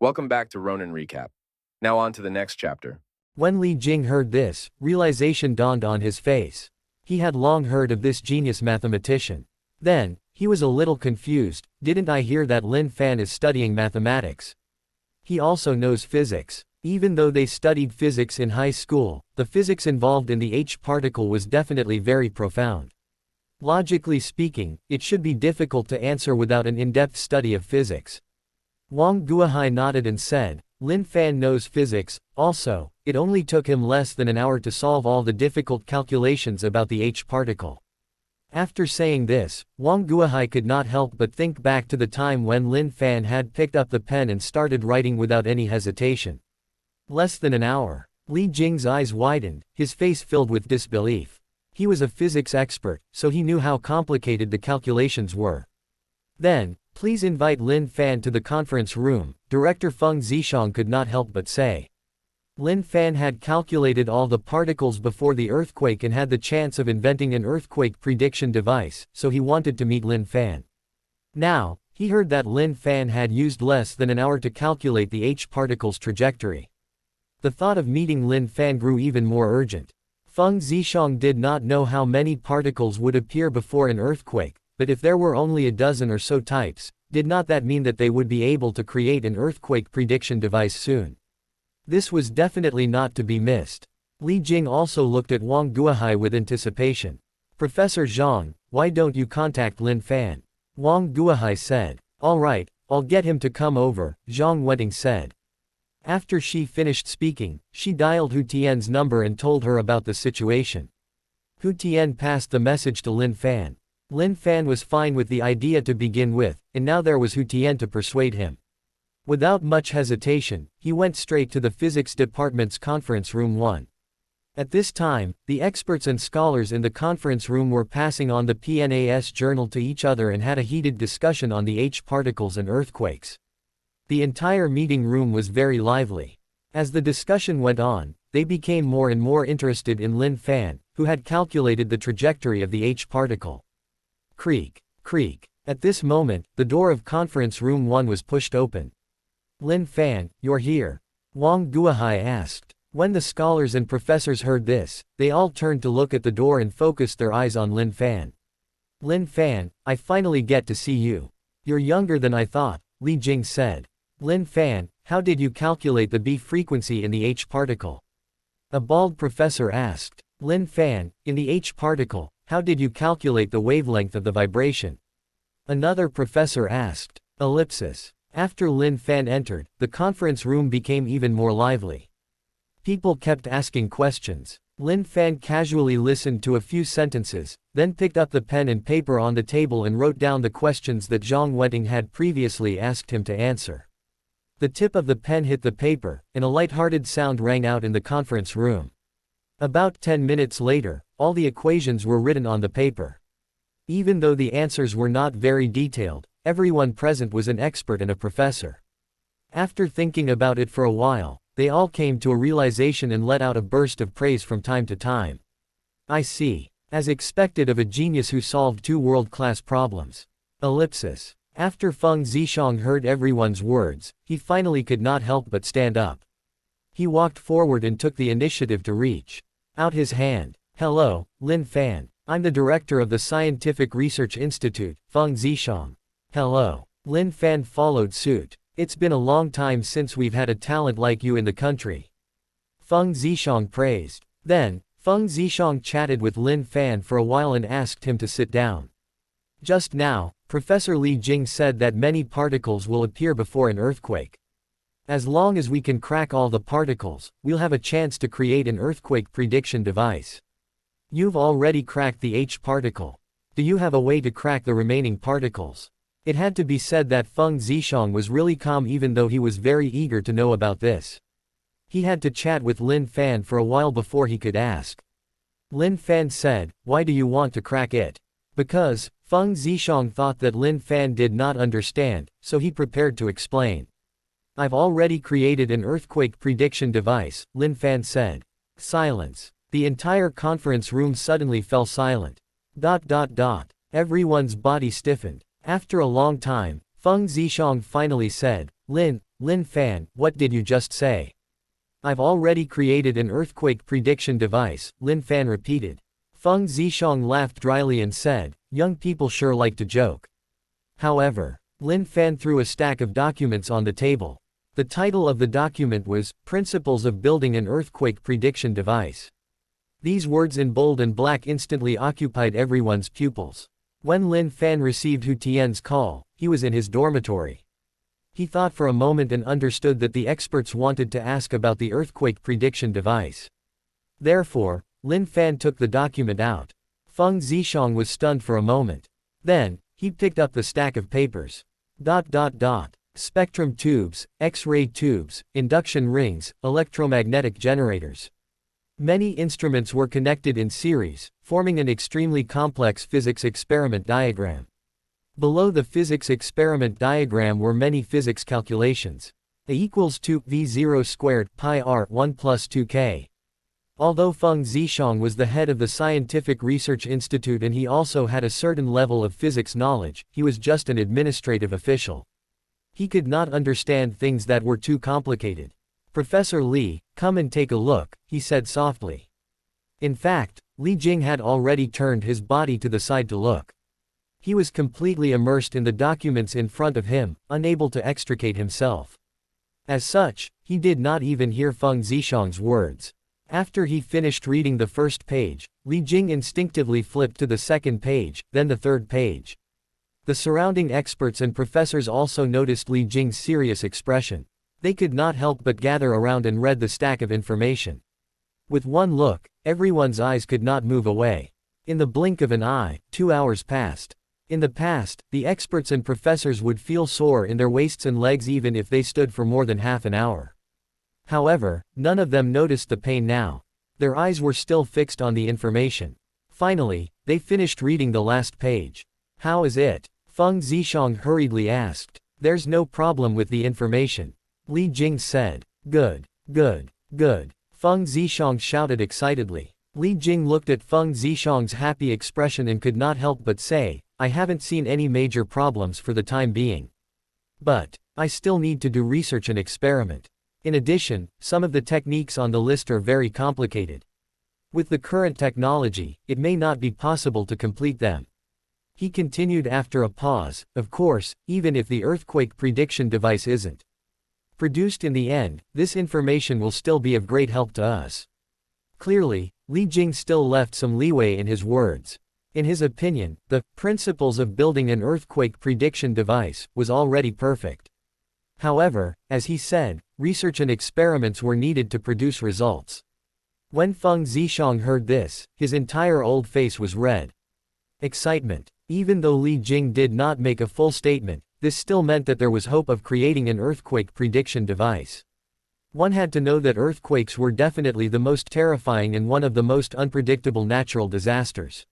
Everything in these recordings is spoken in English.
Welcome back to Ronin Recap. Now on to the next chapter. When Li Jing heard this, realization dawned on his face. He had long heard of this genius mathematician. Then, he was a little confused. Didn't I hear that Lin Fan is studying mathematics? He also knows physics. Even though they studied physics in high school, the physics involved in the H particle was definitely very profound. Logically speaking, it should be difficult to answer without an in-depth study of physics. Wang Guohai nodded and said, Lin Fan knows physics. Also, it only took him less than an hour to solve all the difficult calculations about the H particle. After saying this, Wang Guohai could not help but think back to the time when Lin Fan had picked up the pen and started writing without any hesitation. Less than an hour. Li Jing's eyes widened, his face filled with disbelief. He was a physics expert, so he knew how complicated the calculations were. Then, please invite Lin Fan to the conference room, Director Feng Zishang could not help but say. Lin Fan had calculated all the particles before the earthquake and had the chance of inventing an earthquake prediction device, so he wanted to meet Lin Fan. Now, he heard that Lin Fan had used less than an hour to calculate the H particle's trajectory. The thought of meeting Lin Fan grew even more urgent. Feng Zishang did not know how many particles would appear before an earthquake, but if there were only a dozen or so types, did not that mean that they would be able to create an earthquake prediction device soon? This was definitely not to be missed. Li Jing also looked at Wang Guohai with anticipation. Professor Zhang, why don't you contact Lin Fan? Wang Guohai said. All right, I'll get him to come over, Zhang Weting said. After she finished speaking, she dialed Hu Tian's number and told her about the situation. Hu Tian passed the message to Lin Fan. Lin Fan was fine with the idea to begin with, and now there was Hu Tian to persuade him. Without much hesitation, he went straight to the physics department's conference room 1. At this time, the experts and scholars in the conference room were passing on the PNAS journal to each other and had a heated discussion on the H particles and earthquakes. The entire meeting room was very lively. As the discussion went on, they became more and more interested in Lin Fan, who had calculated the trajectory of the H particle. Creak, creak. At this moment, the door of conference room 1 was pushed open. Lin Fan, you're here? Wang Guohai asked. When the scholars and professors heard this, they all turned to look at the door and focused their eyes on Lin Fan. Lin Fan, I finally get to see you. You're younger than I thought, Li Jing said. Lin Fan, how did you calculate the B frequency in the H particle? A bald professor asked. Lin Fan, in the H particle, how did you calculate the wavelength of the vibration? Another professor asked. Ellipsis. After Lin Fan entered, the conference room became even more lively. People kept asking questions. Lin Fan casually listened to a few sentences, then picked up the pen and paper on the table and wrote down the questions that Zhang Weting had previously asked him to answer. The tip of the pen hit the paper, and a light-hearted sound rang out in the conference room. About 10 minutes later, all the equations were written on the paper. Even though the answers were not very detailed, everyone present was an expert and a professor. After thinking about it for a while, they all came to a realization and let out a burst of praise from time to time. I see. As expected of a genius who solved 2 world-class problems. Ellipsis. After Feng Zishang heard everyone's words, he finally could not help but stand up. He walked forward and took the initiative to reach out his hand. Hello, Lin Fan. I'm the director of the Scientific Research Institute, Feng Zishang. Hello. Lin Fan followed suit. It's been a long time since we've had a talent like you in the country. Feng Zishang praised. Then, Feng Zishang chatted with Lin Fan for a while and asked him to sit down. Just now, Professor Li Jing said that many particles will appear before an earthquake. As long as we can crack all the particles, we'll have a chance to create an earthquake prediction device. You've already cracked the H particle. Do you have a way to crack the remaining particles? It had to be said that Feng Zishang was really calm even though he was very eager to know about this. He had to chat with Lin Fan for a while before he could ask. Lin Fan said, why do you want to crack it? Because, Feng Zishang thought that Lin Fan did not understand, so he prepared to explain. I've already created an earthquake prediction device, Lin Fan said. Silence. The entire conference room suddenly fell silent. Everyone's body stiffened. After a long time, Feng Zishang finally said, Lin Fan, what did you just say? I've already created an earthquake prediction device, Lin Fan repeated. Feng Zishang laughed dryly and said, young people sure like to joke. However, Lin Fan threw a stack of documents on the table. The title of the document was, Principles of Building an Earthquake Prediction Device. These words in bold and black instantly occupied everyone's pupils. When Lin Fan received Hu Tian's call, he was in his dormitory. He thought for a moment and understood that the experts wanted to ask about the earthquake prediction device. Therefore, Lin Fan took the document out. Feng Zishang was stunned for a moment. Then, he picked up the stack of papers. Spectrum tubes, X-ray tubes, induction rings, electromagnetic generators. Many instruments were connected in series, forming an extremely complex physics experiment diagram. Below the physics experiment diagram were many physics calculations. A equals 2 V0 squared pi r 1 plus 2k. Although Feng Zishang was the head of the Scientific Research Institute and he also had a certain level of physics knowledge, he was just an administrative official. He could not understand things that were too complicated. Professor Li, come and take a look, he said softly. In fact, Li Jing had already turned his body to the side to look. He was completely immersed in the documents in front of him, unable to extricate himself. As such, he did not even hear Feng Zishang's words. After he finished reading the first page, Li Jing instinctively flipped to the second page, then the third page. The surrounding experts and professors also noticed Li Jing's serious expression. They could not help but gather around and read the stack of information. With one look, everyone's eyes could not move away. In the blink of an eye, 2 hours passed. In the past, the experts and professors would feel sore in their waists and legs even if they stood for more than half an hour. However, none of them noticed the pain now. Their eyes were still fixed on the information. Finally, they finished reading the last page. How is it? Feng Zishang hurriedly asked. There's no problem with the information. Li Jing said. Good. Feng Zishang shouted excitedly. Li Jing looked at Feng Zishang's happy expression and could not help but say, I haven't seen any major problems for the time being. But, I still need to do research and experiment. In addition, some of the techniques on the list are very complicated. With the current technology, it may not be possible to complete them. He continued after a pause, of course, even if the earthquake prediction device isn't produced in the end, this information will still be of great help to us. Clearly, Li Jing still left some leeway in his words. In his opinion, the principles of building an earthquake prediction device was already perfect. However, as he said, research and experiments were needed to produce results. When Feng Zishang heard this, his entire old face was red. Excitement. Even though Li Jing did not make a full statement, this still meant that there was hope of creating an earthquake prediction device. One had to know that earthquakes were definitely the most terrifying and one of the most unpredictable natural disasters.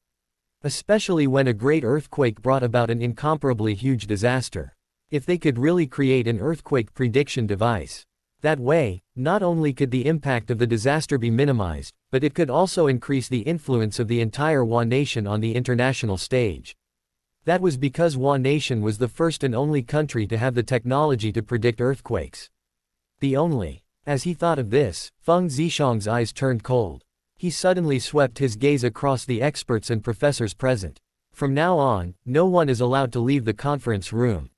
Especially when a great earthquake brought about an incomparably huge disaster. If they could really create an earthquake prediction device. That way, not only could the impact of the disaster be minimized, but it could also increase the influence of the entire Wan Nation on the international stage. That was because Wan Nation was the first and only country to have the technology to predict earthquakes. The only. As he thought of this, Feng Zishang's eyes turned cold. He suddenly swept his gaze across the experts and professors present. From now on, no one is allowed to leave the conference room.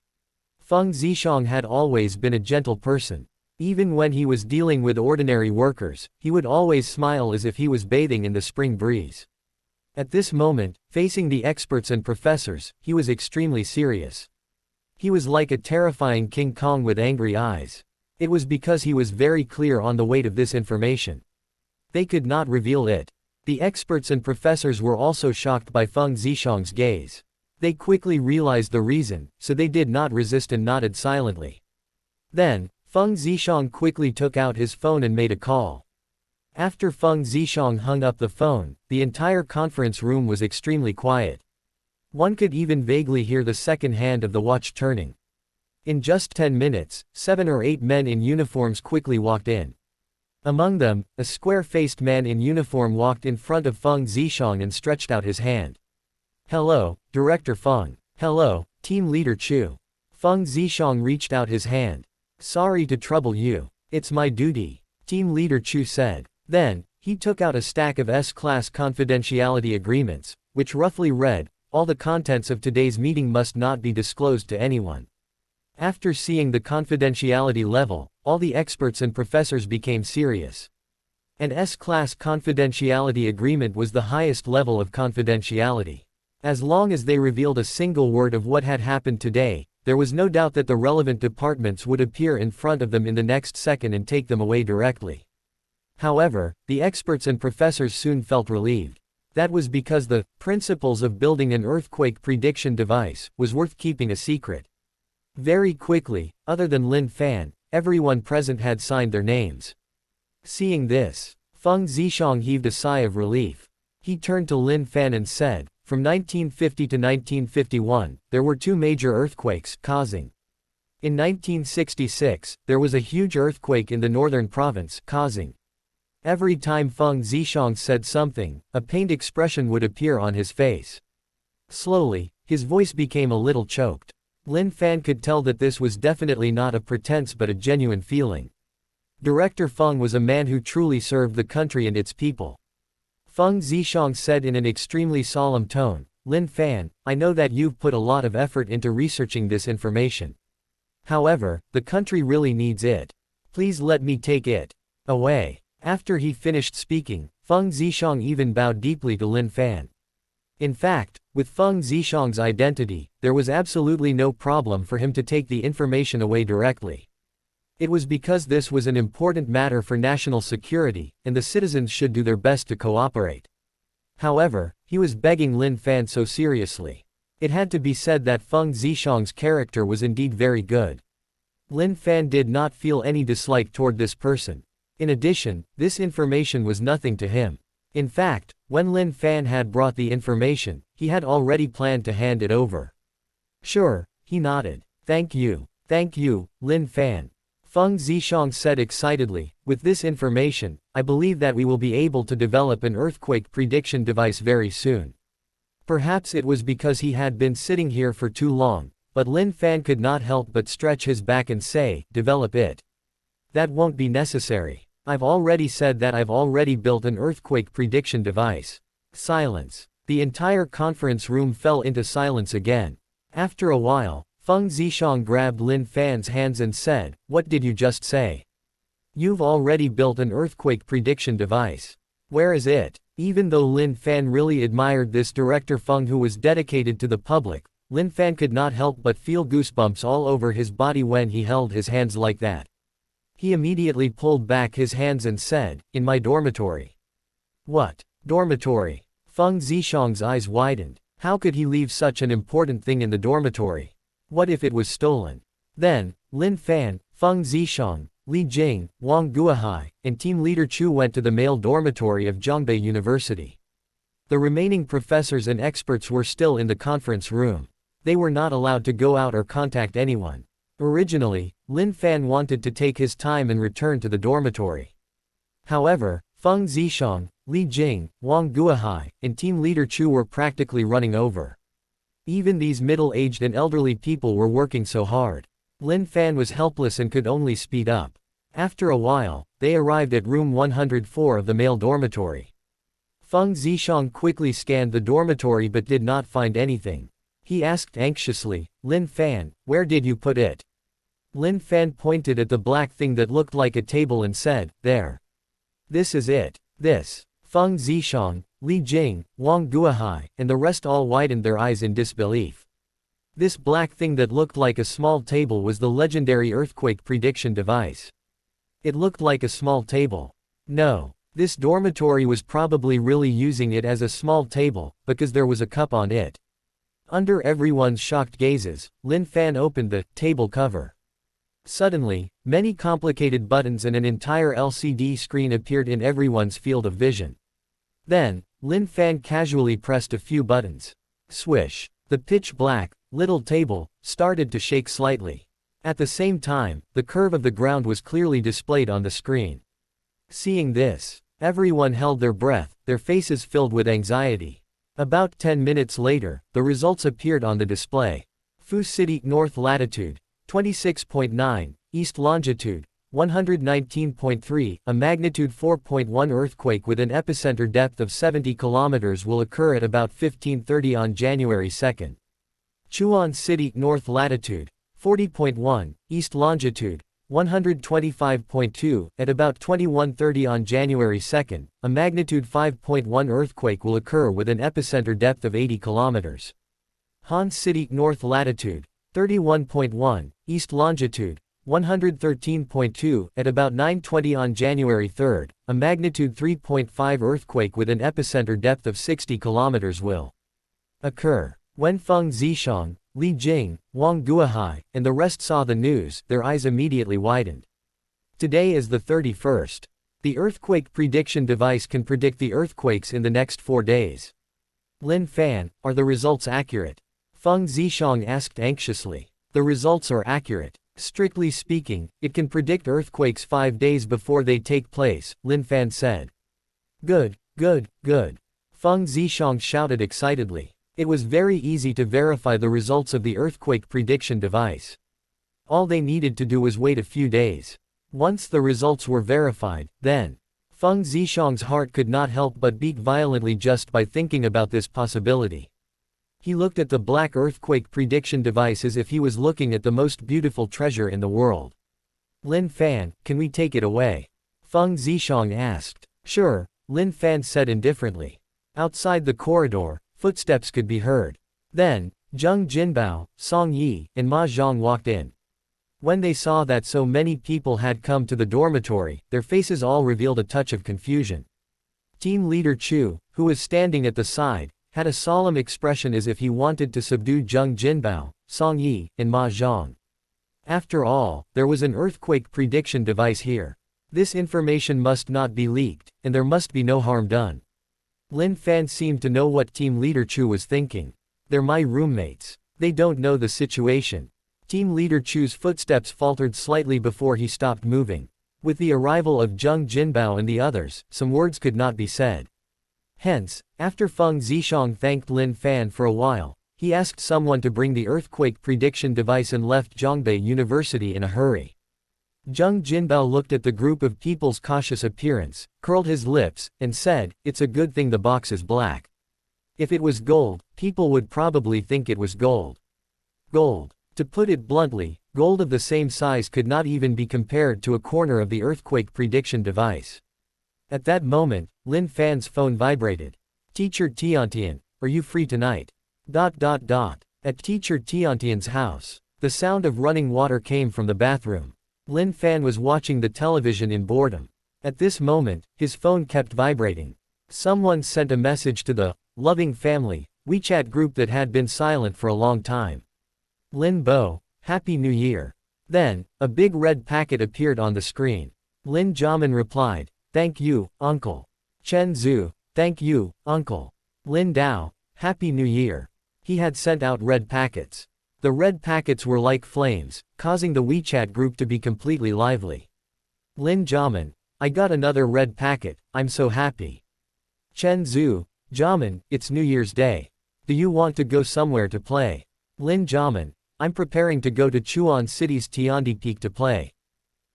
Feng Zishang had always been a gentle person. Even when he was dealing with ordinary workers, he would always smile as if he was bathing in the spring breeze. At this moment, facing the experts and professors, he was extremely serious. He was like a terrifying King Kong with angry eyes. It was because he was very clear on the weight of this information. They could not reveal it. The experts and professors were also shocked by Feng Zishang's gaze. They quickly realized the reason, so they did not resist and nodded silently. Then, Feng Zishang quickly took out his phone and made a call. After Feng Zishang hung up the phone, the entire conference room was extremely quiet. One could even vaguely hear the second hand of the watch turning. In just 10 minutes, 7 or 8 men in uniforms quickly walked in. Among them, a square-faced man in uniform walked in front of Feng Zishang and stretched out his hand. Hello, Director Feng. Hello, Team Leader Chu. Feng Zishang reached out his hand. Sorry to trouble you. It's my duty, Team Leader Chu said. Then, he took out a stack of S-class confidentiality agreements, which roughly read, all the contents of today's meeting must not be disclosed to anyone. After seeing the confidentiality level, all the experts and professors became serious. An S-class confidentiality agreement was the highest level of confidentiality. As long as they revealed a single word of what had happened today, there was no doubt that the relevant departments would appear in front of them in the next second and take them away directly. However, the experts and professors soon felt relieved. That was because the principles of building an earthquake prediction device was worth keeping a secret. Very quickly, other than Lin Fan, everyone present had signed their names. Seeing this, Feng Zishang heaved a sigh of relief. He turned to Lin Fan and said, from 1950 to 1951, there were two major earthquakes causing. In 1966, there was a huge earthquake in the northern province causing. Every time Feng Zishang said something, a pained expression would appear on his face. Slowly, his voice became a little choked. Lin Fan could tell that this was definitely not a pretense but a genuine feeling. Director Feng was a man who truly served the country and its people. Feng Zishang said in an extremely solemn tone, Lin Fan, I know that you've put a lot of effort into researching this information. However, the country really needs it. Please let me take it away. After he finished speaking, Feng Zishang even bowed deeply to Lin Fan. In fact, with Feng Zishang's identity, there was absolutely no problem for him to take the information away directly. It was because this was an important matter for national security, and the citizens should do their best to cooperate. However, he was begging Lin Fan so seriously. It had to be said that Feng Zishang's character was indeed very good. Lin Fan did not feel any dislike toward this person. In addition, this information was nothing to him. In fact, when Lin Fan had brought the information, he had already planned to hand it over. Sure, he nodded. Thank you, Lin Fan. Feng Zishang said excitedly, with this information, I believe that we will be able to develop an earthquake prediction device very soon. Perhaps it was because he had been sitting here for too long, but Lin Fan could not help but stretch his back and say, develop it. That won't be necessary. I've already said that I've already built an earthquake prediction device. Silence. The entire conference room fell into silence again. After a while, Feng Zishang grabbed Lin Fan's hands and said, what did you just say? You've already built an earthquake prediction device. Where is it? Even though Lin Fan really admired this director Feng who was dedicated to the public, Lin Fan could not help but feel goosebumps all over his body when he held his hands like that. He immediately pulled back his hands and said, in my dormitory. What? Dormitory? Feng Zishang's eyes widened. How could he leave such an important thing in the dormitory? What if it was stolen? Then, Lin Fan, Feng Zishang, Li Jing, Wang Guohai, and Team Leader Chu went to the male dormitory of Zhongbei University. The remaining professors and experts were still in the conference room. They were not allowed to go out or contact anyone. Originally, Lin Fan wanted to take his time and return to the dormitory. However, Feng Zishang, Li Jing, Wang Guohai, and Team Leader Chu were practically running over. Even these middle-aged and elderly people were working so hard. Lin Fan was helpless and could only speed up. After a while, they arrived at room 104 of the male dormitory. Feng Zishang quickly scanned the dormitory but did not find anything. He asked anxiously, Lin Fan, where did you put it? Lin Fan pointed at the black thing that looked like a table and said, there. This is it. This. Feng Zishang, Li Jing, Wang Guohai, and the rest all widened their eyes in disbelief. This black thing that looked like a small table was the legendary earthquake prediction device. It looked like a small table. No. This dormitory was probably really using it as a small table, because there was a cup on it. Under everyone's shocked gazes, Lin Fan opened the table cover. Suddenly, many complicated buttons and an entire LCD screen appeared in everyone's field of vision. Then, Lin Fan casually pressed a few buttons. Swish. The pitch-black, little table started to shake slightly. At the same time, the curve of the ground was clearly displayed on the screen. Seeing this, everyone held their breath, their faces filled with anxiety. About 10 minutes later, the results appeared on the display. Fu City, North Latitude, 26.9, east longitude, 119.3, a magnitude 4.1 earthquake with an epicenter depth of 70 kilometers will occur at about 15:30 on January 2. Chuan City, north latitude, 40.1, east longitude, 125.2, at about 21:30 on January 2, a magnitude 5.1 earthquake will occur with an epicenter depth of 80 kilometers. Han City, north latitude, 31.1, east longitude, 113.2, at about 9:20 on January 3, a magnitude 3.5 earthquake with an epicenter depth of 60 kilometers will occur. When Feng Zishang, Li Jing, Wang Guohai, and the rest saw the news, their eyes immediately widened. Today is the 31st. The earthquake prediction device can predict the earthquakes in the next 4 days. Lin Fan, are the results accurate? Feng Zishang asked anxiously. The results are accurate. Strictly speaking, it can predict earthquakes 5 days before they take place, Lin Fan said. Good, good, good. Feng Zishang shouted excitedly. It was very easy to verify the results of the earthquake prediction device. All they needed to do was wait a few days. Once the results were verified, then Feng Zishang's heart could not help but beat violently just by thinking about this possibility. He looked at the black earthquake prediction device as if he was looking at the most beautiful treasure in the world. Lin Fan, can we take it away? Feng Zishang asked. Sure, Lin Fan said indifferently. Outside the corridor, footsteps could be heard. Then, Zheng Jinbao, Song Yi, and Ma Zhang walked in. When they saw that so many people had come to the dormitory, their faces all revealed a touch of confusion. Team leader Chu, who was standing at the side, had a solemn expression as if he wanted to subdue Zheng Jinbao, Song Yi, and Ma Zhang. After all, there was an earthquake prediction device here. This information must not be leaked, and there must be no harm done. Lin Fan seemed to know what team leader Chu was thinking. They're my roommates. They don't know the situation. Team leader Chu's footsteps faltered slightly before he stopped moving. With the arrival of Zheng Jinbao and the others, some words could not be said. Hence, after Feng Zishang thanked Lin Fan for a while, he asked someone to bring the earthquake prediction device and left Zhongbei University in a hurry. Zheng Jinbao looked at the group of people's cautious appearance, curled his lips, and said, "It's a good thing the box is black. If it was gold, people would probably think it was gold." Gold. To put it bluntly, gold of the same size could not even be compared to a corner of the earthquake prediction device. At that moment, Lin Fan's phone vibrated. Teacher Tiantian, are you free tonight? At Teacher Tiantian's house. The sound of running water came from the bathroom. Lin Fan was watching the television in boredom. At this moment, his phone kept vibrating. Someone sent a message to the Loving Family WeChat group that had been silent for a long time. Lin Bo, Happy New Year. Then, a big red packet appeared on the screen. Lin Jiamen replied, Thank you, Uncle. Chen Zhu, thank you, Uncle. Lin Dao, Happy New Year. He had sent out red packets. The red packets were like flames, causing the WeChat group to be completely lively. Lin Jiamen, I got another red packet, I'm so happy. Chen Zhu, Jiamen, it's New Year's Day. Do you want to go somewhere to play? Lin Jiamen, I'm preparing to go to Chuan City's Tiandi Peak to play.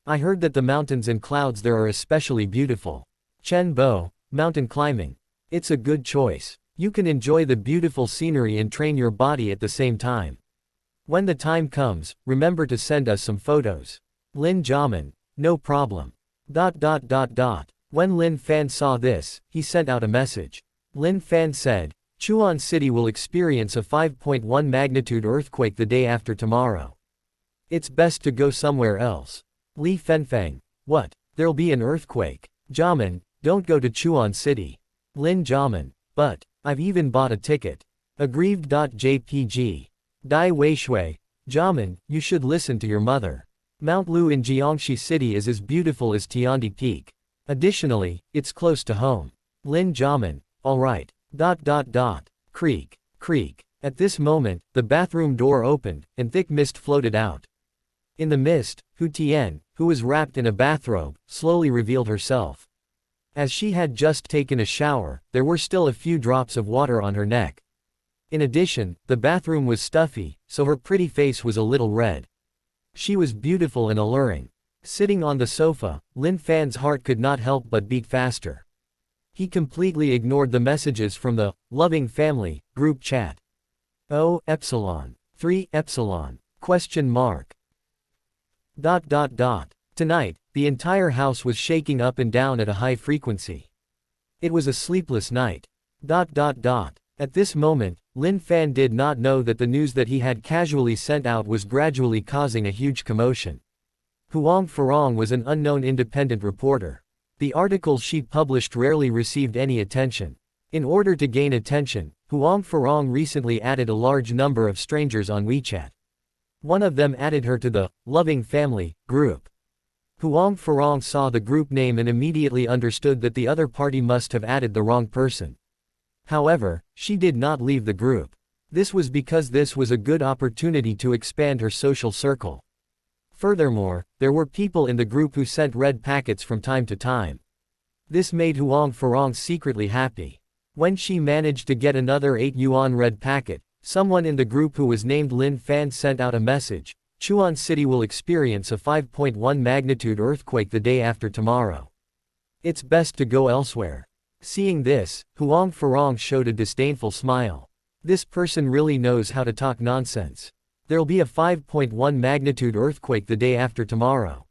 I heard that the mountains and clouds there are especially beautiful. Chen Bo, mountain climbing. It's a good choice. You can enjoy the beautiful scenery and train your body at the same time. When the time comes, remember to send us some photos. Lin Jiamen, no problem. When Lin Fan saw this, he sent out a message. Lin Fan said, Chuan City will experience a 5.1 magnitude earthquake the day after tomorrow. It's best to go somewhere else. Li Fenfeng, what? There'll be an earthquake. Jiamen, don't go to Chuan City. Lin Jiamen, but, I've even bought a ticket. Aggrieved.jpg. Dai Weishui, Jiamen, you should listen to your mother. Mount Lu in Jiangxi City is as beautiful as Tiandi Peak. Additionally, it's close to home. Lin Jiamen, alright. Creak, creak. At this moment, the bathroom door opened, and thick mist floated out. In the mist, Hu Tian, who was wrapped in a bathrobe, slowly revealed herself. As she had just taken a shower, there were still a few drops of water on her neck. In addition, the bathroom was stuffy, so her pretty face was a little red. She was beautiful and alluring. Sitting on the sofa, Lin Fan's heart could not help but beat faster. He completely ignored the messages from the loving family group chat. Oh, epsilon. 3 epsilon. Question mark. Tonight, the entire house was shaking up and down at a high frequency. It was a sleepless night. At this moment, Lin Fan did not know that the news that he had casually sent out was gradually causing a huge commotion. Huang Farong was an unknown independent reporter. The articles she published rarely received any attention. In order to gain attention, Huang Farong recently added a large number of strangers on WeChat. One of them added her to the loving family group. Huang Farong saw the group name and immediately understood that the other party must have added the wrong person. However, she did not leave the group. This was because this was a good opportunity to expand her social circle. Furthermore, there were people in the group who sent red packets from time to time. This made Huang Farong secretly happy. When she managed to get another 8 yuan red packet, someone in the group who was named Lin Fan sent out a message: Chuan City will experience a 5.1 magnitude earthquake the day after tomorrow. It's best to go elsewhere. Seeing this, Huang Farong showed a disdainful smile. This person really knows how to talk nonsense. There'll be a 5.1 magnitude earthquake the day after tomorrow.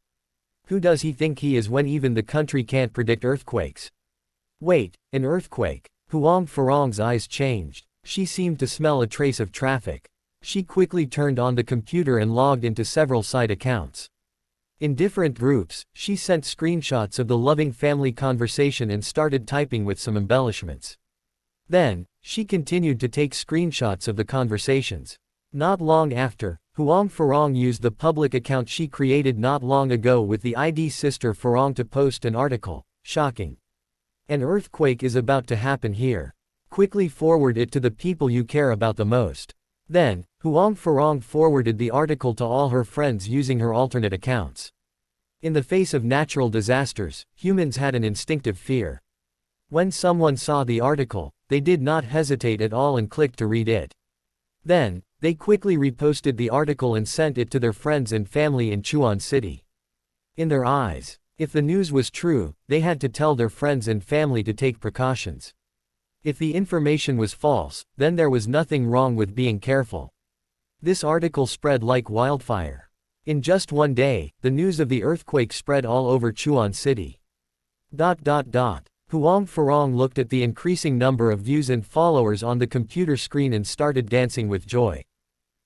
Who does he think he is when even the country can't predict earthquakes? Wait, an earthquake? Huang Farong's eyes changed. She seemed to smell a trace of traffic. She quickly turned on the computer and logged into several site accounts. In different groups, she sent screenshots of the loving family conversation and started typing with some embellishments. Then, she continued to take screenshots of the conversations. Not long after, Huang Farong used the public account she created not long ago with the ID Sister Farong to post an article. Shocking. An earthquake is about to happen here. Quickly forward it to the people you care about the most. Then, Huang Farong forwarded the article to all her friends using her alternate accounts. In the face of natural disasters, humans had an instinctive fear. When someone saw the article, they did not hesitate at all and clicked to read it. Then, they quickly reposted the article and sent it to their friends and family in Chuan City. In their eyes, if the news was true, they had to tell their friends and family to take precautions. If the information was false, then there was nothing wrong with being careful. This article spread like wildfire. In just one day, the news of the earthquake spread all over Chuan City. Huang Farong looked at the increasing number of views and followers on the computer screen and started dancing with joy.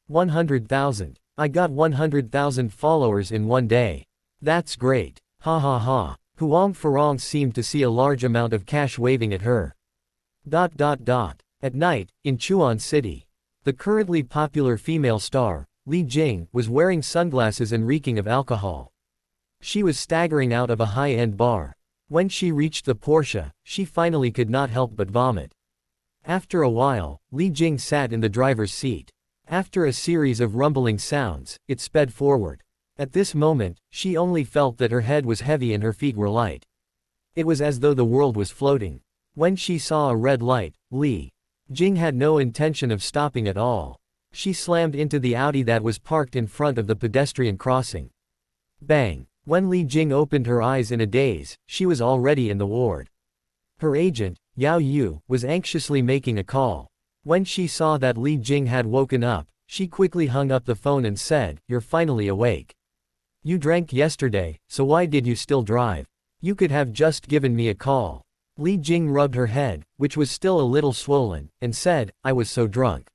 100,000. I got 100,000 followers in one day. That's great. Ha ha ha. Huang Farong seemed to see a large amount of cash waving at her. At night, in Chuan City, the currently popular female star, Li Jing, was wearing sunglasses and reeking of alcohol. She was staggering out of a high-end bar. When she reached the Porsche, she finally could not help but vomit. After a while, Li Jing sat in the driver's seat. After a series of rumbling sounds, it sped forward. At this moment, she only felt that her head was heavy and her feet were light. It was as though the world was floating. When she saw a red light, Li Jing had no intention of stopping at all. She slammed into the Audi that was parked in front of the pedestrian crossing. Bang! When Li Jing opened her eyes in a daze, she was already in the ward. Her agent, Yao Yu, was anxiously making a call. When she saw that Li Jing had woken up, she quickly hung up the phone and said, "You're finally awake. You drank yesterday, so why did you still drive? You could have just given me a call." Li Jing rubbed her head, which was still a little swollen, and said, "I was so drunk.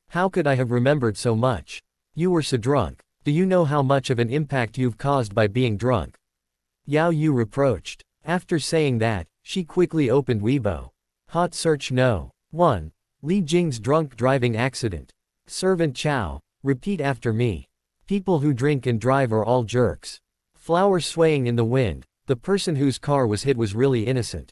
How could I have remembered so much? You were so drunk. Do you know how much of an impact you've caused by being drunk?" Yao Yu reproached. After saying that, she quickly opened Weibo. Hot search no. 1. Li Jing's drunk driving accident. Servant Chow. Repeat after me. People who drink and drive are all jerks. Flowers swaying in the wind. The person whose car was hit was really innocent.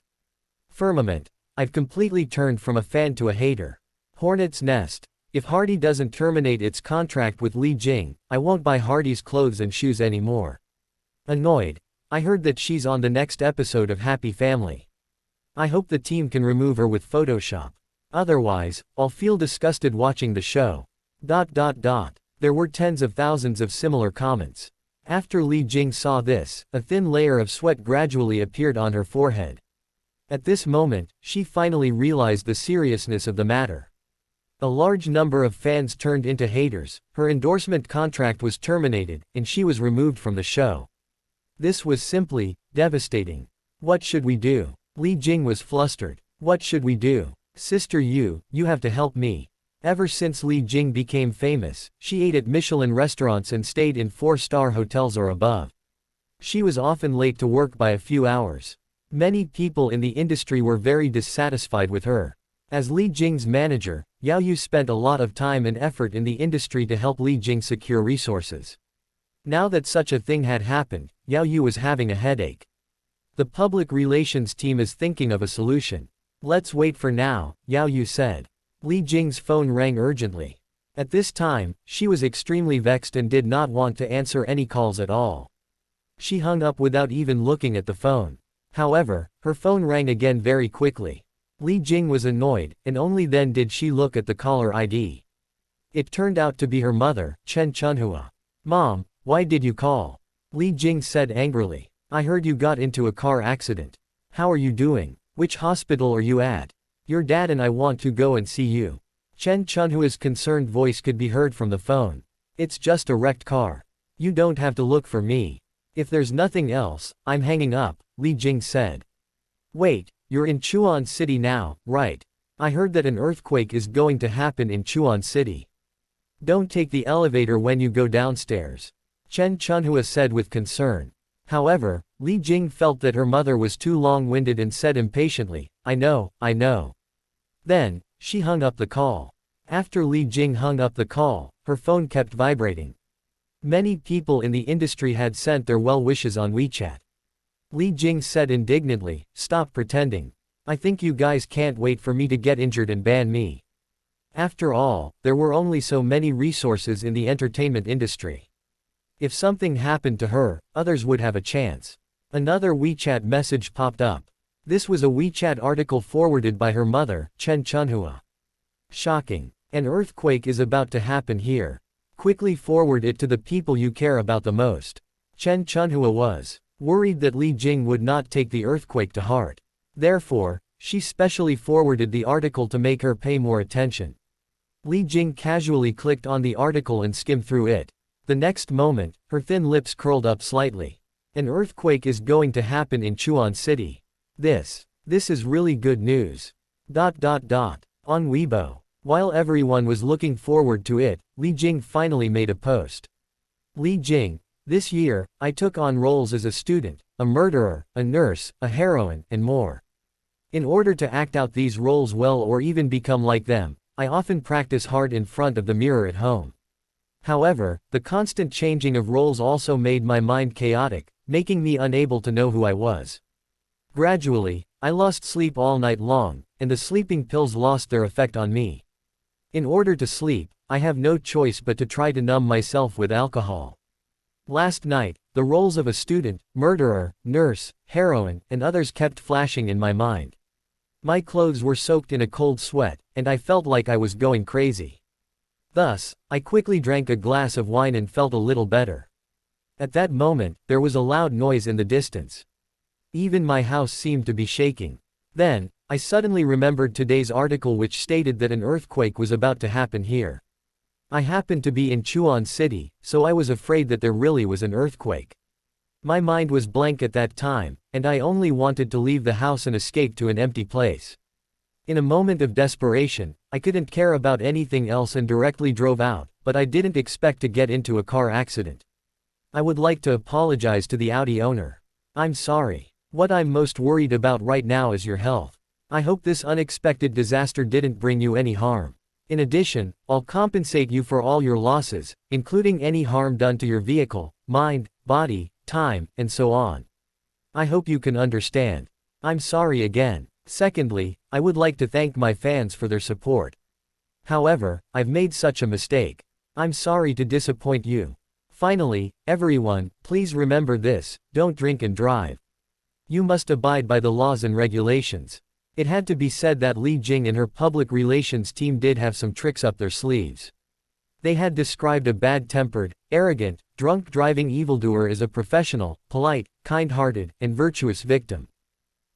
Firmament. I've completely turned from a fan to a hater. Hornet's nest. If Hardy doesn't terminate its contract with Li Jing, I won't buy Hardy's clothes and shoes anymore. Annoyed. I heard that she's on the next episode of Happy Family. I hope the team can remove her with Photoshop. Otherwise, I'll feel disgusted watching the show. There were tens of thousands of similar comments. After Li Jing saw this, a thin layer of sweat gradually appeared on her forehead. At this moment, she finally realized the seriousness of the matter. A large number of fans turned into haters, her endorsement contract was terminated, and she was removed from the show. This was simply devastating. What should we do? Li Jing was flustered. What should we do? Sister you have to help me. Ever since Li Jing became famous, she ate at Michelin restaurants and stayed in 4-star hotels or above. She was often late to work by a few hours. Many people in the industry were very dissatisfied with her. As Li Jing's manager, Yao Yu spent a lot of time and effort in the industry to help Li Jing secure resources. Now that such a thing had happened, Yao Yu was having a headache. The public relations team is thinking of a solution. Let's wait for now, Yao Yu said. Li Jing's phone rang urgently. At this time, she was extremely vexed and did not want to answer any calls at all. She hung up without even looking at the phone. However, her phone rang again very quickly. Li Jing was annoyed, and only then did she look at the caller ID. It turned out to be her mother, Chen Chunhua. Mom, why did you call? Li Jing said angrily. I heard you got into a car accident. How are you doing? Which hospital are you at? Your dad and I want to go and see you. Chen Chunhua's concerned voice could be heard from the phone. It's just a wrecked car. You don't have to look for me. If there's nothing else, I'm hanging up, Li Jing said. Wait, you're in Chuan City now, right? I heard that an earthquake is going to happen in Chuan City. Don't take the elevator when you go downstairs, Chen Chunhua said with concern. However, Li Jing felt that her mother was too long-winded and said impatiently, I know. Then, she hung up the call. After Li Jing hung up the call, her phone kept vibrating. Many people in the industry had sent their well wishes on WeChat. Li Jing said indignantly, stop pretending. I think you guys can't wait for me to get injured and ban me. After all, there were only so many resources in the entertainment industry. If something happened to her, others would have a chance. Another WeChat message popped up. This was a WeChat article forwarded by her mother, Chen Chunhua. Shocking. An earthquake is about to happen here. Quickly forward it to the people you care about the most. Chen Chunhua was worried that Li Jing would not take the earthquake to heart. Therefore, she specially forwarded the article to make her pay more attention. Li Jing casually clicked on the article and skimmed through it. The next moment, her thin lips curled up slightly. An earthquake is going to happen in Chuan City. This is really good news. On Weibo. While everyone was looking forward to it, Li Jing finally made a post. Li Jing, this year, I took on roles as a student, a murderer, a nurse, a heroine, and more. In order to act out these roles well or even become like them, I often practice hard in front of the mirror at home. However, the constant changing of roles also made my mind chaotic, making me unable to know who I was. Gradually, I lost sleep all night long, and the sleeping pills lost their effect on me. In order to sleep, I have no choice but to try to numb myself with alcohol. Last night, the roles of a student, murderer, nurse, heroine, and others kept flashing in my mind. My clothes were soaked in a cold sweat, and I felt like I was going crazy. Thus, I quickly drank a glass of wine and felt a little better. At that moment, there was a loud noise in the distance. Even my house seemed to be shaking. Then, I suddenly remembered today's article which stated that an earthquake was about to happen here. I happened to be in Chuan City, so I was afraid that there really was an earthquake. My mind was blank at that time, and I only wanted to leave the house and escape to an empty place. In a moment of desperation, I couldn't care about anything else and directly drove out, but I didn't expect to get into a car accident. I would like to apologize to the Audi owner. I'm sorry. What I'm most worried about right now is your health. I hope this unexpected disaster didn't bring you any harm. In addition, I'll compensate you for all your losses, including any harm done to your vehicle, mind, body, time, and so on. I hope you can understand. I'm sorry again. Secondly, I would like to thank my fans for their support. However, I've made such a mistake. I'm sorry to disappoint you. Finally, everyone, please remember this, don't drink and drive. You must abide by the laws and regulations. It had to be said that Li Jing and her public relations team did have some tricks up their sleeves. They had described a bad-tempered, arrogant, drunk driving evildoer as a professional, polite, kind-hearted, and virtuous victim.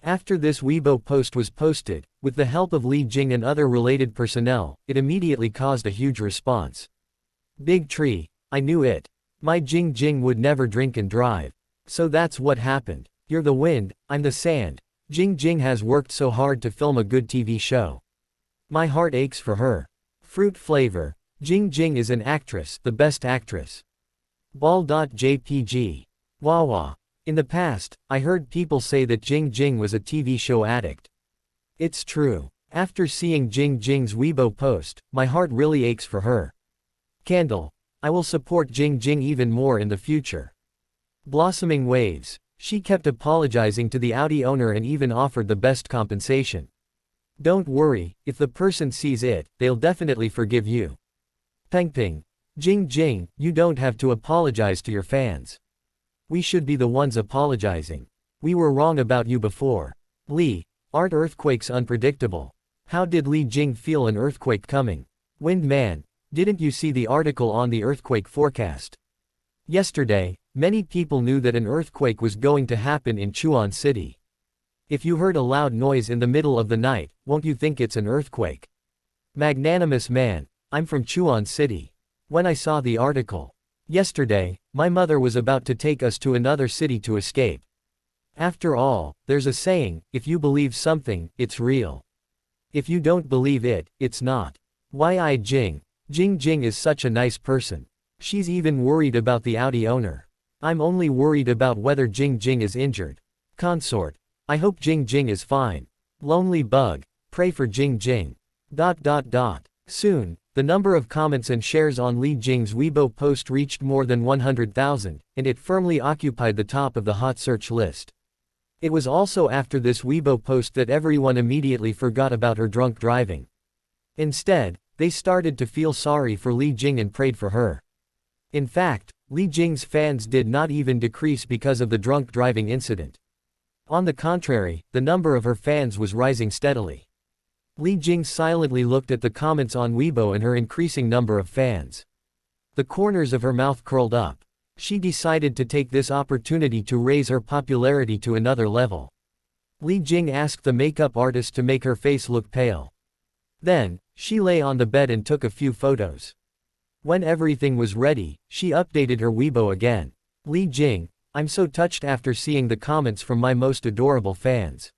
After this Weibo post was posted, with the help of Li Jing and other related personnel, it immediately caused a huge response. Big tree, I knew it. My Jing Jing would never drink and drive. So that's what happened. You're the wind, I'm the sand. Jing Jing has worked so hard to film a good TV show. My heart aches for her. Fruit flavor. Jing Jing is an actress, the best actress. Ball.jpg. Wawa. In the past, I heard people say that Jing Jing was a TV show addict. It's true. After seeing Jing Jing's Weibo post, my heart really aches for her. Candle. I will support Jing Jing even more in the future. Blossoming waves. She kept apologizing to the Audi owner and even offered the best compensation. Don't worry, if the person sees it, they'll definitely forgive you. Pengping. Jing Jing, you don't have to apologize to your fans. We should be the ones apologizing. We were wrong about you before. Li, aren't earthquakes unpredictable? How did Li Jing feel an earthquake coming? Wind man, didn't you see the article on the earthquake forecast? Yesterday, many people knew that an earthquake was going to happen in Chuan City. If you heard a loud noise in the middle of the night, won't you think it's an earthquake? Magnanimous man, I'm from Chuan City. When I saw the article yesterday, my mother was about to take us to another city to escape. After all, there's a saying, if you believe something, it's real. If you don't believe it, it's not. Yi Jing. Jing Jing is such a nice person. She's even worried about the Audi owner. I'm only worried about whether Jing Jing is injured. Consort. I hope Jing Jing is fine. Lonely bug. Pray for Jing Jing. Soon, the number of comments and shares on Li Jing's Weibo post reached more than 100,000, and it firmly occupied the top of the hot search list. It was also after this Weibo post that everyone immediately forgot about her drunk driving. Instead, they started to feel sorry for Li Jing and prayed for her. In fact, Li Jing's fans did not even decrease because of the drunk driving incident. On the contrary, the number of her fans was rising steadily. Li Jing silently looked at the comments on Weibo and her increasing number of fans. The corners of her mouth curled up. She decided to take this opportunity to raise her popularity to another level. Li Jing asked the makeup artist to make her face look pale. Then, she lay on the bed and took a few photos. When everything was ready, she updated her Weibo again. Li Jing, I'm so touched after seeing the comments from my most adorable fans.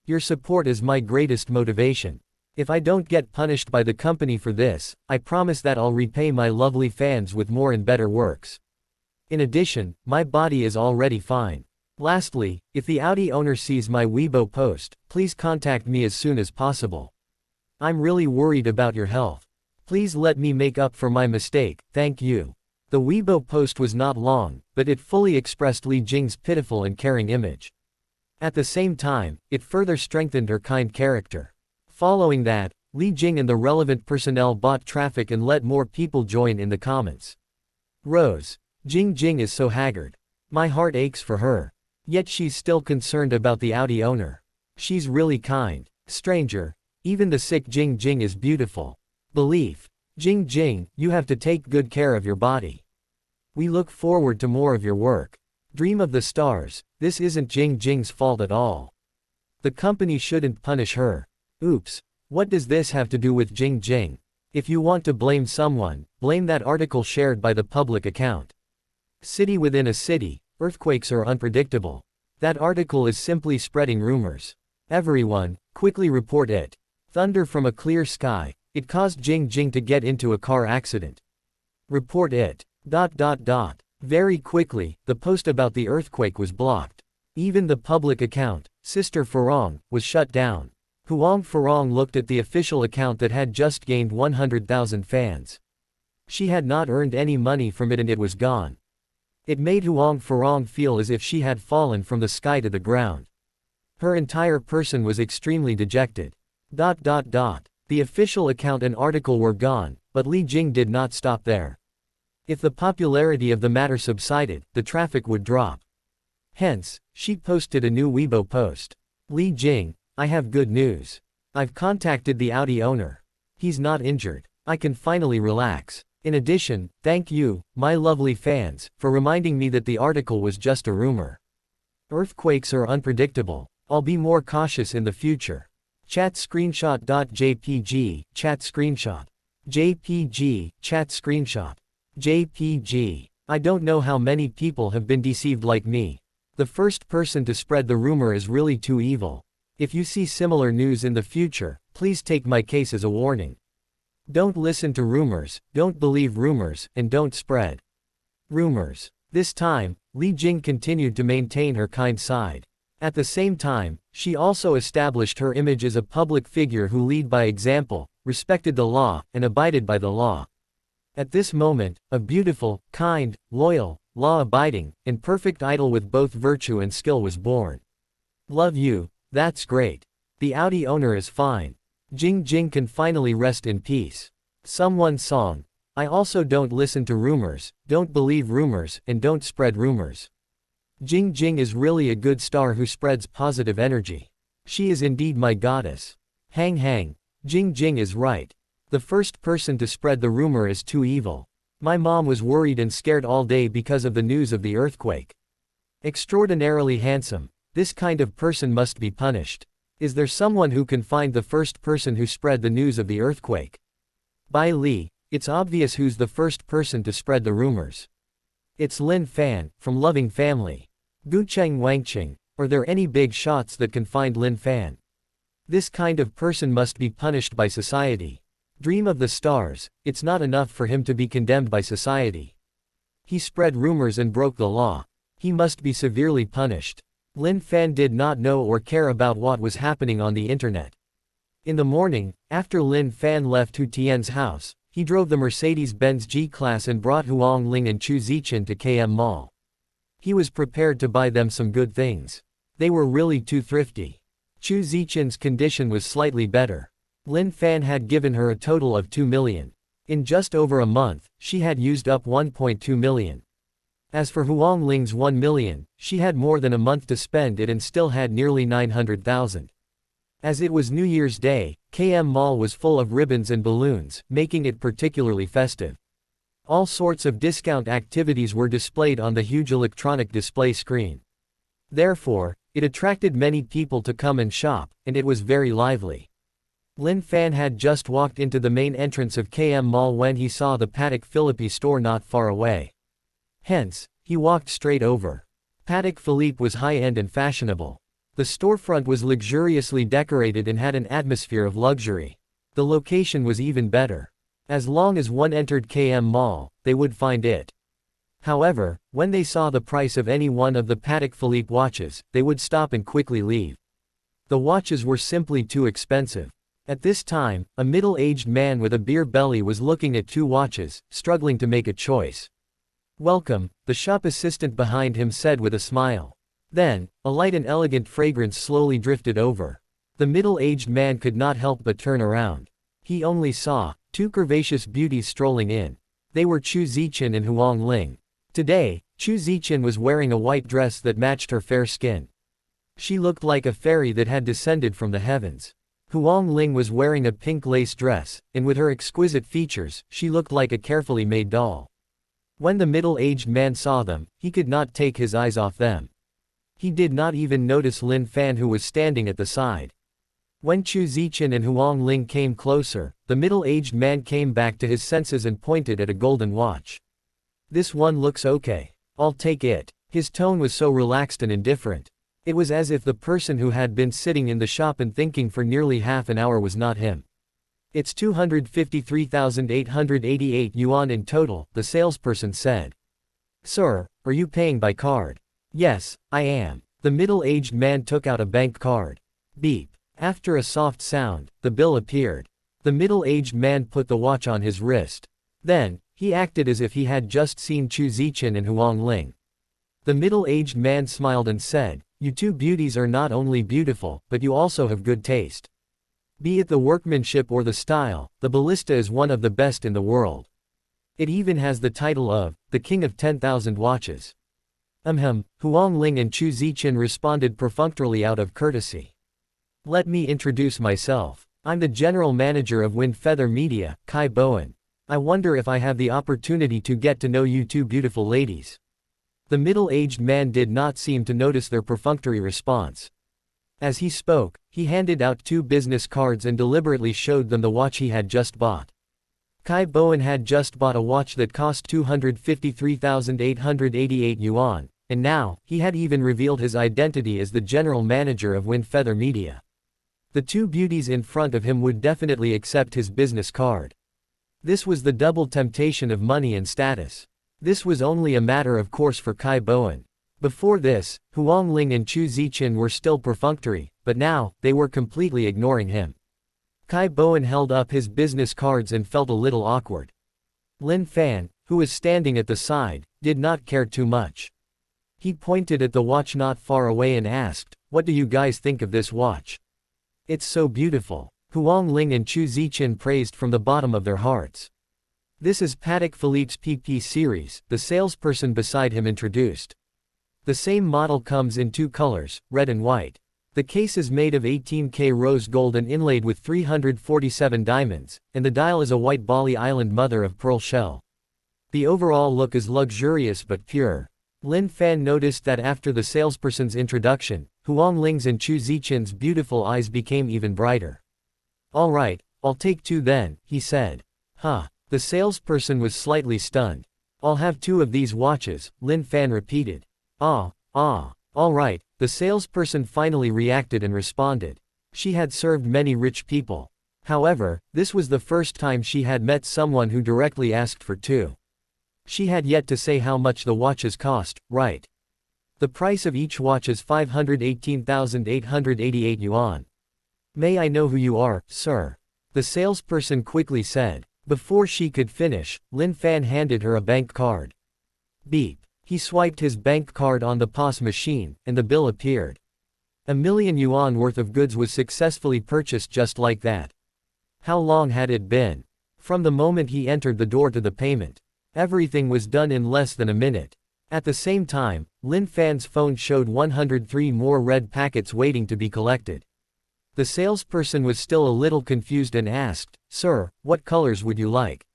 Your support is my greatest motivation. If I don't get punished by the company for this, I promise that I'll repay my lovely fans with more and better works. In addition, my body is already fine. Lastly, if the Audi owner sees my Weibo post, please contact me as soon as possible. I'm really worried about your health. Please let me make up for my mistake, thank you. The Weibo post was not long, but it fully expressed Li Jing's pitiful and caring image. At the same time, it further strengthened her kind character. Following that, Li Jing and the relevant personnel bought traffic and let more people join in the comments. Rose. Jing Jing is so haggard. My heart aches for her. Yet she's still concerned about the Audi owner. She's really kind. Stranger. Even the sick Jing Jing is beautiful. Belief. Jing Jing, you have to take good care of your body. We look forward to more of your work. Dream of the stars, this isn't Jing Jing's fault at all. The company shouldn't punish her. Oops, what does this have to do with Jing Jing? If you want to blame someone, blame that article shared by the public account. City within a city, earthquakes are unpredictable. That article is simply spreading rumors. Everyone, quickly report it. Thunder from a clear sky, it caused Jing Jing to get into a car accident. Report it. Very quickly, the post about the earthquake was blocked. Even the public account, Sister Farong, was shut down. Huang Farong looked at the official account that had just gained 100,000 fans. She had not earned any money from it and it was gone. It made Huang Farong feel as if she had fallen from the sky to the ground. Her entire person was extremely dejected. The official account and article were gone, but Li Jing did not stop there. If the popularity of the matter subsided, the traffic would drop. Hence, she posted a new Weibo post. Li Jing, I have good news. I've contacted the Audi owner. He's not injured. I can finally relax. In addition, thank you, my lovely fans, for reminding me that the article was just a rumor. Earthquakes are unpredictable. I'll be more cautious in the future. Chat screenshot.jpg, chat screenshot. JPG, chat screenshot. JPG. I don't know how many people have been deceived like me. The first person to spread the rumor is really too evil. If you see similar news in the future, please take my case as a warning. Don't listen to rumors, don't believe rumors, and don't spread rumors. This time, Li Jing continued to maintain her kind side. At the same time, she also established her image as a public figure who led by example, respected the law, and abided by the law. At this moment, a beautiful, kind, loyal, law-abiding, and perfect idol with both virtue and skill was born. Love you, that's great. The Audi owner is fine. Jing Jing can finally rest in peace. Someone's song. I also don't listen to rumors, don't believe rumors, and don't spread rumors. Jing Jing is really a good star who spreads positive energy. She is indeed my goddess. Hang hang. Jing Jing is right. The first person to spread the rumor is too evil. My mom was worried and scared all day because of the news of the earthquake. Extraordinarily handsome. This kind of person must be punished. Is there someone who can find the first person who spread the news of the earthquake? By Li, it's obvious who's the first person to spread the rumors. It's Lin Fan, from Loving Family. Gucheng Wangqing. Are there any big shots that can find Lin Fan? This kind of person must be punished by society. Dream of the stars, it's not enough for him to be condemned by society. He spread rumors and broke the law. He must be severely punished. Lin Fan did not know or care about what was happening on the internet. In the morning, after Lin Fan left Hu Tian's house, he drove the Mercedes-Benz G-Class and brought Huang Ling and Chu Zichen to KM Mall. He was prepared to buy them some good things. They were really too thrifty. Chu Zichen's condition was slightly better. Lin Fan had given her a total of 2 million. In just over a month, she had used up 1.2 million. As for Huang Ling's 1 million, she had more than a month to spend it and still had nearly 900,000. As it was New Year's Day, KM Mall was full of ribbons and balloons, making it particularly festive. All sorts of discount activities were displayed on the huge electronic display screen. Therefore, it attracted many people to come and shop, and it was very lively. Lin Fan had just walked into the main entrance of KM Mall when he saw the Patek Philippe store not far away. Hence, he walked straight over. Patek Philippe was high-end and fashionable. The storefront was luxuriously decorated and had an atmosphere of luxury. The location was even better. As long as one entered KM Mall, they would find it. However, when they saw the price of any one of the Patek Philippe watches, they would stop and quickly leave. The watches were simply too expensive. At this time, a middle-aged man with a beer belly was looking at 2 watches, struggling to make a choice. "Welcome," the shop assistant behind him said with a smile. Then, a light and elegant fragrance slowly drifted over. The middle-aged man could not help but turn around. He only saw 2 curvaceous beauties strolling in. They were Chu Zichen and Huang Ling. Today, Chu Zichen was wearing a white dress that matched her fair skin. She looked like a fairy that had descended from the heavens. Huang Ling was wearing a pink lace dress, and with her exquisite features, she looked like a carefully made doll. When the middle-aged man saw them, he could not take his eyes off them. He did not even notice Lin Fan, who was standing at the side. When Chu Zichen and Huang Ling came closer, the middle-aged man came back to his senses and pointed at a golden watch. "This one looks okay. I'll take it." His tone was so relaxed and indifferent. It was as if the person who had been sitting in the shop and thinking for nearly half an hour was not him. "It's 253,888 yuan in total," the salesperson said. "Sir, are you paying by card?" "Yes, I am." The middle-aged man took out a bank card. Beep. After a soft sound, the bill appeared. The middle-aged man put the watch on his wrist. Then, he acted as if he had just seen Chu Zichen and Huang Ling. The middle-aged man smiled and said, "You 2 beauties are not only beautiful, but you also have good taste. Be it the workmanship or the style, the ballista is one of the best in the world. It even has the title of, the King of 10,000 Watches." Huang Ling and Chu Zichen responded perfunctorily out of courtesy. "Let me introduce myself. I'm the general manager of Wind Feather Media, Kai Bowen. I wonder if I have the opportunity to get to know you two beautiful ladies. The middle-aged man did not seem to notice their perfunctory response. As he spoke, he handed out 2 business cards and deliberately showed them the watch he had just bought. Kai Bowen had just bought a watch that cost 253,888 yuan, and now, he had even revealed his identity as the general manager of Wind Feather Media. The 2 beauties in front of him would definitely accept his business card. This was the double temptation of money and status. This was only a matter of course for Kai Bowen. Before this, Huang Ling and Chu Ziqin were still perfunctory, but now, they were completely ignoring him. Kai Bowen held up his business cards and felt a little awkward. Lin Fan, who was standing at the side, did not care too much. He pointed at the watch not far away and asked, "What do you guys think of this watch? It's so beautiful." Huang Ling and Chu Ziqin praised from the bottom of their hearts. "This is Patek Philippe's PP series," the salesperson beside him introduced. The same model comes in 2 colors, red and white. The case is made of 18K rose gold and inlaid with 347 diamonds, and the dial is a white Bali Island mother of pearl shell. The overall look is luxurious but pure. Lin Fan noticed that after the salesperson's introduction, Huang Ling's and Chu Ziqin's beautiful eyes became even brighter. "All right, I'll take 2 then," he said. "Huh." The salesperson was slightly stunned. "I'll have 2 of these watches," Lin Fan repeated. All right," the salesperson finally reacted and responded. She had served many rich people. However, this was the first time she had met someone who directly asked for 2. She had yet to say how much the watches cost, right? The price of each watch is 518,888 yuan. "May I know who you are, sir?" the salesperson quickly said. Before she could finish, Lin Fan handed her a bank card. Beep. He swiped his bank card on the POS machine, and the bill appeared. 1,000,000 yuan worth of goods was successfully purchased just like that. How long had it been? From the moment he entered the door to the payment. Everything was done in less than a minute. At the same time, Lin Fan's phone showed 103 more red packets waiting to be collected. The salesperson was still a little confused and asked, "Sir, what colors would you like?"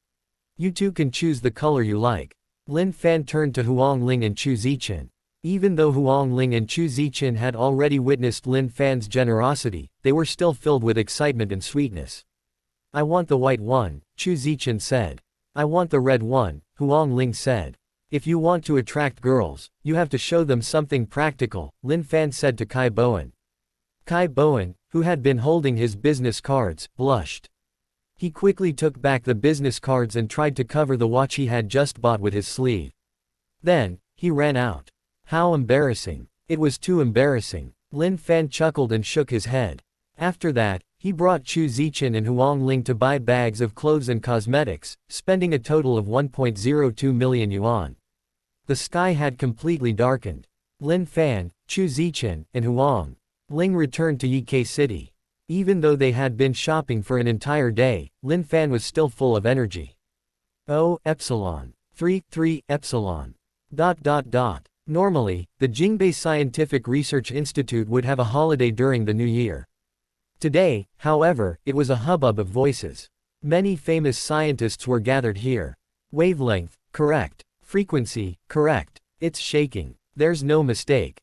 "You two can choose the color you like." Lin Fan turned to Huang Ling and Chu Ziqin. Even though Huang Ling and Chu Ziqin had already witnessed Lin Fan's generosity, they were still filled with excitement and sweetness. "I want the white one," Chu Ziqin said. "I want the red one," Huang Ling said. "If you want to attract girls, you have to show them something practical," Lin Fan said to Kai Bowen. Kai Bowen, who had been holding his business cards, blushed. He quickly took back the business cards and tried to cover the watch he had just bought with his sleeve. Then, he ran out. How embarrassing. It was too embarrassing. Lin Fan chuckled and shook his head. After that, he brought Chu Ziqin and Huang Ling to buy bags of clothes and cosmetics, spending a total of 1.02 million yuan. The sky had completely darkened. Lin Fan, Chu Ziqin, and Huang Ling returned to Yike City. Even though they had been shopping for an entire day, Lin Fan was still full of energy. Oh, epsilon. 3 epsilon. ... Normally, the Jingbei Scientific Research Institute would have a holiday during the new year. Today, however, it was a hubbub of voices. Many famous scientists were gathered here. Wavelength, correct. Frequency, correct. It's shaking. There's no mistake. ...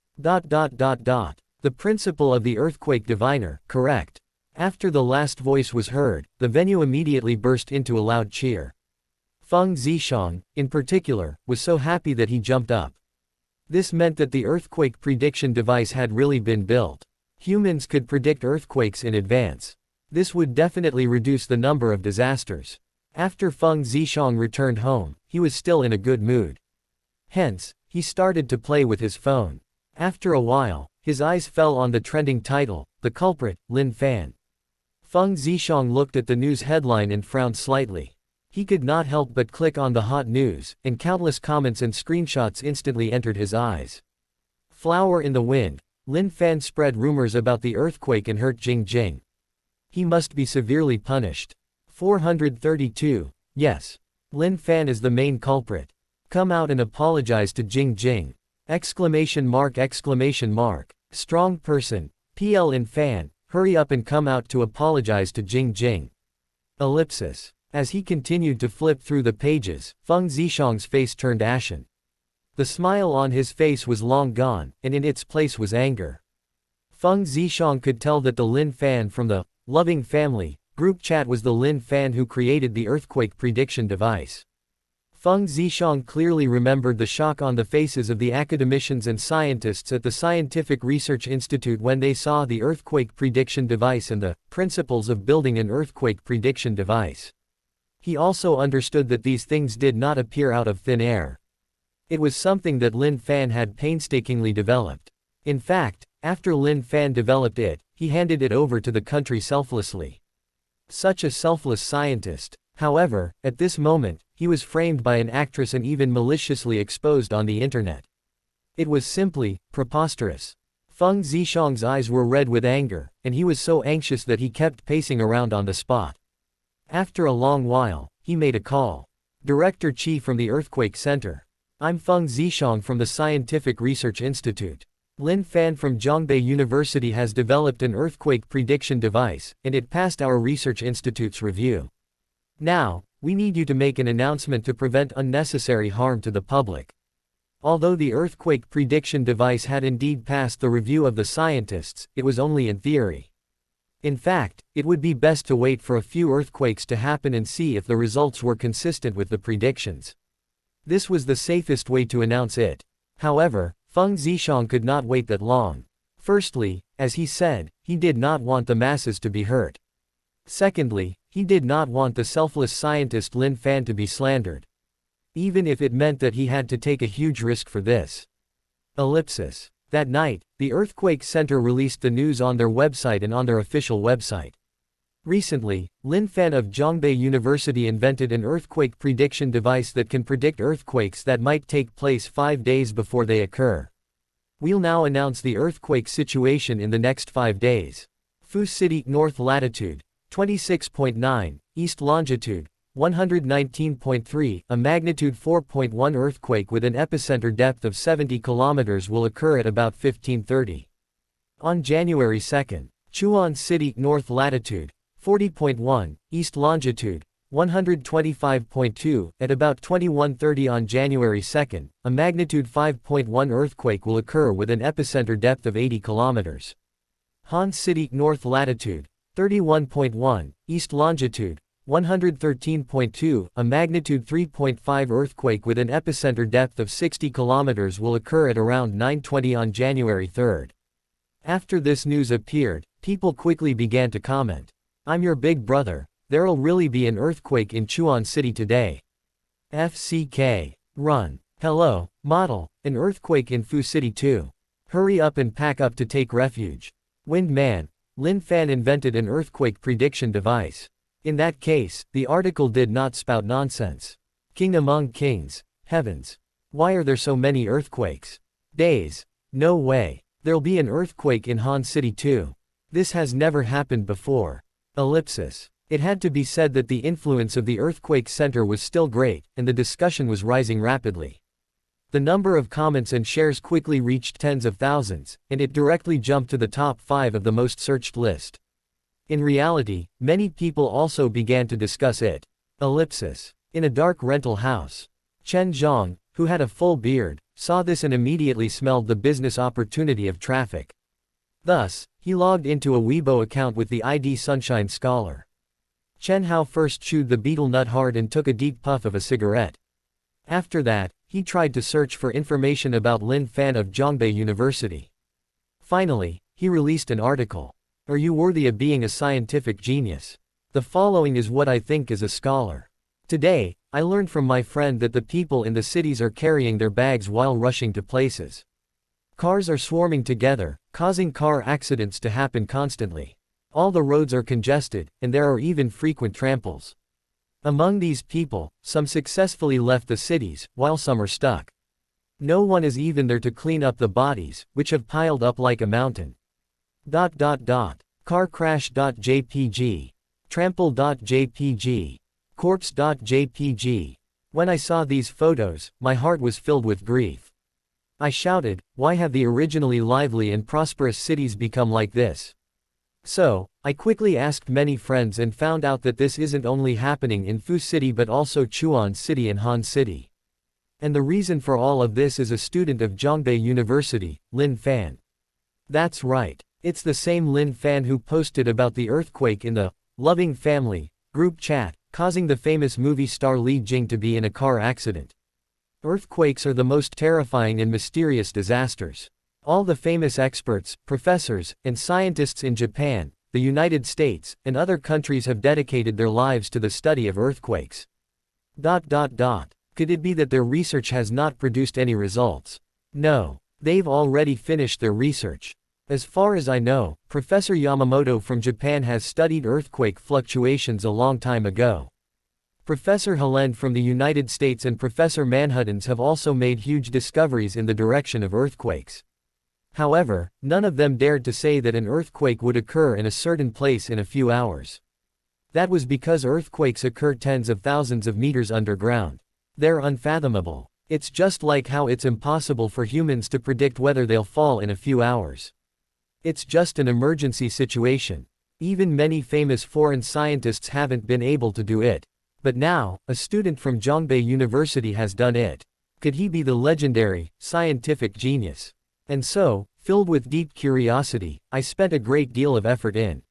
The principle of the earthquake diviner, correct. After the last voice was heard, the venue immediately burst into a loud cheer. Feng Zishang, in particular, was so happy that he jumped up. This meant that the earthquake prediction device had really been built. Humans could predict earthquakes in advance. This would definitely reduce the number of disasters. After Feng Zishang returned home, he was still in a good mood. Hence, he started to play with his phone. After a while, his eyes fell on the trending title, "The Culprit, Lin Fan." Feng Zishang looked at the news headline and frowned slightly. He could not help but click on the hot news, and countless comments and screenshots instantly entered his eyes. Flower in the wind. Lin Fan spread rumors about the earthquake and hurt Jing. He must be severely punished. 432. Yes. Lin Fan is the main culprit. Come out and apologize to Jing. Exclamation mark. Strong person. PL Lin Fan, hurry up and come out to apologize to Jing. Ellipsis. As he continued to flip through the pages, Feng Zishang's face turned ashen. The smile on his face was long gone, and in its place was anger. Feng Zishang could tell that the Lin Fan from the loving family group chat was the Lin Fan who created the earthquake prediction device. Feng Zishang clearly remembered the shock on the faces of the academicians and scientists at the Scientific Research Institute when they saw the earthquake prediction device and the principles of building an earthquake prediction device. He also understood that these things did not appear out of thin air. It was something that Lin Fan had painstakingly developed. In fact, after Lin Fan developed it, he handed it over to the country selflessly. Such a selfless scientist. However, at this moment, he was framed by an actress and even maliciously exposed on the internet. It was simply preposterous. Feng Zishang's eyes were red with anger, and he was so anxious that he kept pacing around on the spot. After a long while, he made a call. Director Qi from the Earthquake Center. I'm Feng Zishang from the Scientific Research Institute. Lin Fan from Zhongbei University has developed an earthquake prediction device, and it passed our research institute's review. Now, we need you to make an announcement to prevent unnecessary harm to the public. Although the earthquake prediction device had indeed passed the review of the scientists, it was only in theory. In fact, it would be best to wait for a few earthquakes to happen and see if the results were consistent with the predictions. This was the safest way to announce it. However, Feng Zishang could not wait that long. Firstly, as he said, he did not want the masses to be hurt. Secondly, he did not want the selfless scientist Lin Fan to be slandered. Even if it meant that he had to take a huge risk for this. Ellipsis. That night, the Earthquake Center released the news on their website and on their official website. Recently, Lin Fan of Zhongbei University invented an earthquake prediction device that can predict earthquakes that might take place 5 days before they occur. We'll now announce the earthquake situation in the next 5 days. Fu City, North Latitude, 26.9, East Longitude, 119.3, a magnitude 4.1 earthquake with an epicenter depth of 70 kilometers will occur at about 15:30. On January 2, Chuan City, North Latitude, 40.1, East Longitude, 125.2, at about 21:30 on January 2, a magnitude 5.1 earthquake will occur with an epicenter depth of 80 kilometers. Han City, North Latitude, 31.1, East Longitude, 113.2, a magnitude 3.5 earthquake with an epicenter depth of 60 kilometers will occur at around 9:20 on January 3. After this news appeared, people quickly began to comment. I'm your big brother, there'll really be an earthquake in Chuan City today. FCK. Run. Hello, model, an earthquake in Fu City too. Hurry up and pack up to take refuge. Wind Man. Lin Fan invented an earthquake prediction device. In that case, the article did not spout nonsense. King among kings. Heavens. Why are there so many earthquakes? Days. No way. There'll be an earthquake in Han City too. This has never happened before. Ellipsis. It had to be said that the influence of the Earthquake Center was still great, and the discussion was rising rapidly. The number of comments and shares quickly reached tens of thousands, and it directly jumped to the top 5 of the most searched list. In reality, many people also began to discuss it. Ellipsis. In a dark rental house. Chen Zhang, who had a full beard, saw this and immediately smelled the business opportunity of traffic. Thus, he logged into a Weibo account with the ID Sunshine Scholar. Chen Hao first chewed the betel nut hard and took a deep puff of a cigarette. After that, he tried to search for information about Lin Fan of Zhongbei University. Finally, he released an article. Are you worthy of being a scientific genius? The following is what I think as a scholar. Today, I learned from my friend that the people in the cities are carrying their bags while rushing to places. Cars are swarming together, causing car accidents to happen constantly. All the roads are congested, and there are even frequent tramples. Among these people, some successfully left the cities, while some are stuck. No one is even there to clean up the bodies, which have piled up like a mountain. Carcrash.jpg. Trample.jpg. Corpse.jpg. When I saw these photos, my heart was filled with grief. I shouted, why have the originally lively and prosperous cities become like this? So, I quickly asked many friends and found out that this isn't only happening in Fu City but also Chuan City and Han City. And the reason for all of this is a student of Zhongbei University, Lin Fan. That's right. It's the same Lin Fan who posted about the earthquake in the Loving Family group chat, causing the famous movie star Li Jing to be in a car accident. Earthquakes are the most terrifying and mysterious disasters. All the famous experts, professors, and scientists in Japan, the United States, and other countries have dedicated their lives to the study of earthquakes. Could it be that their research has not produced any results? No. They've already finished their research. As far as I know, Professor Yamamoto from Japan has studied earthquake fluctuations a long time ago. Professor Helend from the United States and Professor Manhattans have also made huge discoveries in the direction of earthquakes. However, none of them dared to say that an earthquake would occur in a certain place in a few hours. That was because earthquakes occur tens of thousands of meters underground. They're unfathomable. It's just like how it's impossible for humans to predict whether they'll fall in a few hours. It's just an emergency situation. Even many famous foreign scientists haven't been able to do it. But now, a student from Zhongbei University has done it. Could he be the legendary, scientific genius? And so, filled with deep curiosity, I spent a great deal of effort in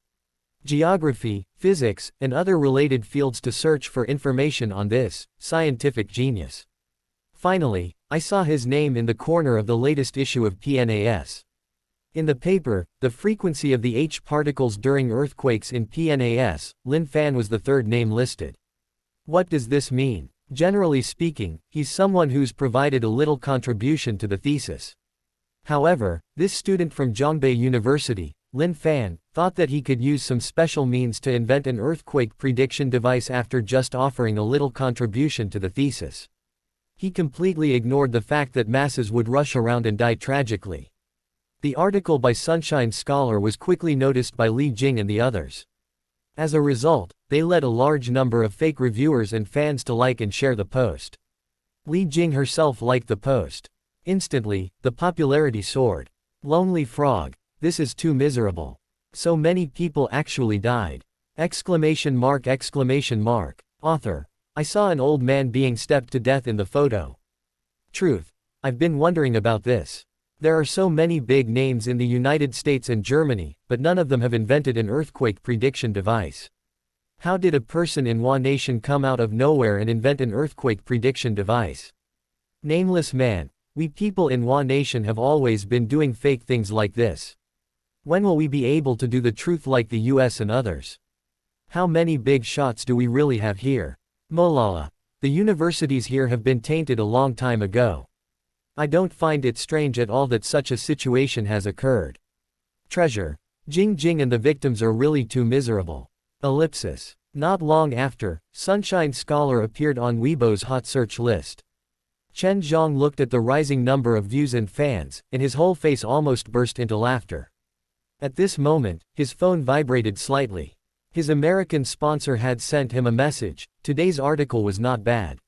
geography, physics, and other related fields to search for information on this scientific genius. Finally, I saw his name in the corner of the latest issue of PNAS. In the paper, The Frequency of the H Particles During Earthquakes in PNAS, Lin Fan was the third name listed. What does this mean? Generally speaking, he's someone who's provided a little contribution to the thesis. However, this student from Zhongbei University, Lin Fan, thought that he could use some special means to invent an earthquake prediction device after just offering a little contribution to the thesis. He completely ignored the fact that masses would rush around and die tragically. The article by Sunshine Scholar was quickly noticed by Li Jing and the others. As a result, they led a large number of fake reviewers and fans to like and share the post. Li Jing herself liked the post. Instantly, the popularity soared. Lonely frog. This is too miserable. So many people actually died. Exclamation mark. Author. I saw an old man being stepped to death in the photo. Truth. I've been wondering about this. There are so many big names in the United States and Germany, but none of them have invented an earthquake prediction device. How did a person in one nation come out of nowhere and invent an earthquake prediction device? Nameless man. We people in one nation have always been doing fake things like this. When will we be able to do the truth like the US and others? How many big shots do we really have here? Molala. The universities here have been tainted a long time ago. I don't find it strange at all that such a situation has occurred. Treasure. Jing Jing and the victims are really too miserable. Ellipsis. Not long after, Sunshine Scholar appeared on Weibo's hot search list. Chen Zhang looked at the rising number of views and fans, and his whole face almost burst into laughter. At this moment, his phone vibrated slightly. His American sponsor had sent him a message. Today's article was not bad.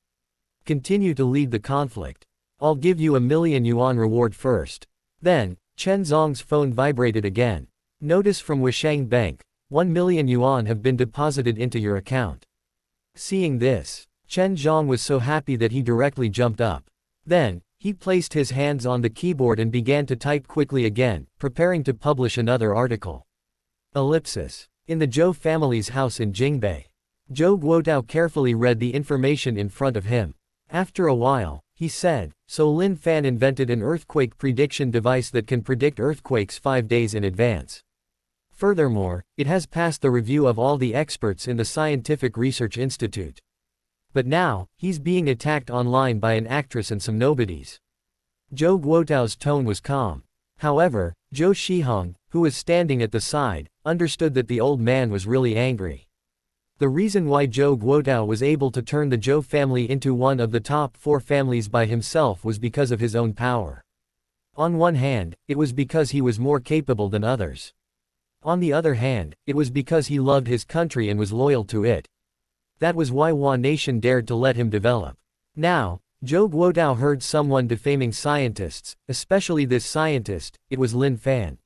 Continue to lead the conflict. I'll give you $1,000,000 reward first. Then, Chen Zhang's phone vibrated again. Notice from Wishang Bank, 1,000,000 yuan have been deposited into your account. Seeing this, Chen Zhang was so happy that he directly jumped up. Then, he placed his hands on the keyboard and began to type quickly again, preparing to publish another article. Ellipsis. In the Zhou family's house in Jingbei. Zhou Guotao carefully read the information in front of him. After a while, he said, so Lin Fan invented an earthquake prediction device that can predict earthquakes 5 days in advance. Furthermore, it has passed the review of all the experts in the Scientific Research Institute. But now, he's being attacked online by an actress and some nobodies. Zhou Guotao's tone was calm. However, Zhou Shihong, who was standing at the side, understood that the old man was really angry. The reason why Zhou Guotao was able to turn the Zhou family into one of the top 4 families by himself was because of his own power. On one hand, it was because he was more capable than others. On the other hand, it was because he loved his country and was loyal to it. That was why one nation dared to let him develop. Now, Zhou Guotao heard someone defaming scientists, especially this scientist. It was Lin Fan.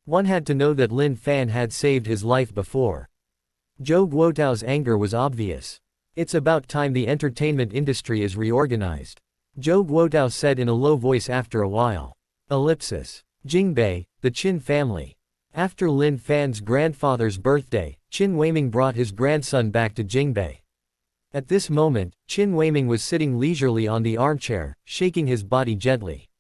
One had to know that Lin Fan had saved his life before. Zhou Guotao's anger was obvious. It's about time the entertainment industry is reorganized. Zhou Guotao said in a low voice after a while. Ellipsis. Jingbei, the Qin family. After Lin Fan's grandfather's birthday, Qin Weiming brought his grandson back to Jingbei. At this moment, Qin Weiming was sitting leisurely on the armchair, shaking his body gently.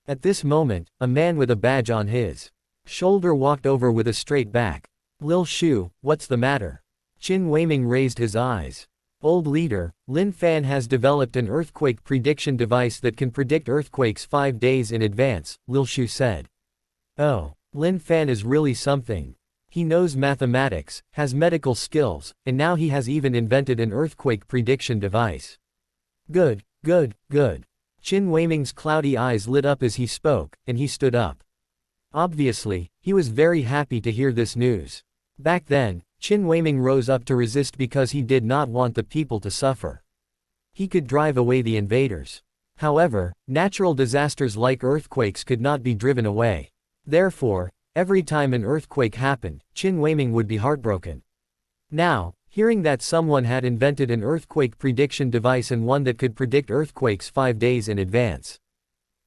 At this moment, a man with a badge on his shoulder walked over with a straight back. Lil Shu, what's the matter? Qin Weiming raised his eyes. Old leader, Lin Fan has developed an earthquake prediction device that can predict earthquakes 5 days in advance, Lil Shu said. Oh, Lin Fan is really something. He knows mathematics, has medical skills, and now he has even invented an earthquake prediction device. Good, good, good. Qin Weiming's cloudy eyes lit up as he spoke, and he stood up. Obviously, he was very happy to hear this news. Back then, Qin Weiming rose up to resist because he did not want the people to suffer. He could drive away the invaders. However, natural disasters like earthquakes could not be driven away. Therefore, every time an earthquake happened, Qin Weiming would be heartbroken. Now, hearing that someone had invented an earthquake prediction device and one that could predict earthquakes 5 days in advance.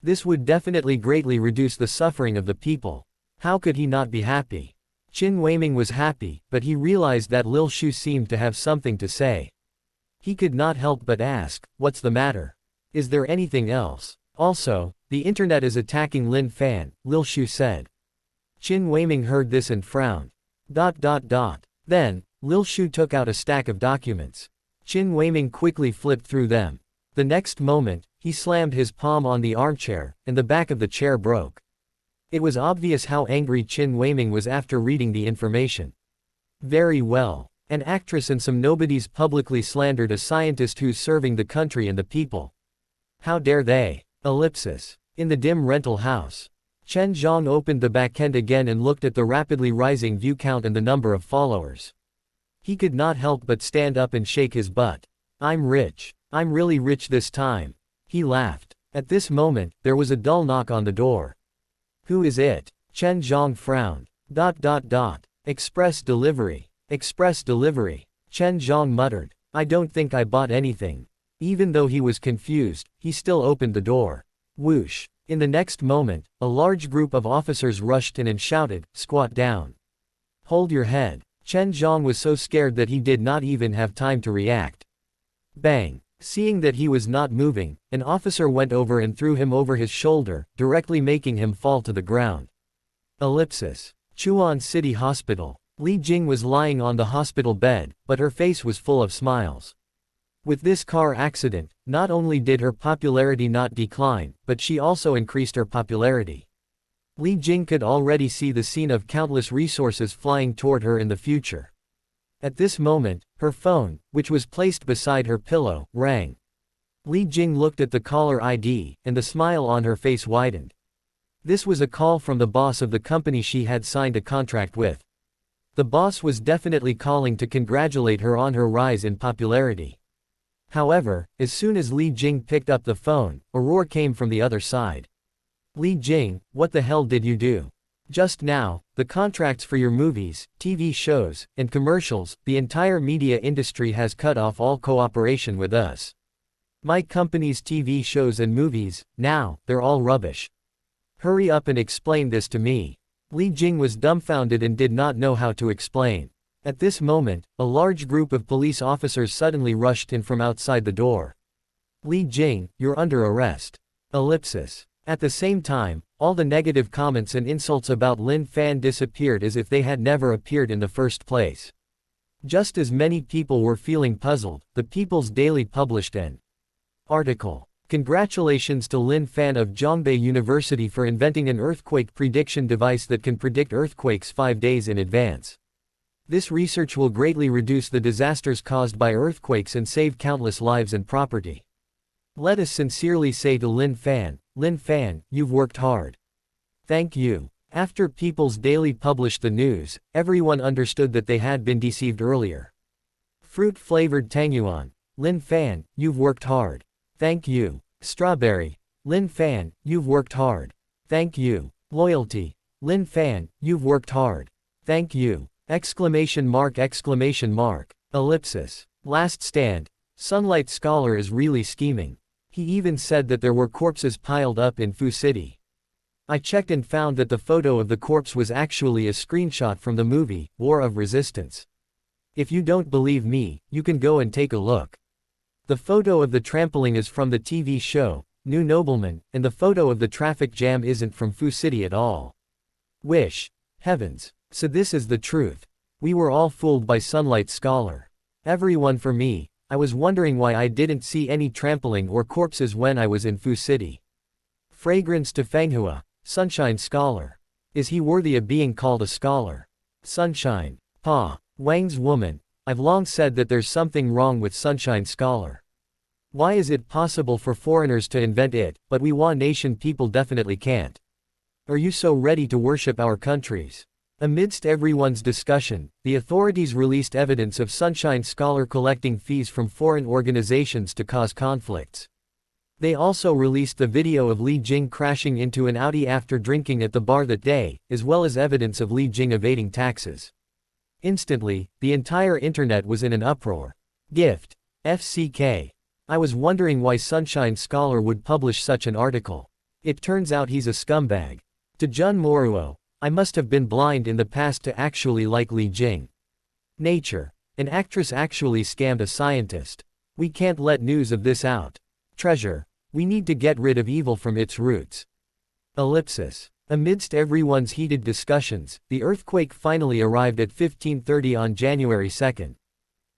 This would definitely greatly reduce the suffering of the people. How could he not be happy? Qin Weiming was happy, but he realized that Lil Shu seemed to have something to say. He could not help but ask, what's the matter? Is there anything else? Also, the internet is attacking Lin Fan, Lil Shu said. Qin Weiming heard this and frowned. Then, Lil Shu took out a stack of documents. Qin Weiming quickly flipped through them. The next moment, he slammed his palm on the armchair, and the back of the chair broke. It was obvious how angry Qin Weiming was after reading the information. Very well. An actress and some nobodies publicly slandered a scientist who's serving the country and the people. How dare they? Ellipsis. In the dim rental house. Chen Zhang opened the backend again and looked at the rapidly rising view count and the number of followers. He could not help but stand up and shake his butt. I'm rich. I'm really rich this time. He laughed. At this moment, there was a dull knock on the door. Who is it? Chen Zhang frowned. Express delivery. Express delivery. Chen Zhang muttered. I don't think I bought anything. Even though he was confused, he still opened the door. Whoosh. In the next moment, a large group of officers rushed in and shouted, squat down. Hold your head. Chen Zhang was so scared that he did not even have time to react. Bang. Seeing that he was not moving, an officer went over and threw him over his shoulder, directly making him fall to the ground. Ellipsis. Chuan City Hospital. Li Jing was lying on the hospital bed, but her face was full of smiles. With this car accident, not only did her popularity not decline, but she also increased her popularity. Li Jing could already see the scene of countless resources flying toward her in the future. At this moment, her phone, which was placed beside her pillow, rang. Li Jing looked at the caller ID, and the smile on her face widened. This was a call from the boss of the company she had signed a contract with. The boss was definitely calling to congratulate her on her rise in popularity. However, as soon as Li Jing picked up the phone, a roar came from the other side. Li Jing, what the hell did you do? Just now, the contracts for your movies, TV shows, and commercials, the entire media industry has cut off all cooperation with us. My company's TV shows and movies, now, they're all rubbish. Hurry up and explain this to me. Li Jing was dumbfounded and did not know how to explain. At this moment, a large group of police officers suddenly rushed in from outside the door. Li Jing, you're under arrest. Ellipsis. At the same time, all the negative comments and insults about Lin Fan disappeared as if they had never appeared in the first place. Just as many people were feeling puzzled, the People's Daily published an article. Congratulations to Lin Fan of Zhongbei University for inventing an earthquake prediction device that can predict earthquakes 5 days in advance. This research will greatly reduce the disasters caused by earthquakes and save countless lives and property. Let us sincerely say to Lin Fan, you've worked hard. Thank you. After People's Daily published the news, everyone understood that they had been deceived earlier. Fruit-flavored Tangyuan. Lin Fan, you've worked hard. Thank you. Strawberry. Lin Fan, you've worked hard. Thank you. Loyalty. Lin Fan, you've worked hard. Thank you! Exclamation mark exclamation mark. Ellipsis. Last stand. Sunlight Scholar is really scheming. He even said that there were corpses piled up in Fu City. I checked and found that the photo of the corpse was actually a screenshot from the movie, War of Resistance. If you don't believe me, you can go and take a look. The photo of the trampling is from the TV show, New Nobleman, and the photo of the traffic jam isn't from Fu City at all. Wish. Heavens. So this is the truth. We were all fooled by Sunlight Scholar. Everyone for me, I was wondering why I didn't see any trampling or corpses when I was in Fu City. Fragrance to Fenghua, Sunshine Scholar. Is he worthy of being called a scholar? Sunshine. Pa. Wang's woman. I've long said that there's something wrong with Sunshine Scholar. Why is it possible for foreigners to invent it, but we Wa Nation people definitely can't? Are you so ready to worship our countries? Amidst everyone's discussion, the authorities released evidence of Sunshine Scholar collecting fees from foreign organizations to cause conflicts. They also released the video of Li Jing crashing into an Audi after drinking at the bar that day, as well as evidence of Li Jing evading taxes. Instantly, the entire internet was in an uproar. Gift. FCK. I was wondering why Sunshine Scholar would publish such an article. It turns out he's a scumbag. To Jun Moruo, I must have been blind in the past to actually like Li Jing. Nature. An actress actually scammed a scientist. We can't let news of this out. Treasure. We need to get rid of evil from its roots. Ellipsis. Amidst everyone's heated discussions, the earthquake finally arrived at 15:30 on January 2nd.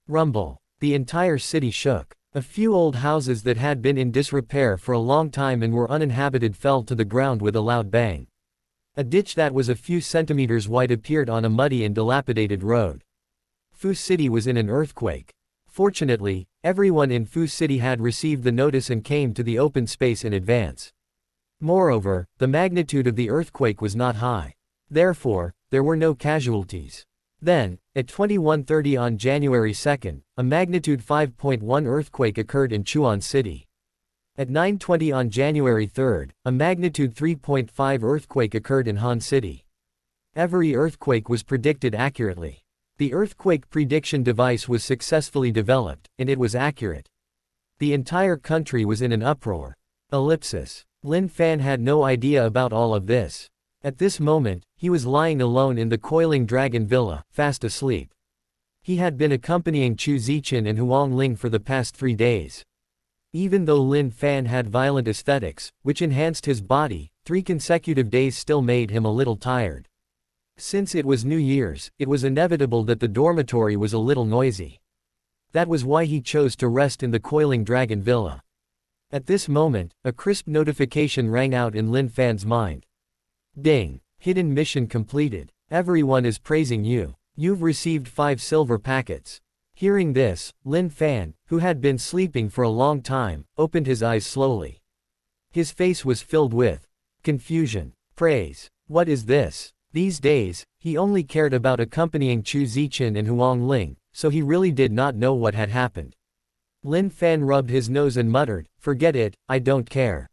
Rumble. The entire city shook. A few old houses that had been in disrepair for a long time and were uninhabited fell to the ground with a loud bang. A ditch that was a few centimeters wide appeared on a muddy and dilapidated road. Fu City was in an earthquake. Fortunately, everyone in Fu City had received the notice and came to the open space in advance. Moreover, the magnitude of the earthquake was not high. Therefore, there were no casualties. Then, at 21:30 on January 2nd, a magnitude 5.1 earthquake occurred in Chuan City. At 9:20 on January 3rd, a magnitude 3.5 earthquake occurred in Han City. Every earthquake was predicted accurately. The earthquake prediction device was successfully developed, and it was accurate. The entire country was in an uproar. Ellipsis. Lin Fan had no idea about all of this. At this moment, he was lying alone in the Coiling Dragon Villa, fast asleep. He had been accompanying Chu Zichen and Huang Ling for the past 3 days. Even though Lin Fan had violent aesthetics, which enhanced his body, 3 consecutive days still made him a little tired. Since it was New Year's, it was inevitable that the dormitory was a little noisy. That was why he chose to rest in the Coiling Dragon Villa. At this moment, a crisp notification rang out in Lin Fan's mind. Ding! Hidden mission completed. Everyone is praising you. You've received 5 silver packets. Hearing this, Lin Fan, who had been sleeping for a long time, opened his eyes slowly. His face was filled with confusion. Praise. What is this? These days, he only cared about accompanying Chu Zichen and Huang Ling, so he really did not know what had happened. Lin Fan rubbed his nose and muttered, "Forget it, I don't care.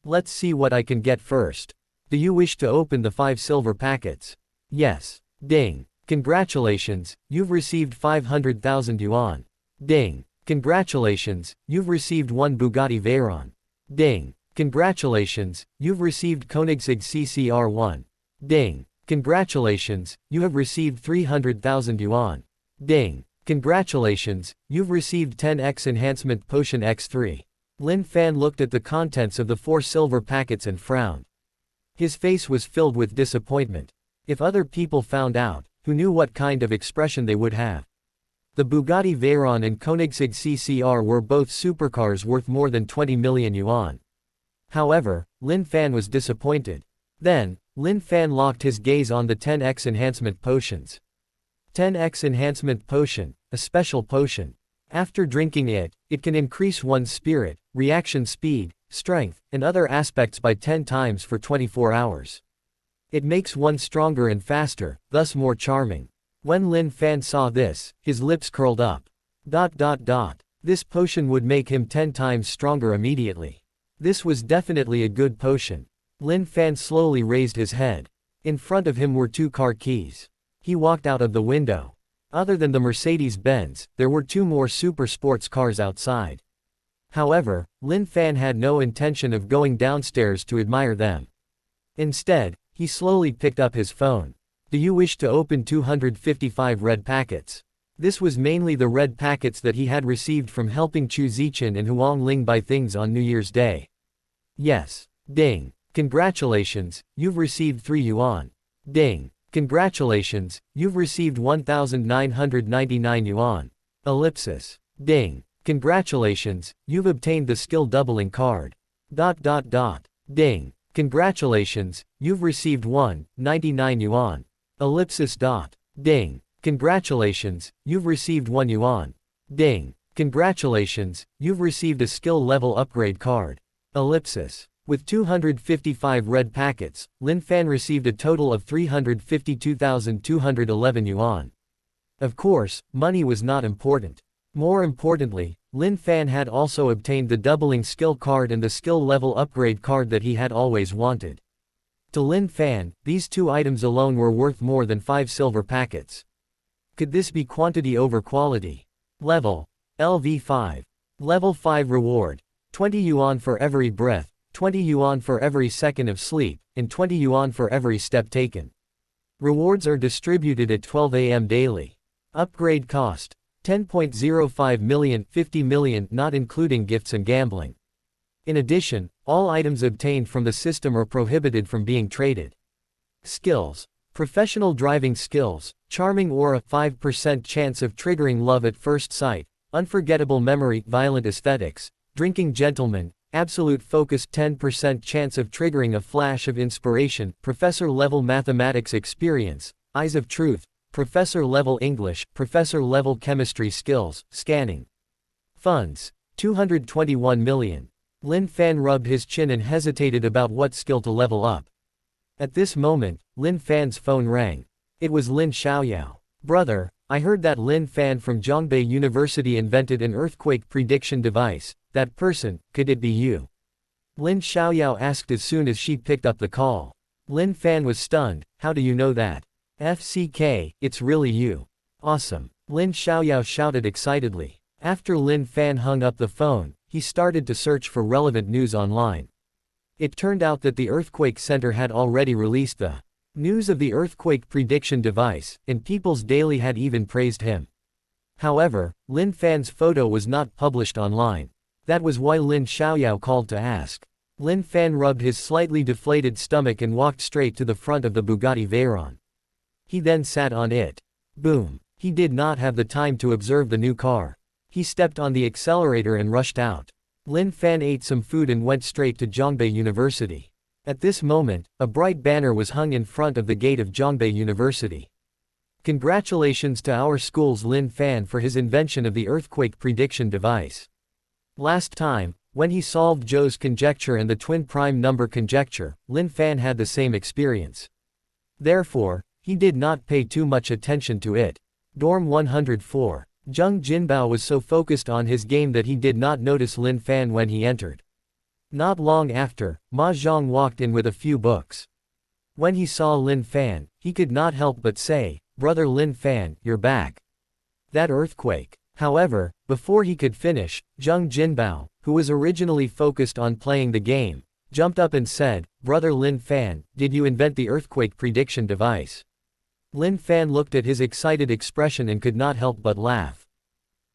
Let's see what I can get first. Do you wish to open the 5 silver packets?" Yes. Ding. Congratulations, you've received 500,000 yuan. Ding. Congratulations, you've received 1 Bugatti Veyron. Ding. Congratulations, you've received Koenigsegg CCR1. Ding. Congratulations, you have received 300,000 yuan. Ding. Congratulations, you've received 10x Enhancement Potion X3. Lin Fan looked at the contents of the 4 silver packets and frowned. His face was filled with disappointment. If other people found out, who knew what kind of expression they would have? The Bugatti Veyron and Koenigsegg CCR were both supercars worth more than 20 million yuan. However, Lin Fan was disappointed. Then, Lin Fan locked his gaze on the 10x Enhancement Potions. 10x Enhancement Potion, a special potion. After drinking it, it can increase one's spirit, reaction speed, strength, and other aspects by 10 times for 24 hours. It makes one stronger and faster, thus more charming. When Lin Fan saw this, his lips curled up. This potion would make him 10 times stronger immediately. This was definitely a good potion. Lin Fan slowly raised his head. In front of him were 2 car keys. He walked out of the window. Other than the Mercedes-Benz, there were 2 more super sports cars outside. However, Lin Fan had no intention of going downstairs to admire them. Instead, he slowly picked up his phone. Do you wish to open 255 red packets? This was mainly the red packets that he had received from helping Chu Zichen and Huang Ling buy things on New Year's Day. Yes. Ding. Congratulations, you've received 3 yuan. Ding. Congratulations, you've received 1,999 yuan. Ellipsis. Ding. Congratulations, you've obtained the skill doubling card. Ding. Congratulations, you've received 199 yuan. Ellipsis. Ding. Congratulations, you've received 1 yuan. Ding. Congratulations, you've received a skill level upgrade card. Ellipsis. With 255 red packets, Lin Fan received a total of 352,211 yuan. Of course, money was not important. More importantly, Lin Fan had also obtained the doubling skill card and the skill level upgrade card that he had always wanted. To Lin Fan, these 2 items alone were worth more than 5 silver packets. Could this be quantity over quality? Level. LV5. Level 5 reward. 20 yuan for every breath, 20 yuan for every second of sleep, and 20 yuan for every step taken. Rewards are distributed at 12 a.m. daily. Upgrade cost. 10.05 million, 50 million not including gifts and gambling. In addition, all items obtained from the system are prohibited from being traded. Skills. Professional driving skills, charming aura 5% chance of triggering love at first sight, unforgettable memory, violent aesthetics, drinking gentleman, absolute focus 10% chance of triggering a flash of inspiration, professor level mathematics experience, eyes of truth, professor level English, professor level chemistry skills, scanning. Funds. 221 million. Lin Fan rubbed his chin and hesitated about what skill to level up. At this moment, Lin Fan's phone rang. It was Lin Xiaoyao. Brother, I heard that Lin Fan from Zhongbei University invented an earthquake prediction device. That person, could it be you? Lin Xiaoyao asked as soon as she picked up the call. Lin Fan was stunned. How do you know that? FCK, it's really you. Awesome. Lin Xiaoyao shouted excitedly. After Lin Fan hung up the phone, he started to search for relevant news online. It turned out that the Earthquake Center had already released the news of the earthquake prediction device, and People's Daily had even praised him. However, Lin Fan's photo was not published online. That was why Lin Xiaoyao called to ask. Lin Fan rubbed his slightly deflated stomach and walked straight to the front of the Bugatti Veyron. He then sat on it. Boom. He did not have the time to observe the new car. He stepped on the accelerator and rushed out. Lin Fan ate some food and went straight to Zhongbei University. At this moment, a bright banner was hung in front of the gate of Zhongbei University. Congratulations to our school's Lin Fan for his invention of the earthquake prediction device. Last time, when he solved Zhou's conjecture and the twin prime number conjecture, Lin Fan had the same experience. Therefore, he did not pay too much attention to it. Dorm 104. Zheng Jinbao was so focused on his game that he did not notice Lin Fan when he entered. Not long after, Ma Zhang walked in with a few books. When he saw Lin Fan, he could not help but say, "Brother Lin Fan, you're back." That earthquake. However, before he could finish, Zheng Jinbao, who was originally focused on playing the game, jumped up and said, "Brother Lin Fan, did you invent the earthquake prediction device?" Lin Fan looked at his excited expression and could not help but laugh.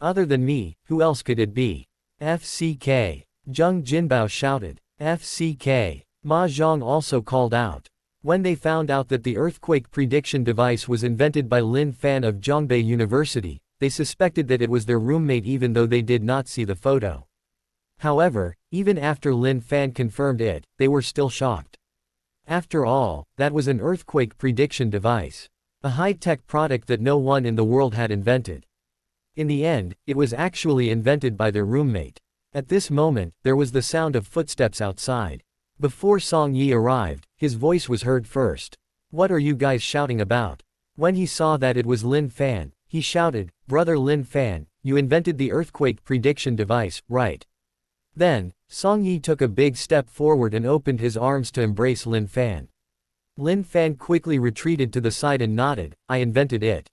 "Other than me, who else could it be?" FCK. Zheng Jinbao shouted. FCK. Ma Zhang also called out. When they found out that the earthquake prediction device was invented by Lin Fan of Zhongbei University, they suspected that it was their roommate even though they did not see the photo. However, even after Lin Fan confirmed it, they were still shocked. After all, that was an earthquake prediction device. A high-tech product that no one in the world had invented. In the end, it was actually invented by their roommate. At this moment, there was the sound of footsteps outside. Before Song Yi arrived, his voice was heard first. "What are you guys shouting about?" When he saw that it was Lin Fan, he shouted, "Brother Lin Fan, you invented the earthquake prediction device, right?" Then, Song Yi took a big step forward and opened his arms to embrace Lin Fan. Lin Fan quickly retreated to the side and nodded, I invented it.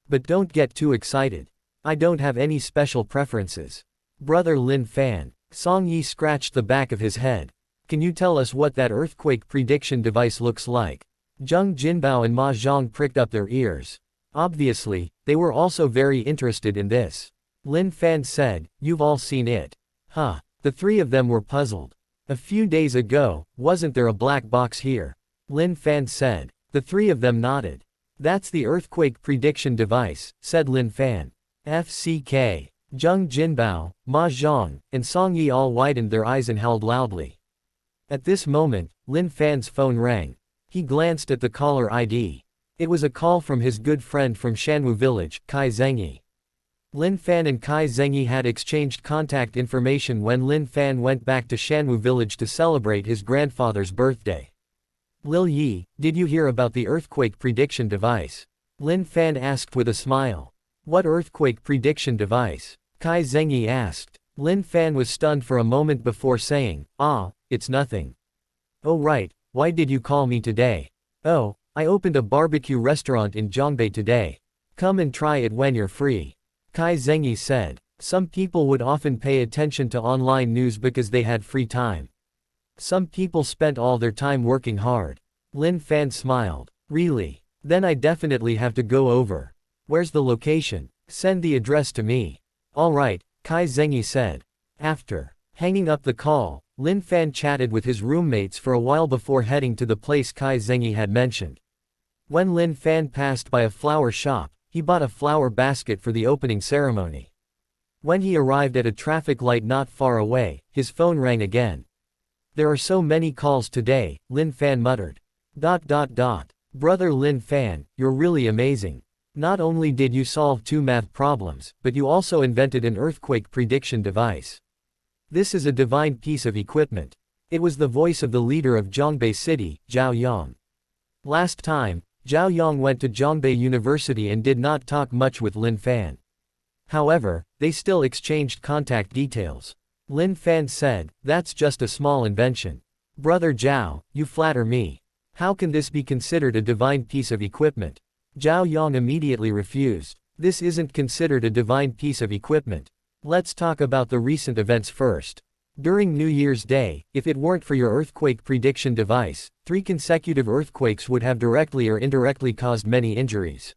But don't get too excited. I don't have any special preferences. Brother Lin Fan. Song Yi scratched the back of his head. Can you tell us what that earthquake prediction device looks like? Zheng Jinbao and Ma Zhang pricked up their ears. Obviously, they were also very interested in this. Lin Fan said, you've all seen it. Huh. The three of them were puzzled. A few days ago, wasn't there a black box here? Lin Fan said. The three of them nodded. That's the earthquake prediction device, said Lin Fan. FCK. Zheng Jinbao, Ma Zhang, and Song Yi all widened their eyes and howled loudly. At this moment, Lin Fan's phone rang. He glanced at the caller ID. It was a call from his good friend from Shanwu village, Kai Zhengyi. Lin Fan and Kai Zhengyi had exchanged contact information when Lin Fan went back to Shanwu village to celebrate his grandfather's birthday. Lil Yi, did you hear about the earthquake prediction device? Lin Fan asked with a smile. What earthquake prediction device? Kai Zhengyi asked. Lin Fan was stunned for a moment before saying, it's nothing. Oh right, why did you call me today? Oh, I opened a barbecue restaurant in Zhongbei today. Come and try it when you're free. Kai Zhengyi said. Some people would often pay attention to online news because they had free time. Some people spent all their time working hard. Lin Fan smiled. Really? Then I definitely have to go over. Where's the location? Send the address to me. Alright, Kai Zhengyi said. After hanging up the call, Lin Fan chatted with his roommates for a while before heading to the place Kai Zhengyi had mentioned. When Lin Fan passed by a flower shop, he bought a flower basket for the opening ceremony. When he arrived at a traffic light not far away, his phone rang again. There are so many calls today, Lin Fan muttered. Brother Lin Fan, you're really amazing. Not only did you solve 2 math problems, but you also invented an earthquake prediction device. This is a divine piece of equipment. It was the voice of the leader of Zhongbei City, Zhao Yang. Last time, Zhao Yang went to Zhongbei University and did not talk much with Lin Fan. However, they still exchanged contact details. Lin Fan said, that's just a small invention. Brother Zhao, you flatter me. How can this be considered a divine piece of equipment? Zhao Yang immediately refused. This isn't considered a divine piece of equipment. Let's talk about the recent events first. During New Year's Day, if it weren't for your earthquake prediction device, 3 consecutive earthquakes would have directly or indirectly caused many injuries.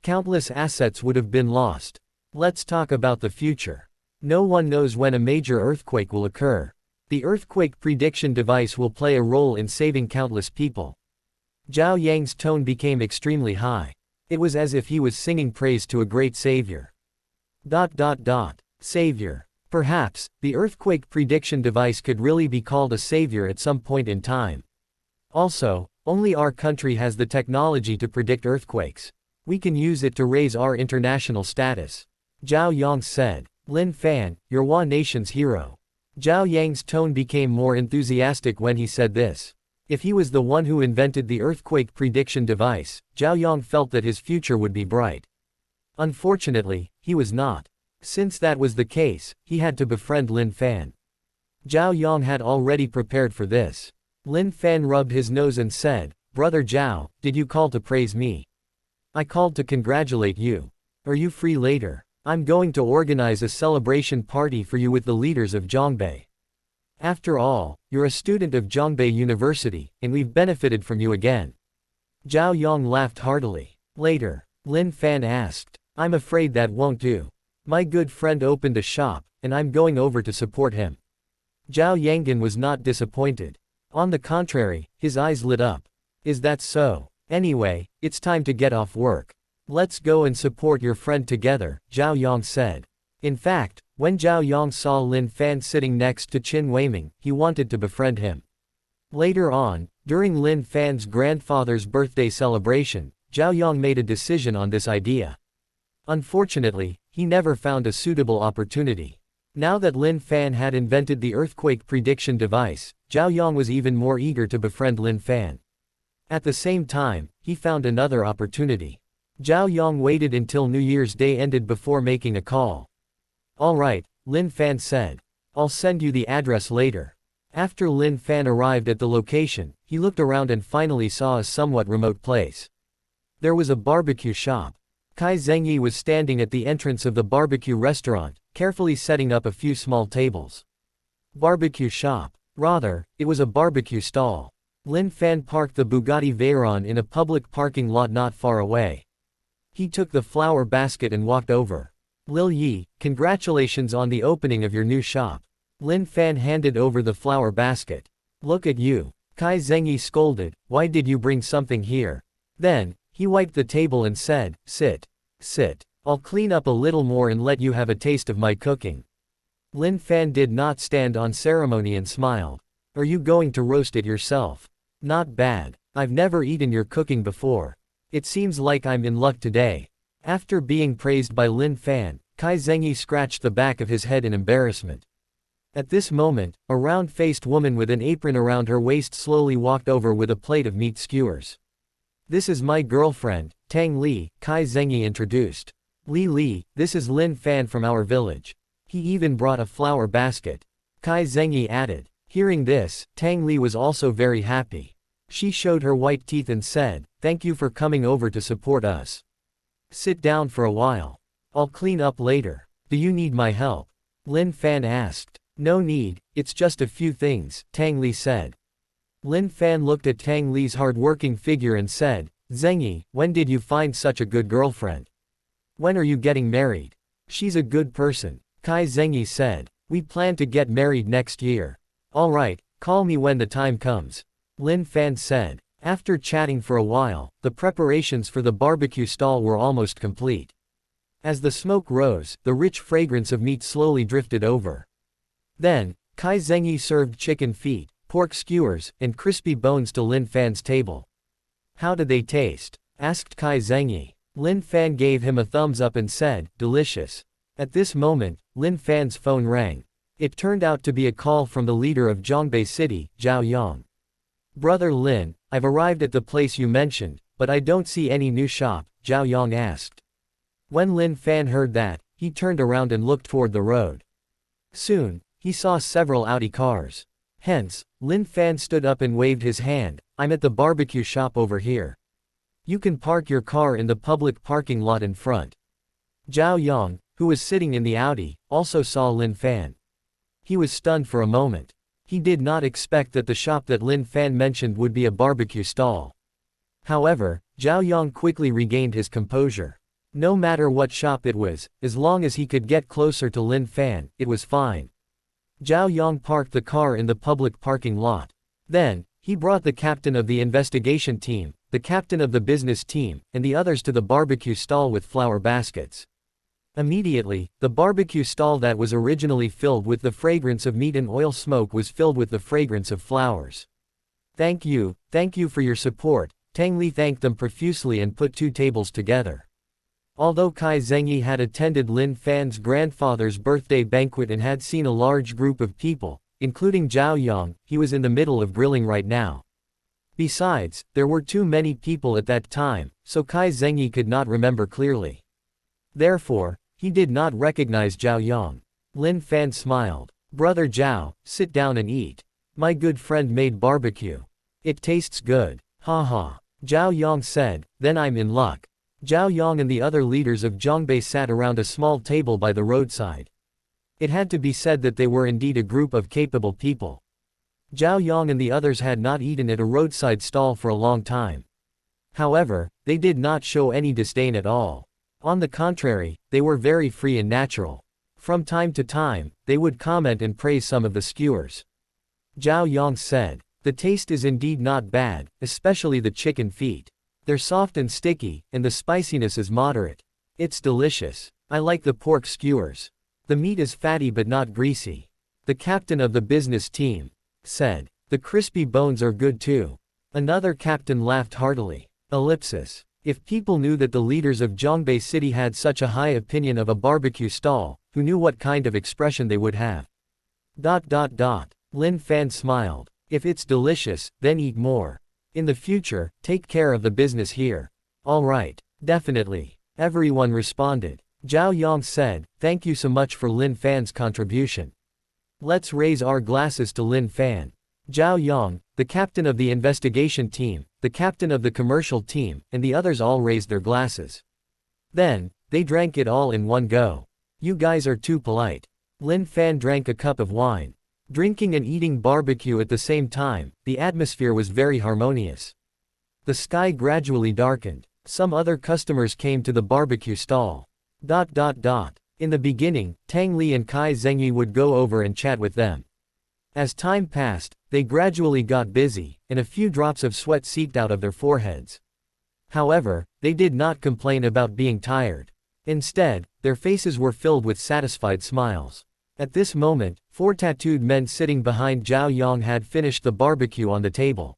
Countless assets would have been lost. Let's talk about the future. No one knows when a major earthquake will occur. The earthquake prediction device will play a role in saving countless people. Zhao Yang's tone became extremely high. It was as if he was singing praise to a great savior. Savior. Perhaps, the earthquake prediction device could really be called a savior at some point in time. Also, only our country has the technology to predict earthquakes. We can use it to raise our international status. Zhao Yang said. Lin Fan, you're Hua Nation's hero. Zhao Yang's tone became more enthusiastic when he said this. If he was the one who invented the earthquake prediction device, Zhao Yang felt that his future would be bright. Unfortunately, he was not. Since that was the case, he had to befriend Lin Fan. Zhao Yang had already prepared for this. Lin Fan rubbed his nose and said, Brother Zhao, did you call to praise me? I called to congratulate you. Are you free later? I'm going to organize a celebration party for you with the leaders of Zhongbei. After all, you're a student of Zhongbei University, and we've benefited from you again. Zhao Yang laughed heartily. Later, Lin Fan asked, I'm afraid that won't do. My good friend opened a shop, and I'm going over to support him. Zhao Yangan was not disappointed. On the contrary, his eyes lit up. Is that so? Anyway, it's time to get off work. Let's go and support your friend together, Zhao Yang said. In fact, when Zhao Yang saw Lin Fan sitting next to Qin Weiming, he wanted to befriend him. Later on, during Lin Fan's grandfather's birthday celebration, Zhao Yang made a decision on this idea. Unfortunately, he never found a suitable opportunity. Now that Lin Fan had invented the earthquake prediction device, Zhao Yang was even more eager to befriend Lin Fan. At the same time, he found another opportunity. Zhao Yang waited until New Year's Day ended before making a call. Alright, Lin Fan said. I'll send you the address later. After Lin Fan arrived at the location, he looked around and finally saw a somewhat remote place. There was a barbecue shop. Kai Zhengyi was standing at the entrance of the barbecue restaurant, carefully setting up a few small tables. Barbecue shop. Rather, it was a barbecue stall. Lin Fan parked the Bugatti Veyron in a public parking lot not far away. He took the flower basket and walked over. Lil Yi, congratulations on the opening of your new shop. Lin Fan handed over the flower basket. Look at you. Kai Zhengyi scolded, why did you bring something here? Then, he wiped the table and said, sit. Sit. I'll clean up a little more and let you have a taste of my cooking. Lin Fan did not stand on ceremony and smiled. Are you going to roast it yourself? Not bad. I've never eaten your cooking before. It seems like I'm in luck today. After being praised by Lin Fan, Kai Zhengyi scratched the back of his head in embarrassment. At this moment, a round-faced woman with an apron around her waist slowly walked over with a plate of meat skewers. This is my girlfriend, Tang Li, Kai Zhengyi introduced. Li, this is Lin Fan from our village. He even brought a flower basket. Kai Zhengyi added. Hearing this, Tang Li was also very happy. She showed her white teeth and said, thank you for coming over to support us. Sit down for a while. I'll clean up later. Do you need my help? Lin Fan asked. No need, it's just a few things, Tang Li said. Lin Fan looked at Tang Li's hard-working figure and said, Zhengyi, when did you find such a good girlfriend? When are you getting married? She's a good person, Kai Zhengyi said. We plan to get married next year. Alright, call me when the time comes. Lin Fan said. After chatting for a while, the preparations for the barbecue stall were almost complete. As the smoke rose, the rich fragrance of meat slowly drifted over. Then, Kai Zhengyi served chicken feet, pork skewers, and crispy bones to Lin Fan's table. How did they taste? Asked Kai Zhengyi. Lin Fan gave him a thumbs up and said, delicious. At this moment, Lin Fan's phone rang. It turned out to be a call from the leader of Zhongbei City, Zhao Yang. Brother Lin, I've arrived at the place you mentioned, but I don't see any new shop, Zhao Yang asked. When Lin Fan heard that, he turned around and looked toward the road. Soon, he saw several Audi cars. Hence, Lin Fan stood up and waved his hand, I'm at the barbecue shop over here. You can park your car in the public parking lot in front. Zhao Yang, who was sitting in the Audi, also saw Lin Fan. He was stunned for a moment. He did not expect that the shop that Lin Fan mentioned would be a barbecue stall. However, Zhao Yang quickly regained his composure. No matter what shop it was, as long as he could get closer to Lin Fan, it was fine. Zhao Yang parked the car in the public parking lot. Then, he brought the captain of the investigation team, the captain of the business team, and the others to the barbecue stall with flower baskets. Immediately, the barbecue stall that was originally filled with the fragrance of meat and oil smoke was filled with the fragrance of flowers. Thank you for your support, Tang Li thanked them profusely and put 2 tables together. Although Kai Zhengyi had attended Lin Fan's grandfather's birthday banquet and had seen a large group of people, including Zhao Yang, he was in the middle of grilling right now. Besides, there were too many people at that time, so Kai Zhengyi could not remember clearly. Therefore, he did not recognize Zhao Yang. Lin Fan smiled. Brother Zhao, sit down and eat. My good friend made barbecue. It tastes good. Haha. Zhao Yang said, then I'm in luck. Zhao Yang and the other leaders of Zhongbei sat around a small table by the roadside. It had to be said that they were indeed a group of capable people. Zhao Yang and the others had not eaten at a roadside stall for a long time. However, they did not show any disdain at all. On the contrary, they were very free and natural. From time to time, they would comment and praise some of the skewers. Zhao Yang said, the taste is indeed not bad, especially the chicken feet. They're soft and sticky, and the spiciness is moderate. It's delicious. I like the pork skewers. The meat is fatty but not greasy. The captain of the business team said, the crispy bones are good too. Another captain laughed heartily. Ellipsis. If people knew that the leaders of Zhongbei City had such a high opinion of a barbecue stall, who knew what kind of expression they would have? Lin Fan smiled. If it's delicious, then eat more. In the future, take care of the business here. Alright. Definitely. Everyone responded. Zhao Yang said, thank you so much for Lin Fan's contribution. Let's raise our glasses to Lin Fan. Zhao Yang, the captain of the investigation team, the captain of the commercial team, and the others all raised their glasses. Then, they drank it all in one go. You guys are too polite. Lin Fan drank a cup of wine. Drinking and eating barbecue at the same time, the atmosphere was very harmonious. The sky gradually darkened. Some other customers came to the barbecue stall. In the beginning, Tang Li and Kai Zhengyi would go over and chat with them. As time passed, they gradually got busy, and a few drops of sweat seeped out of their foreheads. However, they did not complain about being tired. Instead, their faces were filled with satisfied smiles. At this moment, 4 tattooed men sitting behind Zhao Yang had finished the barbecue on the table.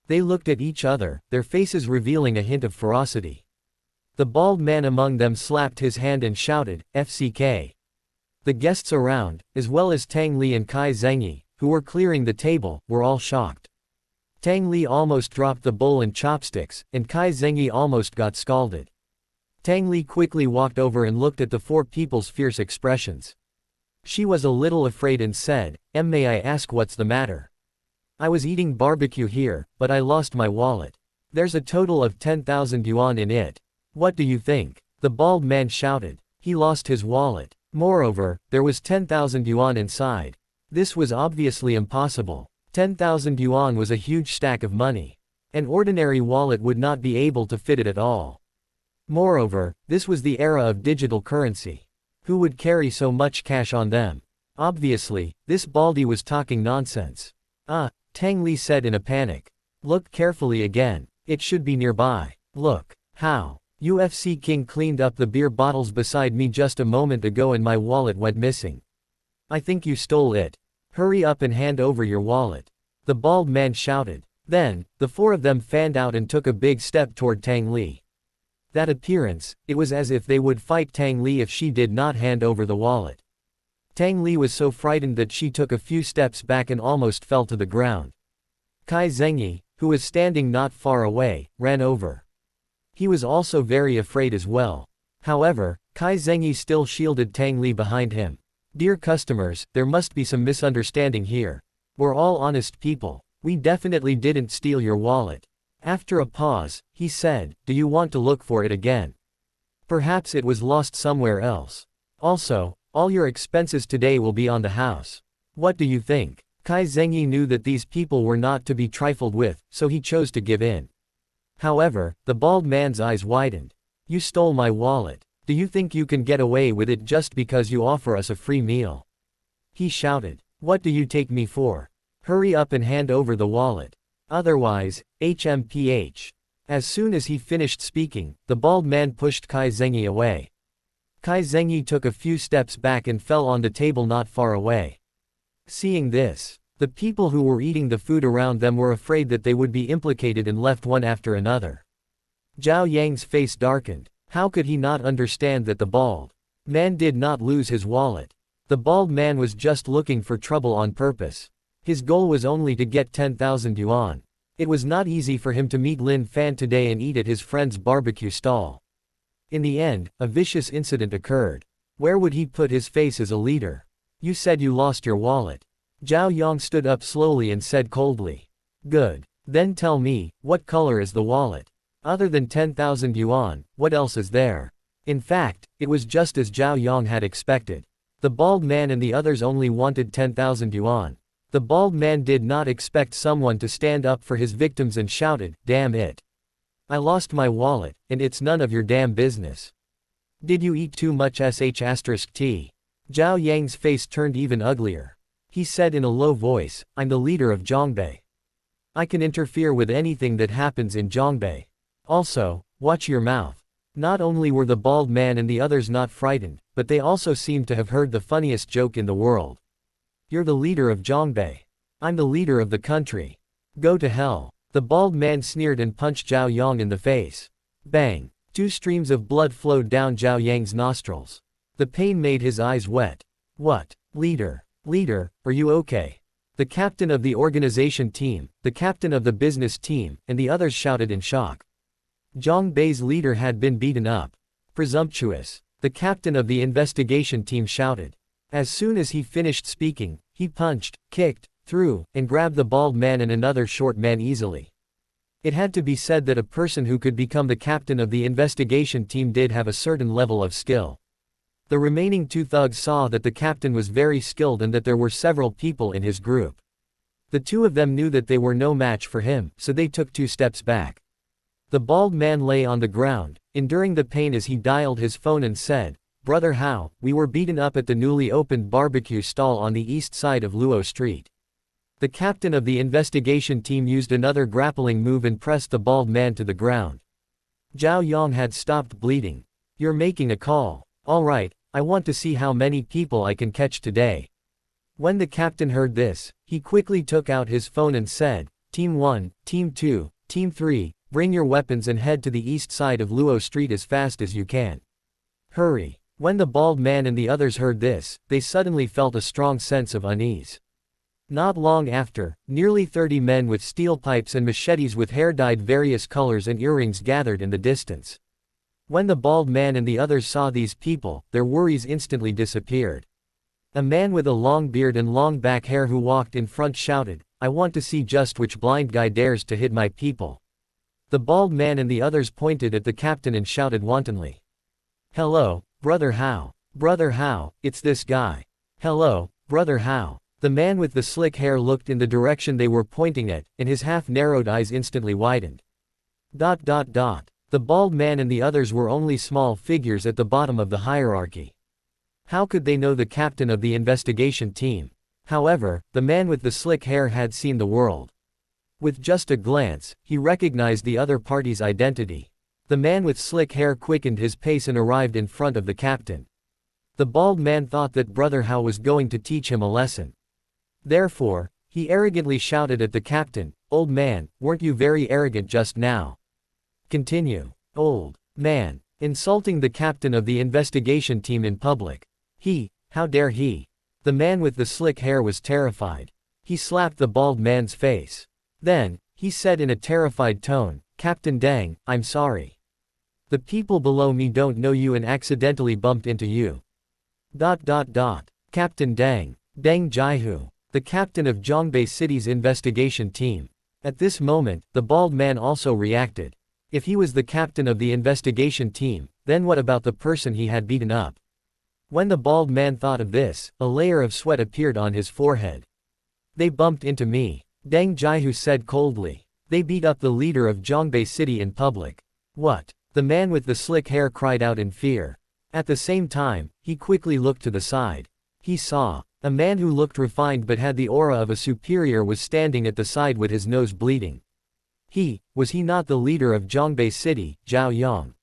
They looked at each other, their faces revealing a hint of ferocity. The bald man among them slapped his hand and shouted, "FCK." The guests around, as well as Tang Li and Kai Zhengyi, who were clearing the table, were all shocked. Tang Li almost dropped the bowl and chopsticks, and Kai Zhengyi almost got scalded. Tang Li quickly walked over and looked at the 4 people's fierce expressions. She was a little afraid and said, May I ask what's the matter? I was eating barbecue here, but I lost my wallet. There's a total of 10,000 yuan in it. What do you think? The bald man shouted. He lost his wallet. Moreover, there was 10,000 yuan inside. This was obviously impossible. 10,000 yuan was a huge stack of money. An ordinary wallet would not be able to fit it at all. Moreover, this was the era of digital currency. Who would carry so much cash on them? Obviously, this baldy was talking nonsense. Tang Li said in a panic. Look carefully again. It should be nearby. Look. How? UFC King cleaned up the beer bottles beside me just a moment ago and my wallet went missing. I think you stole it. Hurry up and hand over your wallet. The bald man shouted. Then, the 4 of them fanned out and took a big step toward Tang Li. That appearance, it was as if they would fight Tang Li if she did not hand over the wallet. Tang Li was so frightened that she took a few steps back and almost fell to the ground. Kai Zhengyi, who was standing not far away, ran over. He was also very afraid as well. However, Kai Zhengyi still shielded Tang Li behind him. Dear customers, there must be some misunderstanding here. We're all honest people. We definitely didn't steal your wallet. After a pause, he said, do you want to look for it again? Perhaps it was lost somewhere else. Also, all your expenses today will be on the house. What do you think? Kai Zhengyi knew that these people were not to be trifled with, so he chose to give in. However, the bald man's eyes widened. You stole my wallet. Do you think you can get away with it just because you offer us a free meal? He shouted. What do you take me for? Hurry up and hand over the wallet. Otherwise, HMPH. As soon as he finished speaking, the bald man pushed Kai Zhengyi away. Kai Zhengyi took a few steps back and fell on the table not far away. Seeing this, the people who were eating the food around them were afraid that they would be implicated and left one after another. Zhao Yang's face darkened. How could he not understand that the bald man did not lose his wallet? The bald man was just looking for trouble on purpose. His goal was only to get 10,000 yuan. It was not easy for him to meet Lin Fan today and eat at his friend's barbecue stall. In the end, a vicious incident occurred. Where would he put his face as a leader? You said you lost your wallet. Zhao Yang stood up slowly and said coldly. Good. Then tell me, what color is the wallet? Other than 10,000 yuan, what else is there? In fact, it was just as Zhao Yang had expected. The bald man and the others only wanted 10,000 yuan. The bald man did not expect someone to stand up for his victims and shouted, damn it. I lost my wallet, and it's none of your damn business. Did you eat too much *T? Zhao Yang's face turned even uglier. He said in a low voice, I'm the leader of Zhongbei. I can interfere with anything that happens in Zhongbei. Also, watch your mouth. Not only were the bald man and the others not frightened, but they also seemed to have heard the funniest joke in the world. You're the leader of Zhongbei. I'm the leader of the country. Go to hell. The bald man sneered and punched Zhao Yang in the face. Bang! 2 streams of blood flowed down Zhao Yang's nostrils. The pain made his eyes wet. What? Leader? Leader, are you okay? The captain of the organization team, the captain of the business team, and the others shouted in shock. Zhongbei's leader had been beaten up. Presumptuous. The captain of the investigation team shouted. As soon as he finished speaking, He punched, kicked, threw, and grabbed the bald man and another short man easily. It had to be said that a person who could become the captain of the investigation team did have a certain level of skill. The remaining two thugs saw that the captain was very skilled and that there were several people in his group. The two of them knew that they were no match for him, so they took 2 steps back. The bald man lay on the ground, enduring the pain as he dialed his phone and said, "Brother How, we were beaten up at the newly opened barbecue stall on the east side of Luo Street." The captain of the investigation team used another grappling move and pressed the bald man to the ground. Zhao Yong had stopped bleeding. "You're making a call. All right, I want to see how many people I can catch today." When the captain heard this, he quickly took out his phone and said, "Team 1, Team 2, Team 3, bring your weapons and head to the east side of Luo Street as fast as you can. Hurry." When the bald man and the others heard this, they suddenly felt a strong sense of unease. Not long after, nearly 30 men with steel pipes and machetes with hair dyed various colors and earrings gathered in the distance. When the bald man and the others saw these people, their worries instantly disappeared. A man with a long beard and long back hair who walked in front shouted, "I want to see just which blind guy dares to hit my people." The bald man and the others pointed at the captain and shouted wantonly, "Hello, Brother How. Brother How, it's this guy. Hello, Brother How." The man with the slick hair looked in the direction they were pointing at, and his half-narrowed eyes instantly widened. The bald man and the others were only small figures at the bottom of the hierarchy. How could they know the captain of the investigation team? However, the man with the slick hair had seen the world. With just a glance, he recognized the other party's identity. The man with slick hair quickened his pace and arrived in front of the captain. The bald man thought that Brother How was going to teach him a lesson. Therefore, he arrogantly shouted at the captain, "Old man, weren't you very arrogant just now?" Continue. Old man, insulting the captain of the investigation team in public. How dare he? The man with the slick hair was terrified. He slapped the bald man's face. Then, he said in a terrified tone, "Captain Deng, I'm sorry. The people below me don't know you and accidentally bumped into you." Captain Deng Jaihu, the captain of Zhongbei City's investigation team. At this moment, the bald man also reacted. If he was the captain of the investigation team, then what about the person he had beaten up? When the bald man thought of this, a layer of sweat appeared on his forehead. "They bumped into me," Deng Jaihu said coldly. "They beat up the leader of Zhongbei City in public." "What?" The man with the slick hair cried out in fear. At the same time, he quickly looked to the side. He saw a man who looked refined but had the aura of a superior was standing at the side with his nose bleeding. Was he not the leader of Zhongbei City, Zhao Yong?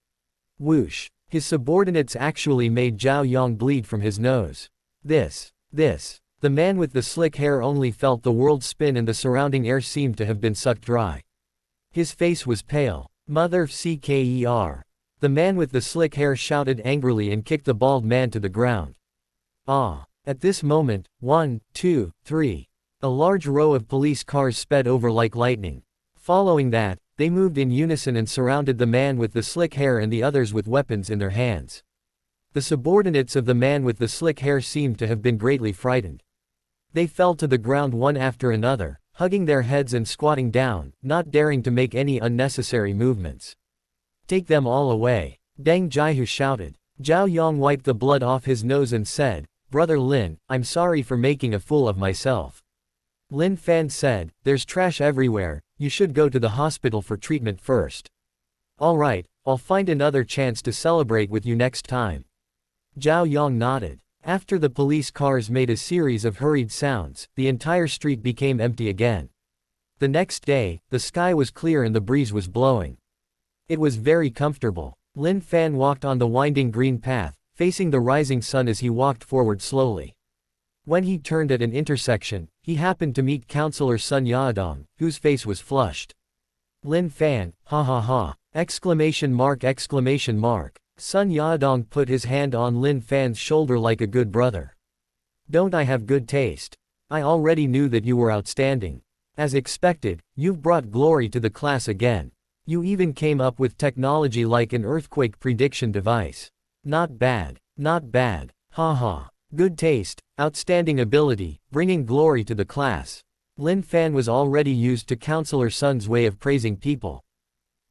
Whoosh. His subordinates actually made Zhao Yong bleed from his nose. The man with the slick hair only felt the world spin and the surrounding air seemed to have been sucked dry. His face was pale. Mother CKER. The man with the slick hair shouted angrily and kicked the bald man to the ground. At this moment, 1, 2, 3. A large row of police cars sped over like lightning. Following that, they moved in unison and surrounded the man with the slick hair and the others with weapons in their hands. The subordinates of the man with the slick hair seemed to have been greatly frightened. They fell to the ground one after another, hugging their heads and squatting down, not daring to make any unnecessary movements. "Take them all away," Deng Jaihu shouted. Zhao Yong wiped the blood off his nose and said, "Brother Lin, I'm sorry for making a fool of myself." Lin Fan said, "There's trash everywhere, you should go to the hospital for treatment first." "All right, I'll find another chance to celebrate with you next time." Zhao Yong nodded. After the police cars made a series of hurried sounds, the entire street became empty again. The next day, the sky was clear and the breeze was blowing. It was very comfortable. Lin Fan walked on the winding green path, facing the rising sun as he walked forward slowly. When he turned at an intersection, he happened to meet Councillor Sun Yadong, whose face was flushed. "Lin Fan, ha ha ha, exclamation mark. Sun Yadong put his hand on Lin Fan's shoulder like a good brother. "Don't I have good taste? I already knew that you were outstanding. As expected, you've brought glory to the class again. You even came up with technology like an earthquake prediction device. Not bad, ha ha." Good taste, outstanding ability, bringing glory to the class. Lin Fan was already used to Counselor Sun's way of praising people.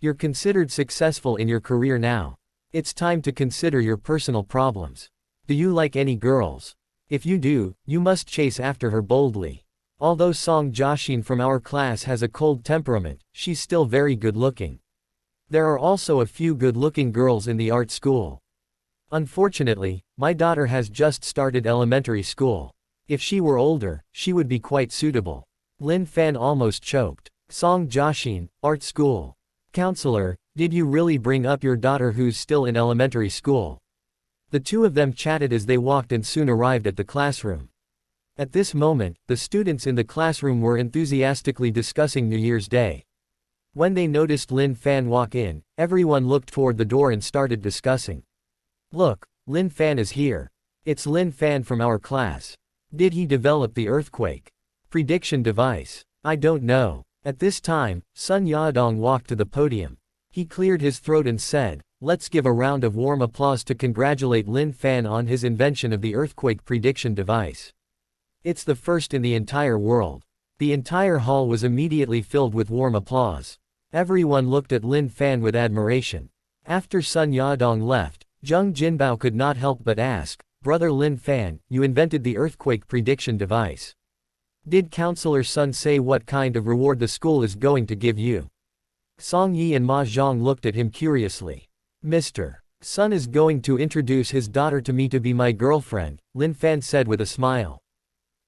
You're considered successful in your career now. It's time to consider your personal problems. Do you like any girls? If you do, you must chase after her boldly. Although Song Jashin from our class has a cold temperament, she's still very good looking. There are also a few good-looking girls in the art school. Unfortunately, my daughter has just started elementary school. If she were older, she would be quite suitable. Lin Fan almost choked. Song Jashin, art school. Counselor, did you really bring up your daughter who's still in elementary school? The two of them chatted as they walked and soon arrived at the classroom. At this moment, the students in the classroom were enthusiastically discussing New Year's Day. When they noticed Lin Fan walk in, everyone looked toward the door and started discussing. Look, Lin Fan is here. It's Lin Fan from our class. Did he develop the earthquake prediction device? I don't know. At this time, Sun Yadong walked to the podium. He cleared his throat and said, "Let's give a round of warm applause to congratulate Lin Fan on his invention of the earthquake prediction device. It's the first in the entire world." The entire hall was immediately filled with warm applause. Everyone looked at Lin Fan with admiration. After Sun Yadong left, Zheng Jinbao could not help but ask, "Brother Lin Fan, you invented the earthquake prediction device. Did Counselor Sun say what kind of reward the school is going to give you?" Song Yi and Ma Zhang looked at him curiously. "Mr. Sun is going to introduce his daughter to me to be my girlfriend," Lin Fan said with a smile.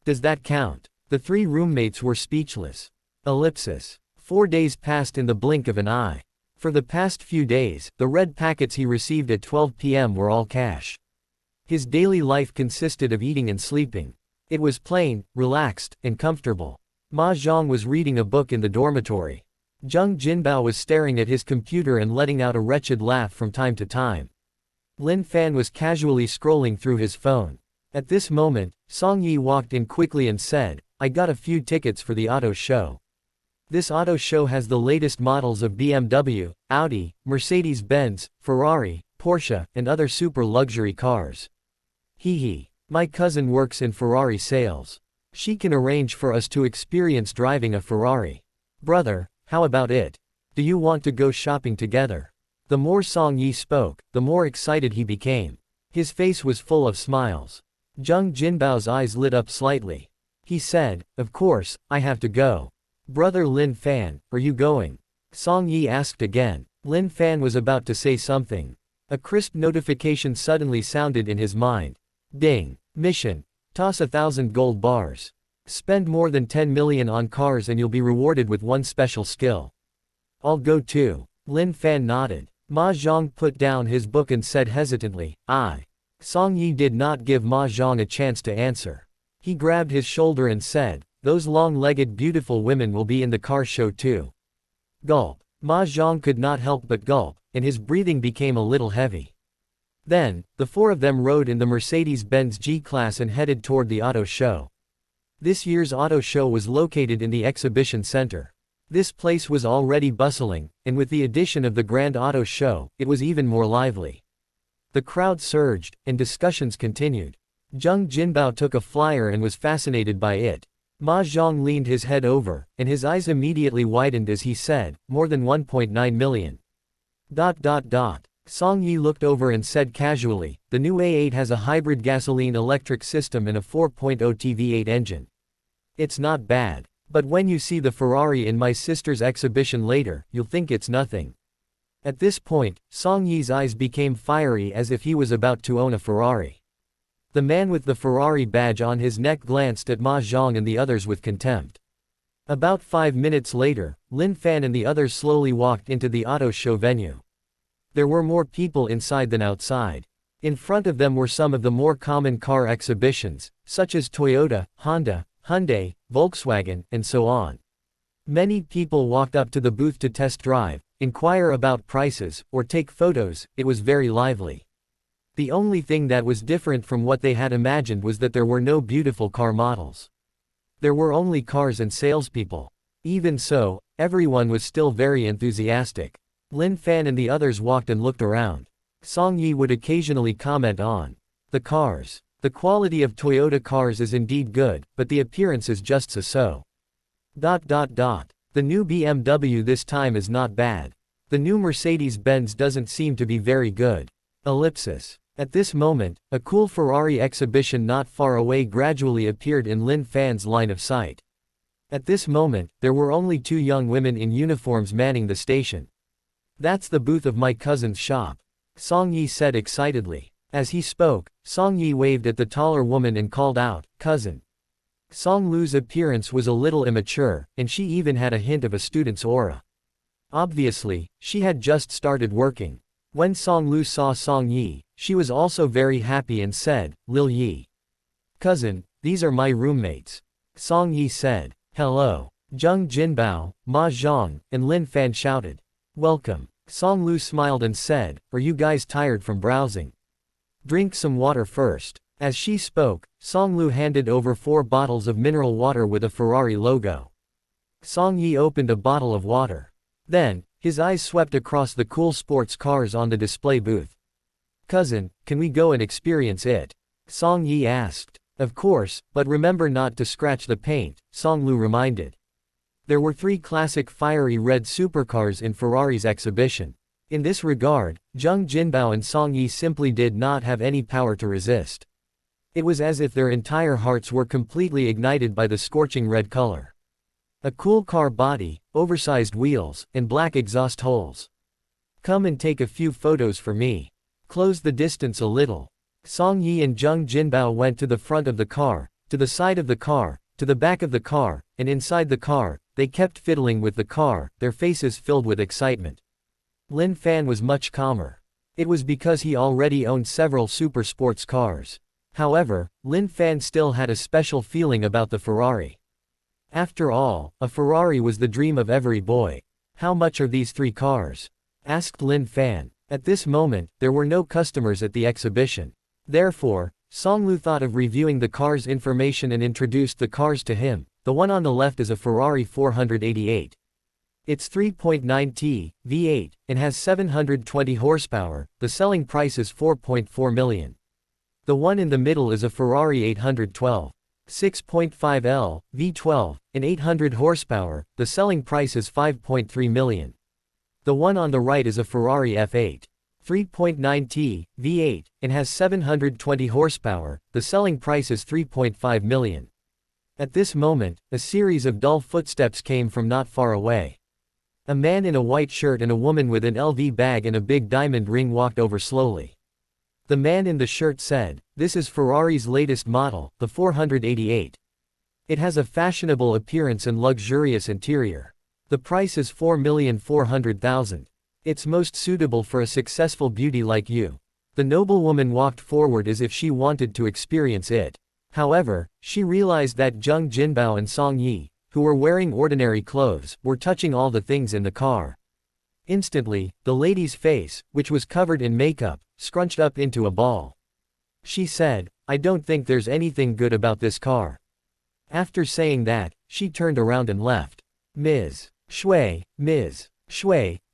"Does that count?" The three roommates were speechless. Ellipsis. 4 days passed in the blink of an eye. For the past few days, the red packets he received at 12 p.m. were all cash. His daily life consisted of eating and sleeping. It was plain, relaxed, and comfortable. Ma Zhang was reading a book in the dormitory. Zheng Jinbao was staring at his computer and letting out a wretched laugh from time to time. Lin Fan was casually scrolling through his phone. At this moment, Song Yi walked in quickly and said, "I got a few tickets for the auto show. This auto show has the latest models of BMW, Audi, Mercedes-Benz, Ferrari, Porsche, and other super luxury cars. Hee hee. My cousin works in Ferrari sales. She can arrange for us to experience driving a Ferrari. Brother, how about it? Do you want to go shopping together?" The more Song Yi spoke, the more excited he became. His face was full of smiles. Zheng Jinbao's eyes lit up slightly. He said, "Of course, I have to go." "Brother Lin Fan, are you going?" Song Yi asked again. Lin Fan was about to say something. A crisp notification suddenly sounded in his mind. Ding. Mission. Toss 1,000 gold bars. Spend more than 10 million on cars and you'll be rewarded with one special skill. "I'll go too." Lin Fan nodded. Ma Zhang put down his book and said hesitantly, "I." Song Yi did not give Ma Zhang a chance to answer. He grabbed his shoulder and said, "Those long-legged beautiful women will be in the car show too." Gulp. Ma Zhang could not help but gulp, and his breathing became a little heavy. Then, the four of them rode in the Mercedes-Benz G-Class and headed toward the auto show. This year's auto show was located in the exhibition center. This place was already bustling, and with the addition of the Grand Auto Show, it was even more lively. The crowd surged, and discussions continued. Zheng Jinbao took a flyer and was fascinated by it. Ma Zhang leaned his head over, and his eyes immediately widened as he said, "More than 1.9 million. Song Yi looked over and said casually, "The new A8 has a hybrid gasoline-electric system and a 4.0 TV8 engine. It's not bad. But when you see the Ferrari in my sister's exhibition later, you'll think it's nothing." At this point, Song Yi's eyes became fiery as if he was about to own a Ferrari. The man with the Ferrari badge on his neck glanced at Ma Zhang and the others with contempt. About 5 minutes later, Lin Fan and the others slowly walked into the auto show venue. There were more people inside than outside. In front of them were some of the more common car exhibitions, such as Toyota, Honda, Hyundai, Volkswagen, and so on. Many people walked up to the booth to test drive, inquire about prices, or take photos. It was very lively. The only thing that was different from what they had imagined was that there were no beautiful car models. There were only cars and salespeople. Even so, everyone was still very enthusiastic. Lin Fan and the others walked and looked around. Song Yi would occasionally comment on the cars. The quality of Toyota cars is indeed good, but the appearance is just so. The new BMW this time is not bad. The new Mercedes-Benz doesn't seem to be very good. Ellipsis. At this moment, a cool Ferrari exhibition not far away gradually appeared in Lin Fan's line of sight. At this moment, there were only 2 young women in uniforms manning the station. That's the booth of my cousin's shop, Song Yi said excitedly. As he spoke, Song Yi waved at the taller woman and called out, "Cousin." Song Lu's appearance was a little immature, and she even had a hint of a student's aura. Obviously, she had just started working. When Song Lu saw Song Yi, she was also very happy and said, "Lil Yi. Cousin, these are my roommates." Song Yi said, "Hello." Zheng Jinbao, Ma Zhang, and Lin Fan shouted, "Welcome." Song Lu smiled and said, "Are you guys tired from browsing? Drink some water first." As she spoke, Song Lu handed over 4 bottles of mineral water with a Ferrari logo. Song Yi opened a bottle of water. Then, his eyes swept across the cool sports cars on the display booth. "Cousin, can we go and experience it?" Song Yi asked. "Of course, but remember not to scratch the paint," Song Lu reminded. There were 3 classic fiery red supercars in Ferrari's exhibition. In this regard, Zheng Jinbao and Song Yi simply did not have any power to resist. It was as if their entire hearts were completely ignited by the scorching red color. A cool car body, oversized wheels, and black exhaust holes. "Come and take a few photos for me. Close the distance a little." Song Yi and Zheng Jinbao went to the front of the car, to the side of the car, to the back of the car, and inside the car. They kept fiddling with the car, their faces filled with excitement. Lin Fan was much calmer. It was because he already owned several super sports cars. However, Lin Fan still had a special feeling about the Ferrari. After all, a Ferrari was the dream of every boy. "How much are these 3 cars?" asked Lin Fan. At this moment, there were no customers at the exhibition. Therefore, Song Lu thought of reviewing the car's information and introduced the cars to him. The one on the left is a Ferrari 488. It's 3.9T, V8, and has 720 horsepower. The selling price is 4.4 million. The one in the middle is a Ferrari 812. 6.5L, V12, and 800 horsepower. The selling price is 5.3 million. The one on the right is a Ferrari F8. 3.9T, V8, and has 720 horsepower. The selling price is 3.5 million. At this moment, a series of dull footsteps came from not far away. A man in a white shirt and a woman with an LV bag and a big diamond ring walked over slowly. The man in the shirt said, "This is Ferrari's latest model, the 488. It has a fashionable appearance and luxurious interior. The price is 4,400,000. It's most suitable for a successful beauty like you." The noblewoman walked forward as if she wanted to experience it. However, she realized that Zheng Jinbao and Song Yi, who were wearing ordinary clothes, were touching all the things in the car. Instantly, the lady's face, which was covered in makeup, scrunched up into a ball. She said, "I don't think there's anything good about this car." After saying that, she turned around and left. Ms. Shui,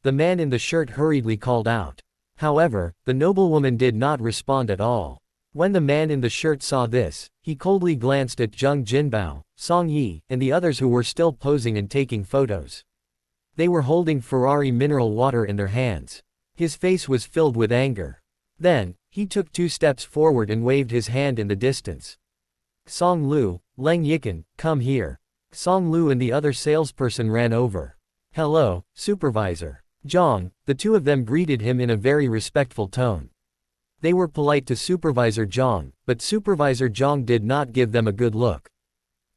the man in the shirt hurriedly called out. However, the noblewoman did not respond at all. When the man in the shirt saw this, he coldly glanced at Zheng Jinbao, Song Yi, and the others who were still posing and taking photos. They were holding Ferrari mineral water in their hands. His face was filled with anger. Then, he took 2 steps forward and waved his hand in the distance. "Song Lu, Leng Yikan, come here." Song Lu and the other salesperson ran over. "Hello, Supervisor Zhang." The 2 of them greeted him in a very respectful tone. They were polite to Supervisor Zhang, but Supervisor Zhang did not give them a good look.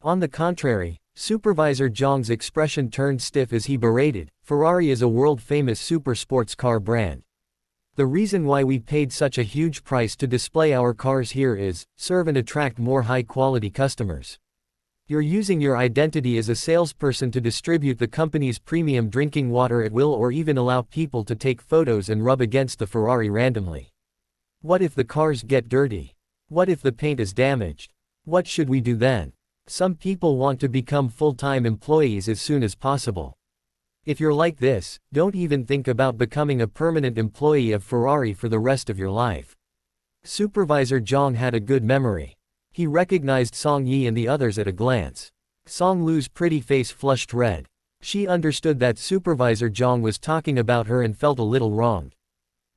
On the contrary, Supervisor Zhang's expression turned stiff as he berated, "Ferrari is a world-famous super sports car brand. The reason why we paid such a huge price to display our cars here is, serve and attract more high-quality customers. You're using your identity as a salesperson to distribute the company's premium drinking water at will or even allow people to take photos and rub against the Ferrari randomly. What if the cars get dirty? What if the paint is damaged? What should we do then? Some people want to become full-time employees as soon as possible. If you're like this, don't even think about becoming a permanent employee of Ferrari for the rest of your life." Supervisor Zhang had a good memory. He recognized Song Yi and the others at a glance. Song Lu's pretty face flushed red. She understood that Supervisor Zhang was talking about her and felt a little wronged.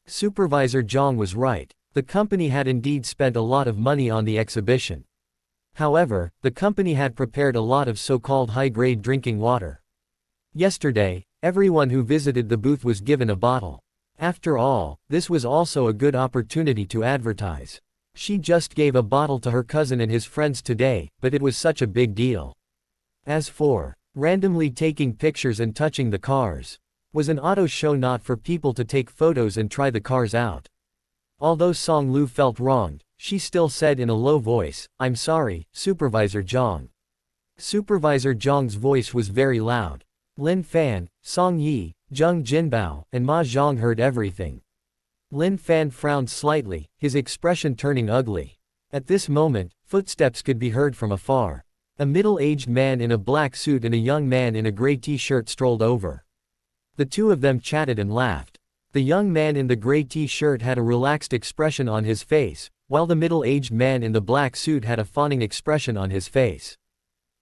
Supervisor Zhang was right. The company had indeed spent a lot of money on the exhibition. However, the company had prepared a lot of so-called high-grade drinking water. Yesterday, everyone who visited the booth was given a bottle. After all, this was also a good opportunity to advertise. She just gave a bottle to her cousin and his friends today, but it was such a big deal. As for randomly taking pictures and touching the cars, was an auto show not for people to take photos and try the cars out. Although Song Lu felt wronged, she still said in a low voice, "I'm sorry, Supervisor Zhang." Supervisor Zhang's voice was very loud. Lin Fan, Song Yi, Zheng Jinbao, and Ma Zhang heard everything. Lin Fan frowned slightly, his expression turning ugly. At this moment, footsteps could be heard from afar. A middle-aged man in a black suit and a young man in a gray t-shirt strolled over. The two of them chatted and laughed. The young man in the gray t-shirt had a relaxed expression on his face, while the middle-aged man in the black suit had a fawning expression on his face.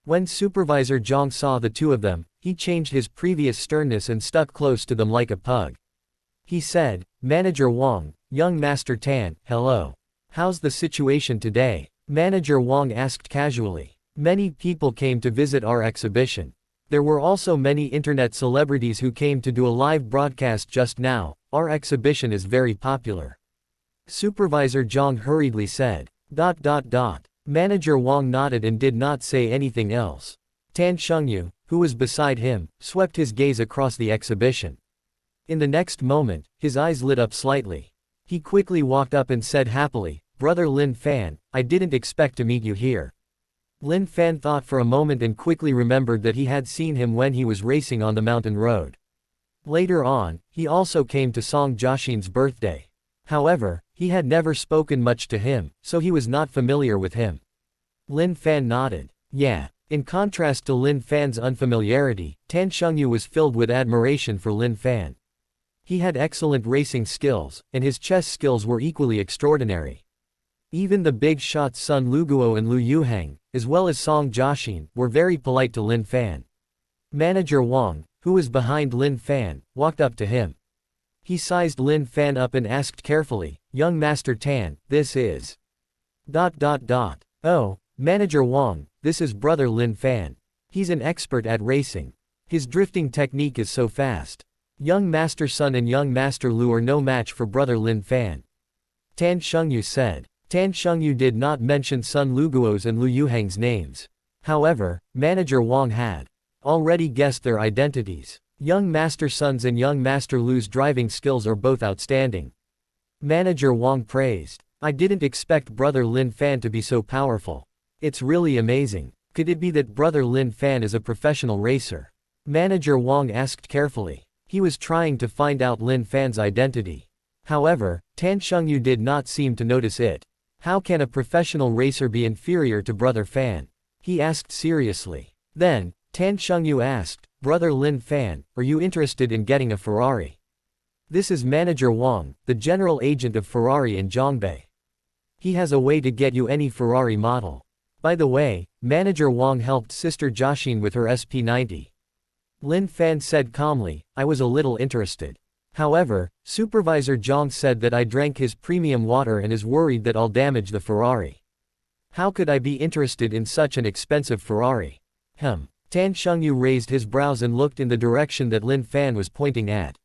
When Supervisor Zhang saw the two of them, he changed his previous sternness and stuck close to them like a pug. He said, "Manager Wang, young Master Tan, hello. How's the situation today?" Manager Wang asked casually. Many people came to visit our exhibition. There were also many internet celebrities who came to do a live broadcast just now. Our exhibition is very popular. Supervisor Zhang hurriedly said. Manager Wang nodded and did not say anything else. Tan Shengyu, who was beside him, swept his gaze across the exhibition. In the next moment, his eyes lit up slightly. He quickly walked up and said happily, "Brother Lin Fan, I didn't expect to meet you here." Lin Fan thought for a moment and quickly remembered that he had seen him when he was racing on the mountain road. Later on, he also came to Song Jiaxin's birthday. However, he had never spoken much to him, so he was not familiar with him. Lin Fan nodded. Yeah. In contrast to Lin Fan's unfamiliarity, Tan Shengyu was filled with admiration for Lin Fan. He had excellent racing skills, and his chess skills were equally extraordinary. Even the big shots Sun Luguo and Lu Yuhang, as well as Song Jiaxin, were very polite to Lin Fan. Manager Wang, who was behind Lin Fan, walked up to him. He sized Lin Fan up and asked carefully, "Young Master Tan, this is…" "Oh, Manager Wang, this is Brother Lin Fan. He's an expert at racing. His drifting technique is so fast. Young Master Sun and Young Master Lu are no match for Brother Lin Fan." Tan Shengyu said. Tan Shengyu did not mention Sun Luguo's and Lu Yuhang's names. However, Manager Wang had already guessed their identities. Young Master Sun's and Young Master Lu's driving skills are both outstanding. Manager Wang praised. "I didn't expect Brother Lin Fan to be so powerful. It's really amazing. Could it be that Brother Lin Fan is a professional racer?" Manager Wang asked carefully. He was trying to find out Lin Fan's identity. However, Tan Shengyu did not seem to notice it. "How can a professional racer be inferior to Brother Fan?" he asked seriously. Then, Tan Shengyu asked, "Brother Lin Fan, are you interested in getting a Ferrari?" This is Manager Wang, the general agent of Ferrari in Zhongbei. He has a way to get you any Ferrari model. By the way, Manager Wang helped Sister Jiaxin with her SP90. Lin Fan said calmly, "I was a little interested. However, Supervisor Zhang said that I drank his premium water and is worried that I'll damage the Ferrari. How could I be interested in such an expensive Ferrari?" Tan Shengyu raised his brows and looked in the direction that Lin Fan was pointing at.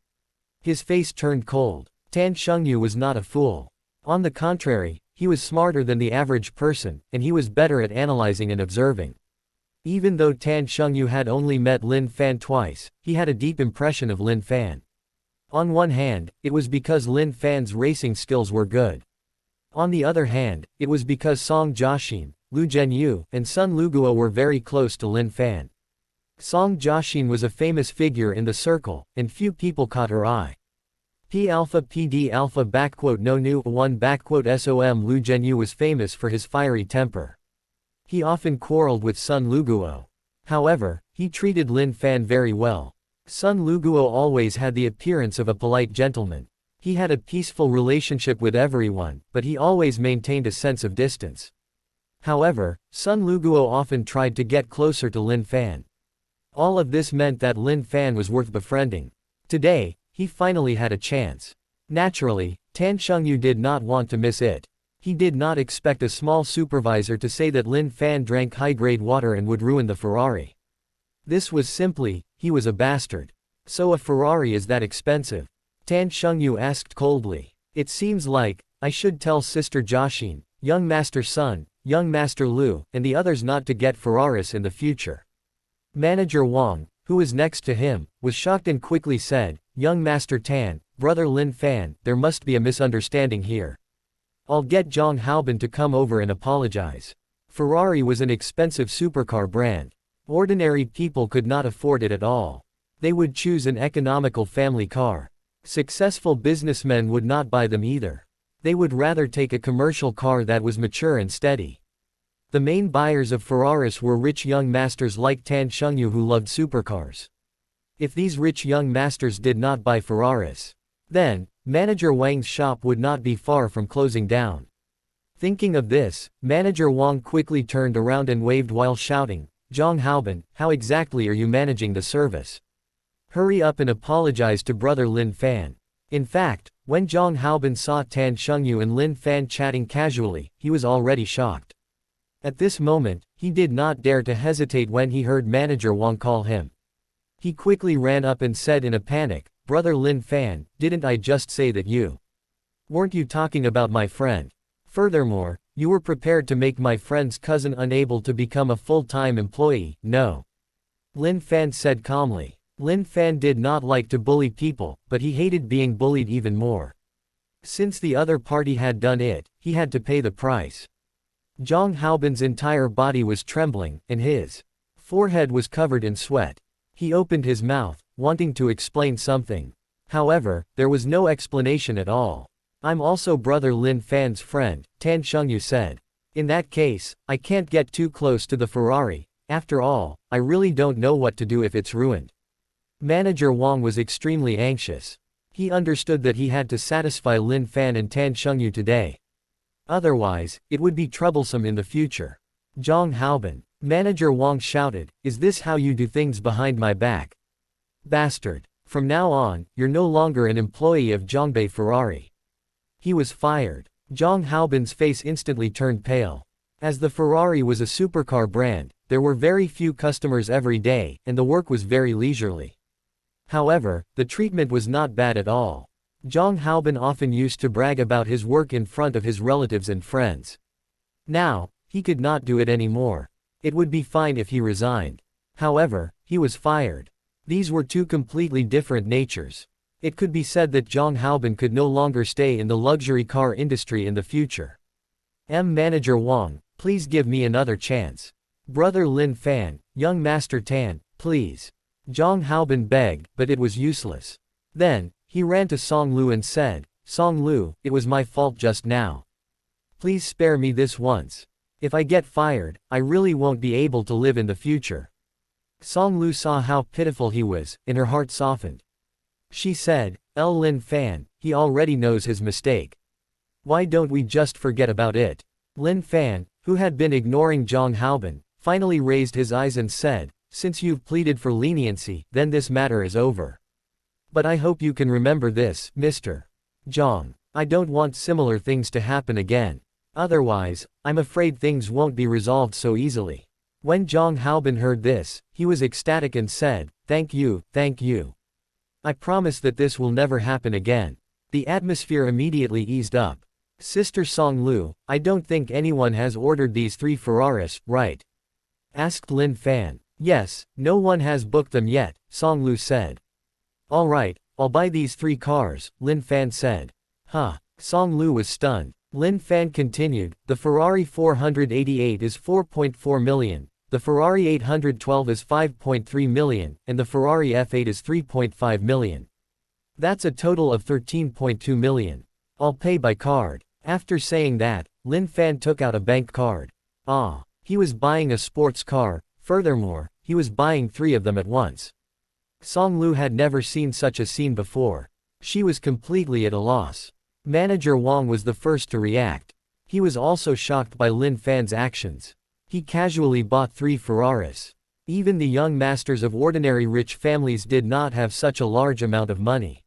His face turned cold. Tan Shengyu was not a fool. On the contrary, he was smarter than the average person, and he was better at analyzing and observing. Even though Tan Shengyu had only met Lin Fan twice, he had a deep impression of Lin Fan. On one hand, it was because Lin Fan's racing skills were good. On the other hand, it was because Song Jiaxin, Lu Zhenyu, and Sun Luguo were very close to Lin Fan. Song Jiaxin was a famous figure in the circle, and few people caught her eye. P alpha PD alpha no nu 1 som Lu Zhenyu was famous for his fiery temper. He often quarreled with Sun Luguo. However, he treated Lin Fan very well. Sun Luguo always had the appearance of a polite gentleman. He had a peaceful relationship with everyone, but he always maintained a sense of distance. However, Sun Luguo often tried to get closer to Lin Fan. All of this meant that Lin Fan was worth befriending. Today, he finally had a chance. Naturally, Tan Shengyu did not want to miss it. He did not expect a small supervisor to say that Lin Fan drank high-grade water and would ruin the Ferrari. This was simply, he was a bastard. So a Ferrari is that expensive? Tan Shengyu asked coldly. It seems like, I should tell Sister Joshine, young Master Sun, young Master Lu, and the others not to get Ferraris in the future. Manager Wang, who was next to him, was shocked and quickly said, young Master Tan, brother Lin Fan, there must be a misunderstanding here. I'll get Zhang Haobin to come over and apologize. Ferrari was an expensive supercar brand. Ordinary people could not afford it at all. They would choose an economical family car. Successful businessmen would not buy them either. They would rather take a commercial car that was mature and steady. The main buyers of Ferraris were rich young masters like Tan Shengyu who loved supercars. If these rich young masters did not buy Ferraris, then, Manager Wang's shop would not be far from closing down. Thinking of this, Manager Wang quickly turned around and waved while shouting, Zhang Haobin, how exactly are you managing the service? Hurry up and apologize to brother Lin Fan. In fact, when Zhang Haobin saw Tan Shengyu and Lin Fan chatting casually, he was already shocked. At this moment, he did not dare to hesitate when he heard Manager Wang call him. He quickly ran up and said in a panic, brother Lin Fan, didn't I just say that you weren't you talking about my friend? Furthermore, you were prepared to make my friend's cousin unable to become a full-time employee, no? Lin Fan said calmly. Lin Fan did not like to bully people, but he hated being bullied even more. Since the other party had done it, he had to pay the price. Zhang Haobin's entire body was trembling, and his forehead was covered in sweat. He opened his mouth, wanting to explain something. However, there was no explanation at all. I'm also brother Lin Fan's friend, Tan Shengyu said. In that case, I can't get too close to the Ferrari. After all, I really don't know what to do if it's ruined. Manager Wang was extremely anxious. He understood that he had to satisfy Lin Fan and Tan Shengyu today. Otherwise, it would be troublesome in the future. Zhang Haobin. Manager Wang shouted, is this how you do things behind my back? Bastard. From now on, you're no longer an employee of Zhongbei Ferrari. He was fired. Zhang Haobin's face instantly turned pale. As the Ferrari was a supercar brand, there were very few customers every day, and the work was very leisurely. However, the treatment was not bad at all. Zhang Haobin often used to brag about his work in front of his relatives and friends. Now, he could not do it anymore. It would be fine if he resigned. However, he was fired. These were two completely different natures. It could be said that Zhang Haobin could no longer stay in the luxury car industry in the future. Manager Wang, please give me another chance. Brother Lin Fan, young Master Tan, please. Zhang Haobin begged, but it was useless. Then, he ran to Song Lu and said, Song Lu, it was my fault just now. Please spare me this once. If I get fired, I really won't be able to live in the future. Song Lu saw how pitiful he was, and her heart softened. She said, Lin Fan, he already knows his mistake. Why don't we just forget about it? Lin Fan, who had been ignoring Zhang Haobin, finally raised his eyes and said, since you've pleaded for leniency, then this matter is over. But I hope you can remember this, Mr. Zhang. I don't want similar things to happen again. Otherwise, I'm afraid things won't be resolved so easily. When Zhang Haobin heard this, he was ecstatic and said, thank you, thank you. I promise that this will never happen again. The atmosphere immediately eased up. Sister Song Lu, I don't think anyone has ordered these 3 Ferraris, right? Asked Lin Fan. Yes, no one has booked them yet, Song Lu said. Alright, I'll buy these 3 cars, Lin Fan said. Huh. Song Lu was stunned. Lin Fan continued, the Ferrari 488 is 4.4 million, the Ferrari 812 is 5.3 million, and the Ferrari F8 is 3.5 million. That's a total of 13.2 million. I'll pay by card. After saying that, Lin Fan took out a bank card. Ah, he was buying a sports car, furthermore, he was buying 3 of them at once. Song Lu had never seen such a scene before. She was completely at a loss. Manager Wang was the first to react. He was also shocked by Lin Fan's actions. He casually bought 3 Ferraris. Even the young masters of ordinary rich families did not have such a large amount of money.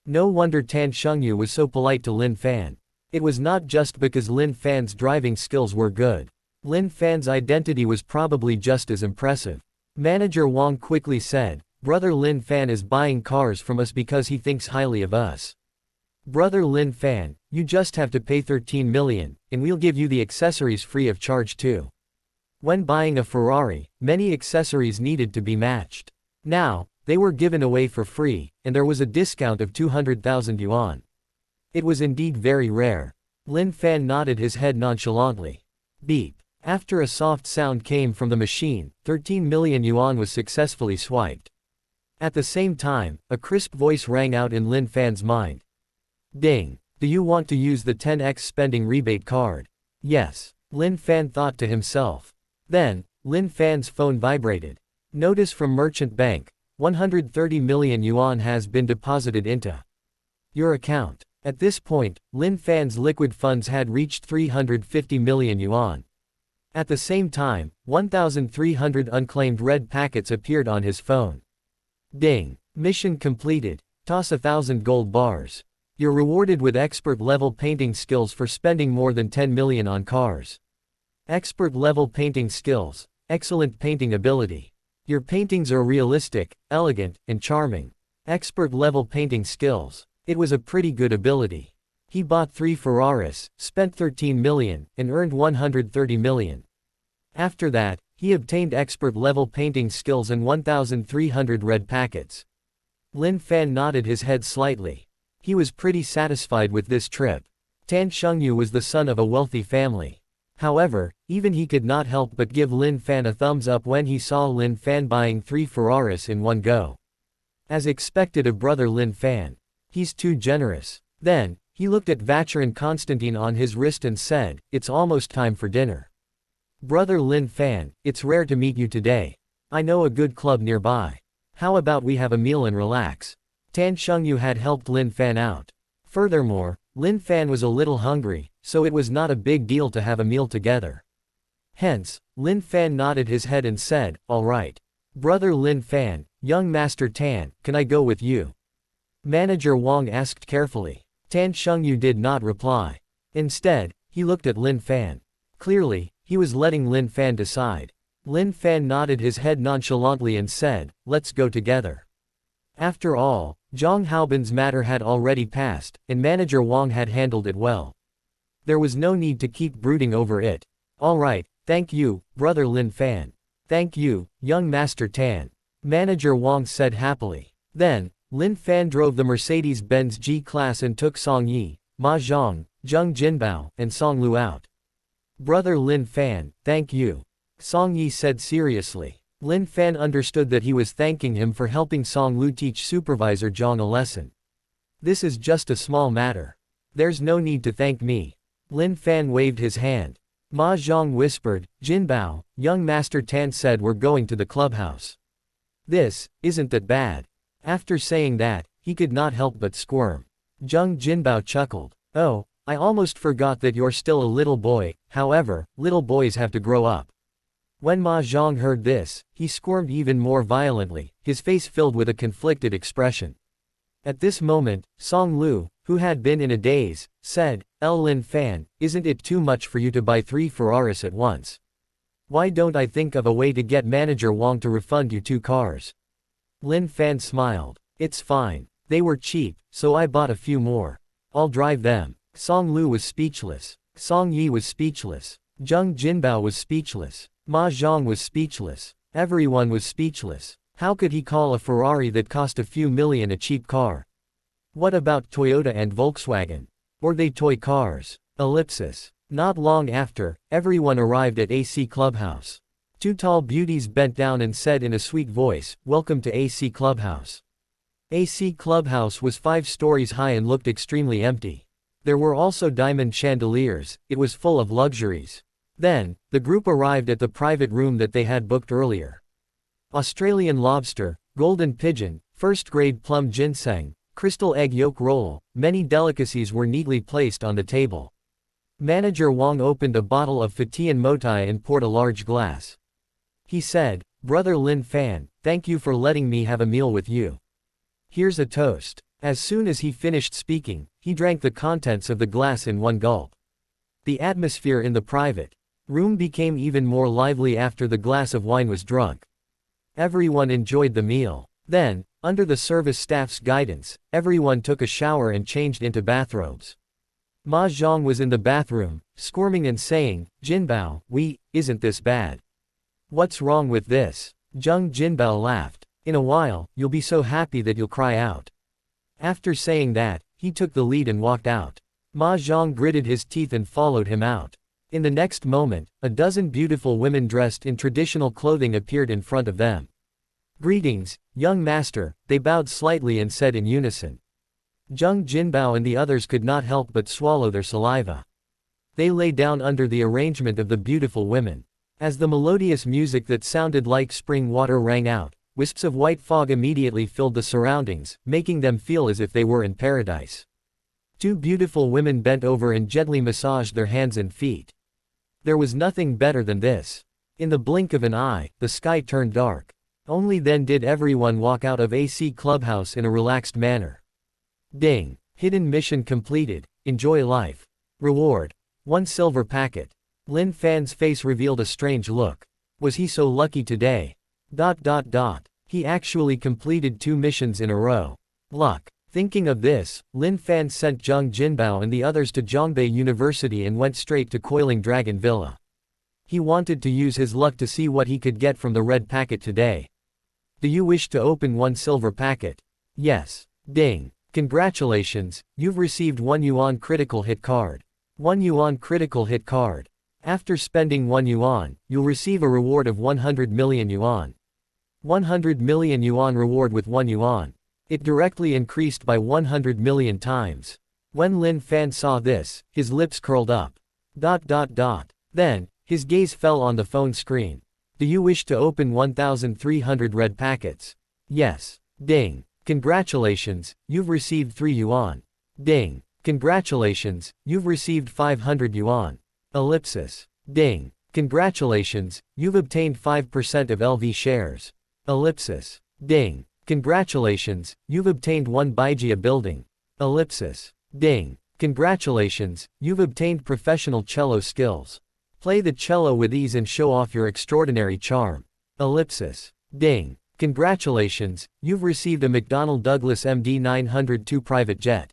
No wonder Tan Shengyu was so polite to Lin Fan. It was not just because Lin Fan's driving skills were good. Lin Fan's identity was probably just as impressive. Manager Wang quickly said, "Brother Lin Fan is buying cars from us because he thinks highly of us. Brother Lin Fan, you just have to pay 13 million, and we'll give you the accessories free of charge too." When buying a Ferrari, many accessories needed to be matched. Now, they were given away for free, and there was a discount of 200,000 yuan. It was indeed very rare. Lin Fan nodded his head nonchalantly. Beep. After a soft sound came from the machine, 13 million yuan was successfully swiped. At the same time, a crisp voice rang out in Lin Fan's mind. Ding. Do you want to use the 10x spending rebate card? Yes. Lin Fan thought to himself. Then, Lin Fan's phone vibrated. Notice from Merchant Bank, 130 million yuan has been deposited into your account. At this point, Lin Fan's liquid funds had reached 350 million yuan. At the same time, 1,300 unclaimed red packets appeared on his phone. Ding. Mission completed. Toss 1,000 gold bars. You're rewarded with expert-level painting skills for spending more than 10 million on cars. Expert-level painting skills. Excellent painting ability. Your paintings are realistic, elegant, and charming. Expert-level painting skills. It was a pretty good ability. He bought 3 Ferraris, spent 13 million, and earned 130 million. After that, he obtained expert-level painting skills and 1,300 red packets. Lin Fan nodded his head slightly. He was pretty satisfied with this trip. Tan Shengyu was the son of a wealthy family. However, even he could not help but give Lin Fan a thumbs up when he saw Lin Fan buying 3 Ferraris in one go. As expected of brother Lin Fan. He's too generous. Then, he looked at Vacherin Constantine on his wrist and said, "It's almost time for dinner. Brother Lin Fan, it's rare to meet you today. I know a good club nearby. How about we have a meal and relax?" Tan Shengyu had helped Lin Fan out. Furthermore, Lin Fan was a little hungry, so it was not a big deal to have a meal together. Hence, Lin Fan nodded his head and said, "All right. Brother Lin Fan, young Master Tan, can I go with you?" Manager Wang asked carefully. Tan Shengyu did not reply. Instead, he looked at Lin Fan. Clearly, he was letting Lin Fan decide. Lin Fan nodded his head nonchalantly and said, "Let's go together." After all, Zhang Haobin's matter had already passed, and Manager Wang had handled it well. There was no need to keep brooding over it. "All right, thank you, brother Lin Fan. Thank you, young Master Tan," Manager Wang said happily. Then, Lin Fan drove the Mercedes-Benz G-Class and took Song Yi, Ma Zhang, Zheng Jinbao, and Song Lu out. "Brother Lin Fan, thank you," Song Yi said seriously. Lin Fan understood that he was thanking him for helping Song Lu teach Supervisor Zhang a lesson. "This is just a small matter. There's no need to thank me." Lin Fan waved his hand. Ma Zhang whispered, "Jinbao, young Master Tan said we're going to the clubhouse. This isn't that bad." After saying that, he could not help but squirm. Zheng Jinbao chuckled. "Oh, I almost forgot that you're still a little boy, however, little boys have to grow up." When Ma Zhang heard this, he squirmed even more violently, his face filled with a conflicted expression. At this moment, Song Lu, who had been in a daze, said, Lin Fan, isn't it too much for you to buy 3 Ferraris at once? Why don't I think of a way to get Manager Wang to refund you 2 cars? Lin Fan smiled. "It's fine. They were cheap, so I bought a few more. I'll drive them." Song Lu was speechless. Song Yi was speechless. Zheng Jinbao was speechless. Ma Zhang was speechless. Everyone was speechless. How could he call a Ferrari that cost a few million a cheap car? What about Toyota and Volkswagen? Were they toy cars? Ellipsis. Not long after, everyone arrived at AC Clubhouse. 2 tall beauties bent down and said in a sweet voice, "Welcome to AC Clubhouse." AC Clubhouse was 5 stories high and looked extremely empty. There were also diamond chandeliers, it was full of luxuries. Then, the group arrived at the private room that they had booked earlier. Australian lobster, golden pigeon, first-grade plum ginseng, crystal egg yolk roll, many delicacies were neatly placed on the table. Manager Wang opened a bottle of Fatian Motai and poured a large glass. He said, "Brother Lin Fan, thank you for letting me have a meal with you. Here's a toast." As soon as he finished speaking, he drank the contents of the glass in one gulp. The atmosphere in the private room became even more lively after the glass of wine was drunk. Everyone enjoyed the meal. Then, under the service staff's guidance, everyone took a shower and changed into bathrobes. Ma Zhang was in the bathroom, squirming and saying, "Jinbao, isn't this bad? What's wrong with this?" Zheng Jinbao laughed. "In a while, you'll be so happy that you'll cry out." After saying that, he took the lead and walked out. Ma Zhang gritted his teeth and followed him out. In the next moment, a dozen beautiful women dressed in traditional clothing appeared in front of them. "Greetings, young master," they bowed slightly and said in unison. Zheng Jinbao and the others could not help but swallow their saliva. They lay down under the arrangement of the beautiful women. As the melodious music that sounded like spring water rang out, wisps of white fog immediately filled the surroundings, making them feel as if they were in paradise. Two beautiful women bent over and gently massaged their hands and feet. There was nothing better than this. In the blink of an eye, the sky turned dark. Only then did everyone walk out of AC Clubhouse in a relaxed manner. Ding. Hidden mission completed. Enjoy life. Reward. 1 silver packet. Lin Fan's face revealed a strange look. Was he so lucky today? ... He actually completed 2 missions in a row. Luck. Thinking of this, Lin Fan sent Zheng Jinbao and the others to Zhongbei University and went straight to Coiling Dragon Villa. He wanted to use his luck to see what he could get from the red packet today. Do you wish to open 1 silver packet? Yes. Ding. Congratulations, you've received 1 yuan critical hit card. 1 yuan critical hit card. After spending 1 yuan, you'll receive a reward of 100 million yuan. 100 million yuan reward with 1 yuan. It directly increased by 100 million times. When Lin Fan saw this, his lips curled up. Then, his gaze fell on the phone screen. Do you wish to open 1,300 red packets? Yes. Ding. Congratulations, you've received 3 yuan. Ding. Congratulations, you've received 500 yuan. Ellipsis. Ding. Congratulations, you've obtained 5% of LV shares. Ellipsis. Ding. Congratulations, you've obtained 1 Baijia building. Ellipsis. Ding. Congratulations, you've obtained professional cello skills. Play the cello with ease and show off your extraordinary charm. Ellipsis. Ding. Congratulations, you've received a McDonnell Douglas MD 902 private jet.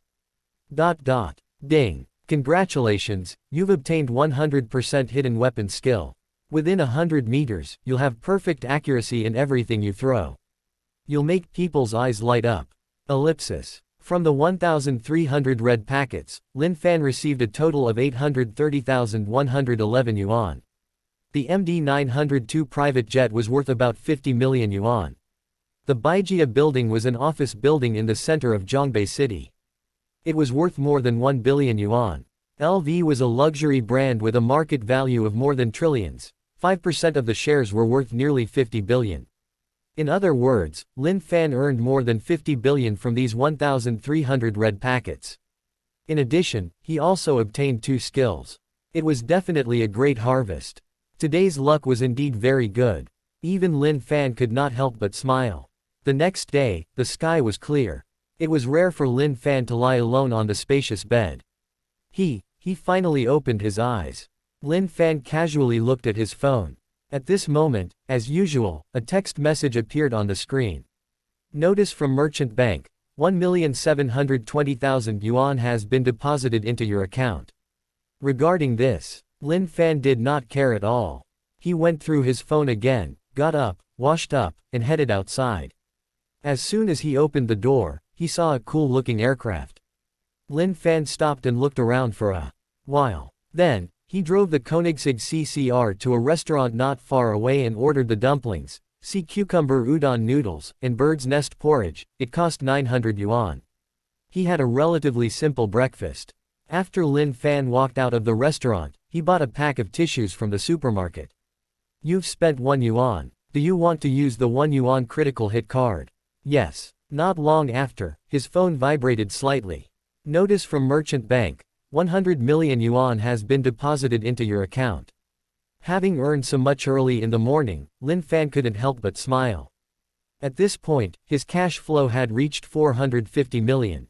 Ding. Congratulations, you've obtained 100% hidden weapon skill. Within 100 meters, you'll have perfect accuracy in everything you throw. You'll make people's eyes light up. Ellipsis. From the 1,300 red packets, Lin Fan received a total of 830,111 yuan. The MD 902 private jet was worth about 50 million yuan. The Baijia building was an office building in the center of Zhongbei City. It was worth more than 1 billion yuan. LV was a luxury brand with a market value of more than trillions. 5% of the shares were worth nearly 50 billion. In other words, Lin Fan earned more than 50 billion from these 1,300 red packets. In addition, he also obtained 2 skills. It was definitely a great harvest. Today's luck was indeed very good. Even Lin Fan could not help but smile. The next day, the sky was clear. It was rare for Lin Fan to lie alone on the spacious bed. He finally opened his eyes. Lin Fan casually looked at his phone. At this moment, as usual, a text message appeared on the screen. Notice from Merchant Bank, 1,720,000 yuan has been deposited into your account. Regarding this, Lin Fan did not care at all. He went through his phone again, got up, washed up, and headed outside. As soon as he opened the door, he saw a cool-looking aircraft. Lin Fan stopped and looked around for a while. Then, he drove the Koenigsegg CCR to a restaurant not far away and ordered the dumplings, sea cucumber udon noodles, and bird's nest porridge. It cost 900 yuan. He had a relatively simple breakfast. After Lin Fan walked out of the restaurant, he bought a pack of tissues from the supermarket. You've spent 1 yuan. Do you want to use the 1 yuan critical hit card? Yes. Not long after, his phone vibrated slightly. Notice from Merchant Bank, 100 million yuan has been deposited into your account. Having earned so much early in the morning, Lin Fan couldn't help but smile. At this point, his cash flow had reached 450 million.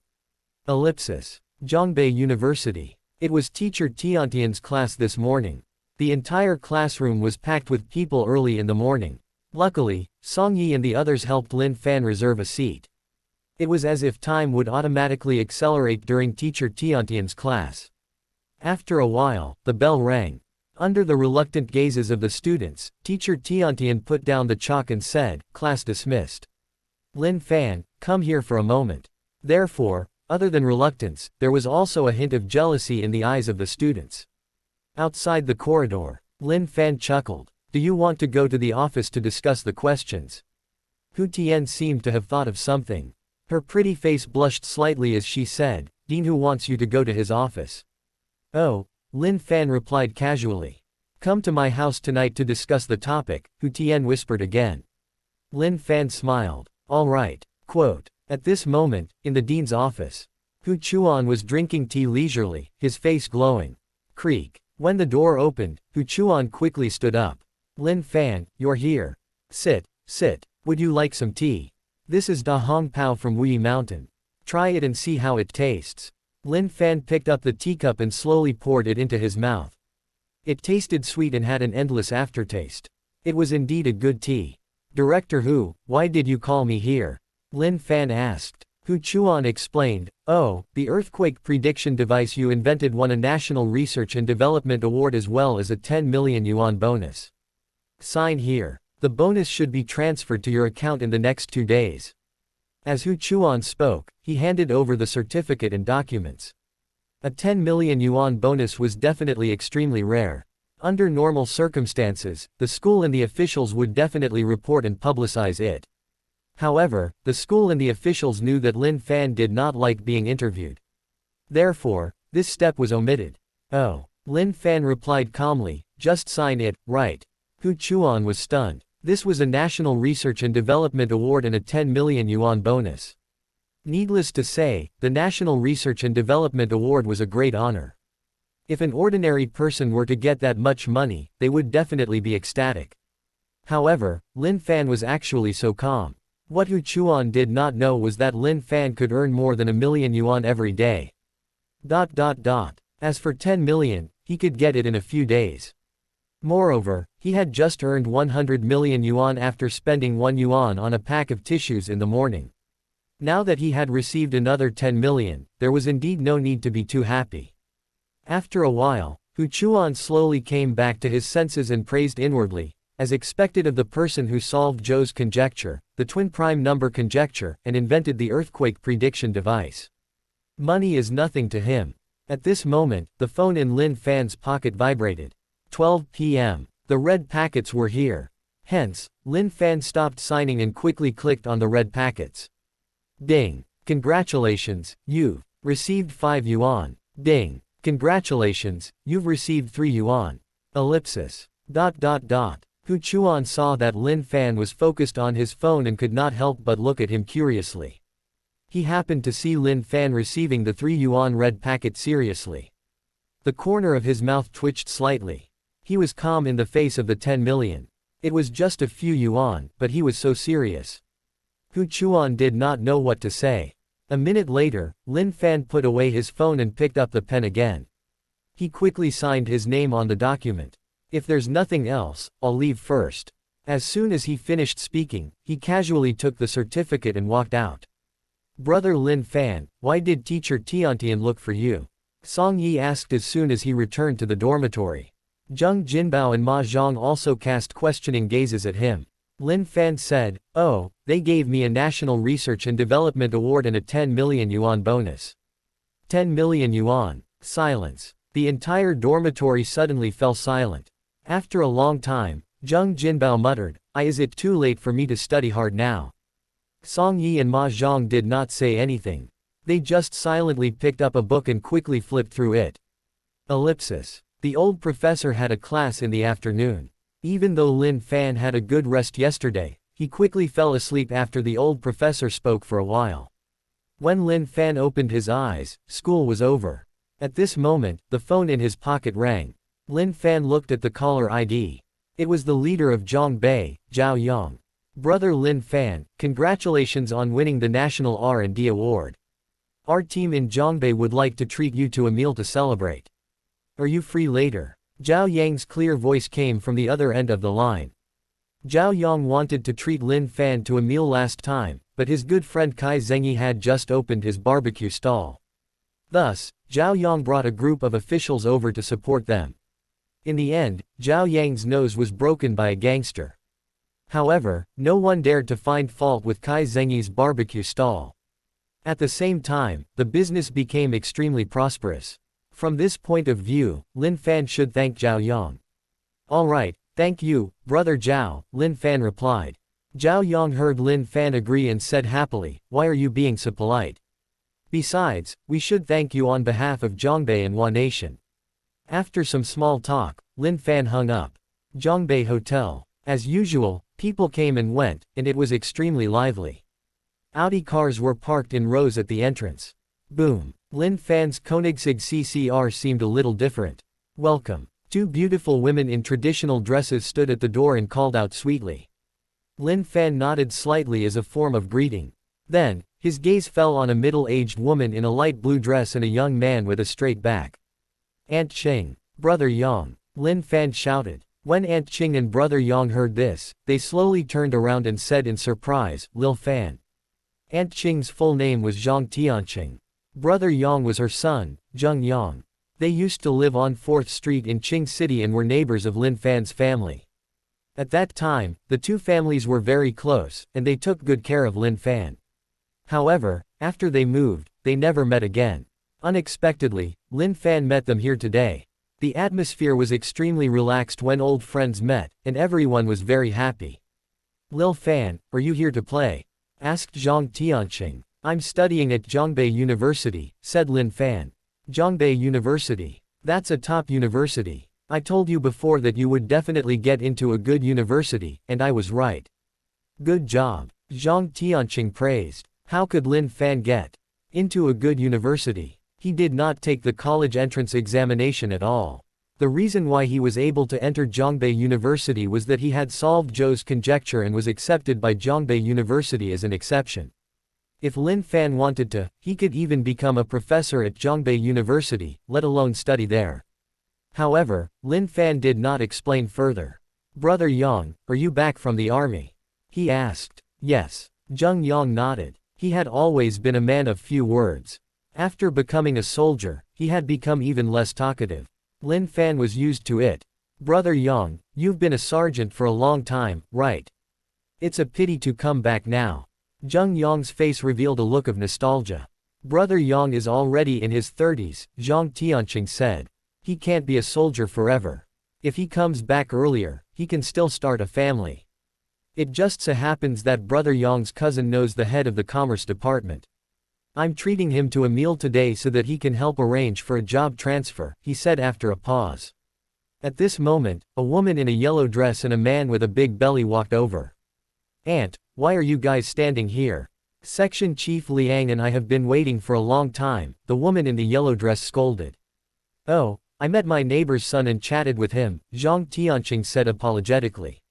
Ellipsis. Zhongbei University. It was teacher Tiantian's class this morning. The entire classroom was packed with people early in the morning. Luckily, Song Yi and the others helped Lin Fan reserve a seat. It was as if time would automatically accelerate during teacher Tiantian's class. After a while, the bell rang. Under the reluctant gazes of the students, teacher Tiantian put down the chalk and said, "Class dismissed. Lin Fan, come here for a moment." Therefore, other than reluctance, there was also a hint of jealousy in the eyes of the students. Outside the corridor, Lin Fan chuckled. "Do you want to go to the office to discuss the questions?" Hu Tian seemed to have thought of something. Her pretty face blushed slightly as she said, "Dean Hu wants you to go to his office." "Oh," Lin Fan replied casually. "Come to my house tonight to discuss the topic," Hu Tian whispered again. Lin Fan smiled. "All right." Quote. At this moment, in the dean's office, Hu Chuan was drinking tea leisurely, his face glowing. Creak. When the door opened, Hu Chuan quickly stood up. "Lin Fan, you're here. Sit, sit. Would you like some tea? This is Da Hong Pao from Wuyi Mountain. Try it and see how it tastes." Lin Fan picked up the teacup and slowly poured it into his mouth. It tasted sweet and had an endless aftertaste. It was indeed a good tea. "Director Hu, why did you call me here?" Lin Fan asked. Hu Chuan explained, "Oh, the earthquake prediction device you invented won a National Research and Development Award as well as a 10 million yuan bonus. Sign here. The bonus should be transferred to your account in the next 2 days." As Hu Chuan spoke, he handed over the certificate and documents. A 10 million yuan bonus was definitely extremely rare. Under normal circumstances, the school and the officials would definitely report and publicize it. However, the school and the officials knew that Lin Fan did not like being interviewed. Therefore, this step was omitted. "Oh," Lin Fan replied calmly, "just sign it, right?" Hu Chuan was stunned. This was a National Research and Development Award and a 10 million yuan bonus. Needless to say, the National Research and Development Award was a great honor. If an ordinary person were to get that much money, they would definitely be ecstatic. However, Lin Fan was actually so calm. What Hu Chuan did not know was that Lin Fan could earn more than 1 million yuan every day. As for 10 million, he could get it in a few days. Moreover, he had just earned 100 million yuan after spending 1 yuan on a pack of tissues in the morning. Now that he had received another 10 million, there was indeed no need to be too happy. After a while, Hu Chuan slowly came back to his senses and praised inwardly, as expected of the person who solved Zhou's conjecture, the twin prime number conjecture, and invented the earthquake prediction device. Money is nothing to him. At this moment, the phone in Lin Fan's pocket vibrated. 12 p.m. The red packets were here. Hence, Lin Fan stopped signing and quickly clicked on the red packets. Ding. Congratulations, you've received 5 yuan. Ding. Congratulations, you've received 3 yuan. Ellipsis. Hu Chuan saw that Lin Fan was focused on his phone and could not help but look at him curiously. He happened to see Lin Fan receiving the 3 yuan red packet seriously. The corner of his mouth twitched slightly. He was calm in the face of the 10 million. It was just a few yuan, but he was so serious. Hu Chuan did not know what to say. A minute later, Lin Fan put away his phone and picked up the pen again. He quickly signed his name on the document. "If there's nothing else, I'll leave first." As soon as he finished speaking, he casually took the certificate and walked out. "Brother Lin Fan, why did teacher Tiantian look for you?" Song Yi asked as soon as he returned to the dormitory. Zheng Jinbao and Ma Zhang also cast questioning gazes at him. Lin Fan said, "Oh, they gave me a National Research and Development Award and a 10 million yuan bonus." 10 million yuan. Silence. The entire dormitory suddenly fell silent. After a long time, Zheng Jinbao muttered, Is it too late for me to study hard now?" Song Yi and Ma Zhang did not say anything. They just silently picked up a book and quickly flipped through it. Ellipsis. The old professor had a class in the afternoon. Even though Lin Fan had a good rest yesterday, he He quickly fell asleep after the old professor spoke for a while. When Lin Fan opened his eyes, school was over. At this moment, the phone in his pocket rang. Lin Fan looked at the caller ID. It was the leader of Zhongbei, Zhao Yang. Brother Lin Fan, congratulations on winning the National R&D Award. Our team in Zhongbei would like to treat you to a meal to celebrate. Are you free later? Zhao Yang's clear voice came from the other end of the line. Zhao Yang wanted to treat Lin Fan to a meal last time, but his good friend Kai Zhengyi had just opened his barbecue stall. Thus, Zhao Yang brought a group of officials over to support them. In the end, Zhao Yang's nose was broken by a gangster. However, no one dared to find fault with Kai Zhengyi's barbecue stall. At the same time, the business became extremely prosperous. From this point of view, Lin Fan should thank Zhao Yang. Alright, thank you, brother Zhao, Lin Fan replied. Zhao Yang heard Lin Fan agree and said happily, why are you being so polite? Besides, we should thank you on behalf of Zhongbei and Hua Nation. After some small talk, Lin Fan hung up. Zhongbei Hotel. As usual, people came and went, and it was extremely lively. Audi cars were parked in rows at the entrance. Boom. Lin Fan's Koenigsegg CCR seemed a little different. Welcome. Two beautiful women in traditional dresses stood at the door and called out sweetly. Lin Fan nodded slightly as a form of greeting. Then, his gaze fell on a middle-aged woman in a light blue dress and a young man with a straight back. Aunt Qing. Brother Yang. Lin Fan shouted. When Aunt Qing and Brother Yang heard this, they slowly turned around and said in surprise, Lil Fan. Aunt Qing's full name was Zhang Tianqing. Brother Yang was her son, Zheng Yang. They used to live on 4th Street in Qing City and were neighbors of Lin Fan's family. At that time, the two families were very close, and they took good care of Lin Fan. However, after they moved, they never met again. Unexpectedly, Lin Fan met them here today. The atmosphere was extremely relaxed when old friends met, and everyone was very happy. Lil Fan, are you here to play? Asked Zhang Tianqing. I'm studying at Zhongbei University, said Lin Fan. Zhongbei University. That's a top university. I told you before that you would definitely get into a good university, and I was right. Good job. Zhang Tianqing praised. How could Lin Fan get into a good university? He did not take the college entrance examination at all. The reason why he was able to enter Zhongbei University was that he had solved Zhou's conjecture and was accepted by Zhongbei University as an exception. If Lin Fan wanted to, he could even become a professor at Zhongbei University, let alone study there. However, Lin Fan did not explain further. Brother Yang, are you back from the army? He asked. Yes. Zheng Yang nodded. He had always been a man of few words. After becoming a soldier, he had become even less talkative. Lin Fan was used to it. Brother Yang, you've been a sergeant for a long time, right? It's a pity to come back now. Zheng Yang's face revealed a look of nostalgia. Brother Yang is already in his 30s, Zhang Tianqing said. He can't be a soldier forever. If he comes back earlier, he can still start a family. It just so happens that Brother Yang's cousin knows the head of the commerce department. I'm treating him to a meal today so that he can help arrange for a job transfer, he said after a pause. At this moment, a woman in a yellow dress and a man with a big belly walked over. Aunt, why are you guys standing here? Section Chief Liang and I have been waiting for a long time, the woman in the yellow dress scolded. Oh, I met my neighbor's son and chatted with him, Zhang Tianqing said apologetically.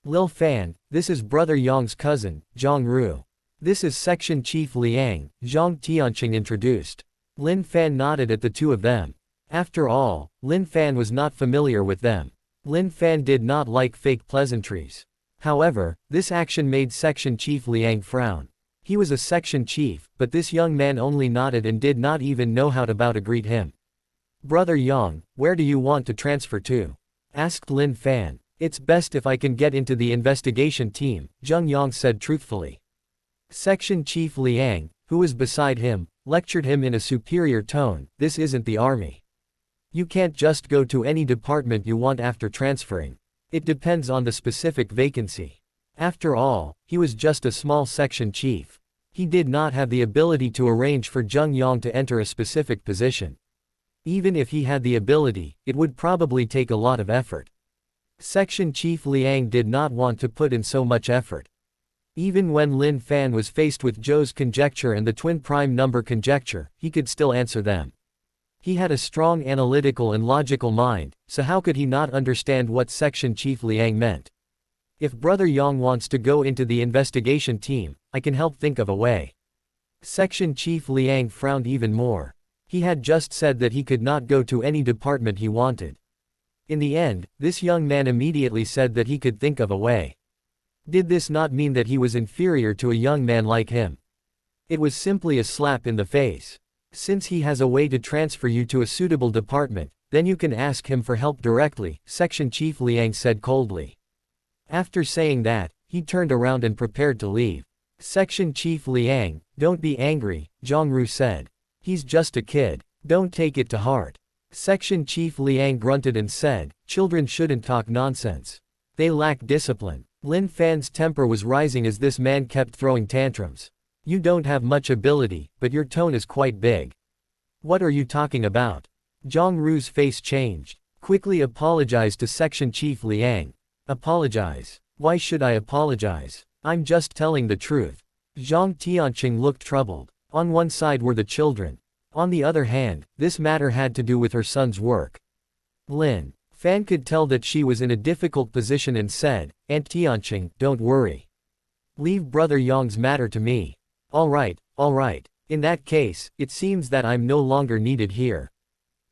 Lil Fan, this is Brother Yang's cousin, Zhang Ru. This is Section Chief Liang, Zhang Tianqing introduced. Lin Fan nodded at the two of them. After all, Lin Fan was not familiar with them. Lin Fan did not like fake pleasantries. However, this action made Section Chief Liang frown. He was a section chief, but this young man only nodded and did not even know how to greet him. Brother Yang, where do you want to transfer to? Asked Lin Fan. It's best if I can get into the investigation team, Zheng Yang said truthfully. Section Chief Liang, who was beside him, lectured him in a superior tone, this isn't the army. You can't just go to any department you want after transferring. It depends on the specific vacancy. After all, he was just a small section chief. He did not have the ability to arrange for Zheng Yang to enter a specific position. Even if he had the ability, it would probably take a lot of effort. Section Chief Liang did not want to put in so much effort. Even when Lin Fan was faced with Zhou's conjecture and the twin prime number conjecture, he could still answer them. He had a strong analytical and logical mind, so how could he not understand what Section Chief Liang meant? If Brother Yang wants to go into the investigation team, I can help think of a way. Section Chief Liang frowned even more. He had just said that he could not go to any department he wanted. In the end, this young man immediately said that he could think of a way. Did this not mean that he was inferior to a young man like him? It was simply a slap in the face. Since he has a way to transfer you to a suitable department, then you can ask him for help directly, Section Chief Liang said coldly. After saying that, he turned around and prepared to leave. Section Chief Liang, don't be angry, Zhang Ru said. He's just a kid. Don't take it to heart. Section Chief Liang grunted and said, children shouldn't talk nonsense. They lack discipline. Lin Fan's temper was rising as this man kept throwing tantrums. You don't have much ability, but your tone is quite big. What are you talking about? Zhang Ru's face changed. Quickly apologized to Section Chief Liang. Apologize? Why should I apologize? I'm just telling the truth. Zhang Tianqing looked troubled. On one side were the children. On the other hand, this matter had to do with her son's work. Lin Fan could tell that she was in a difficult position and said, Aunt Tianqing, don't worry. Leave Brother Yang's matter to me. All right. In that case, it seems that I'm no longer needed here.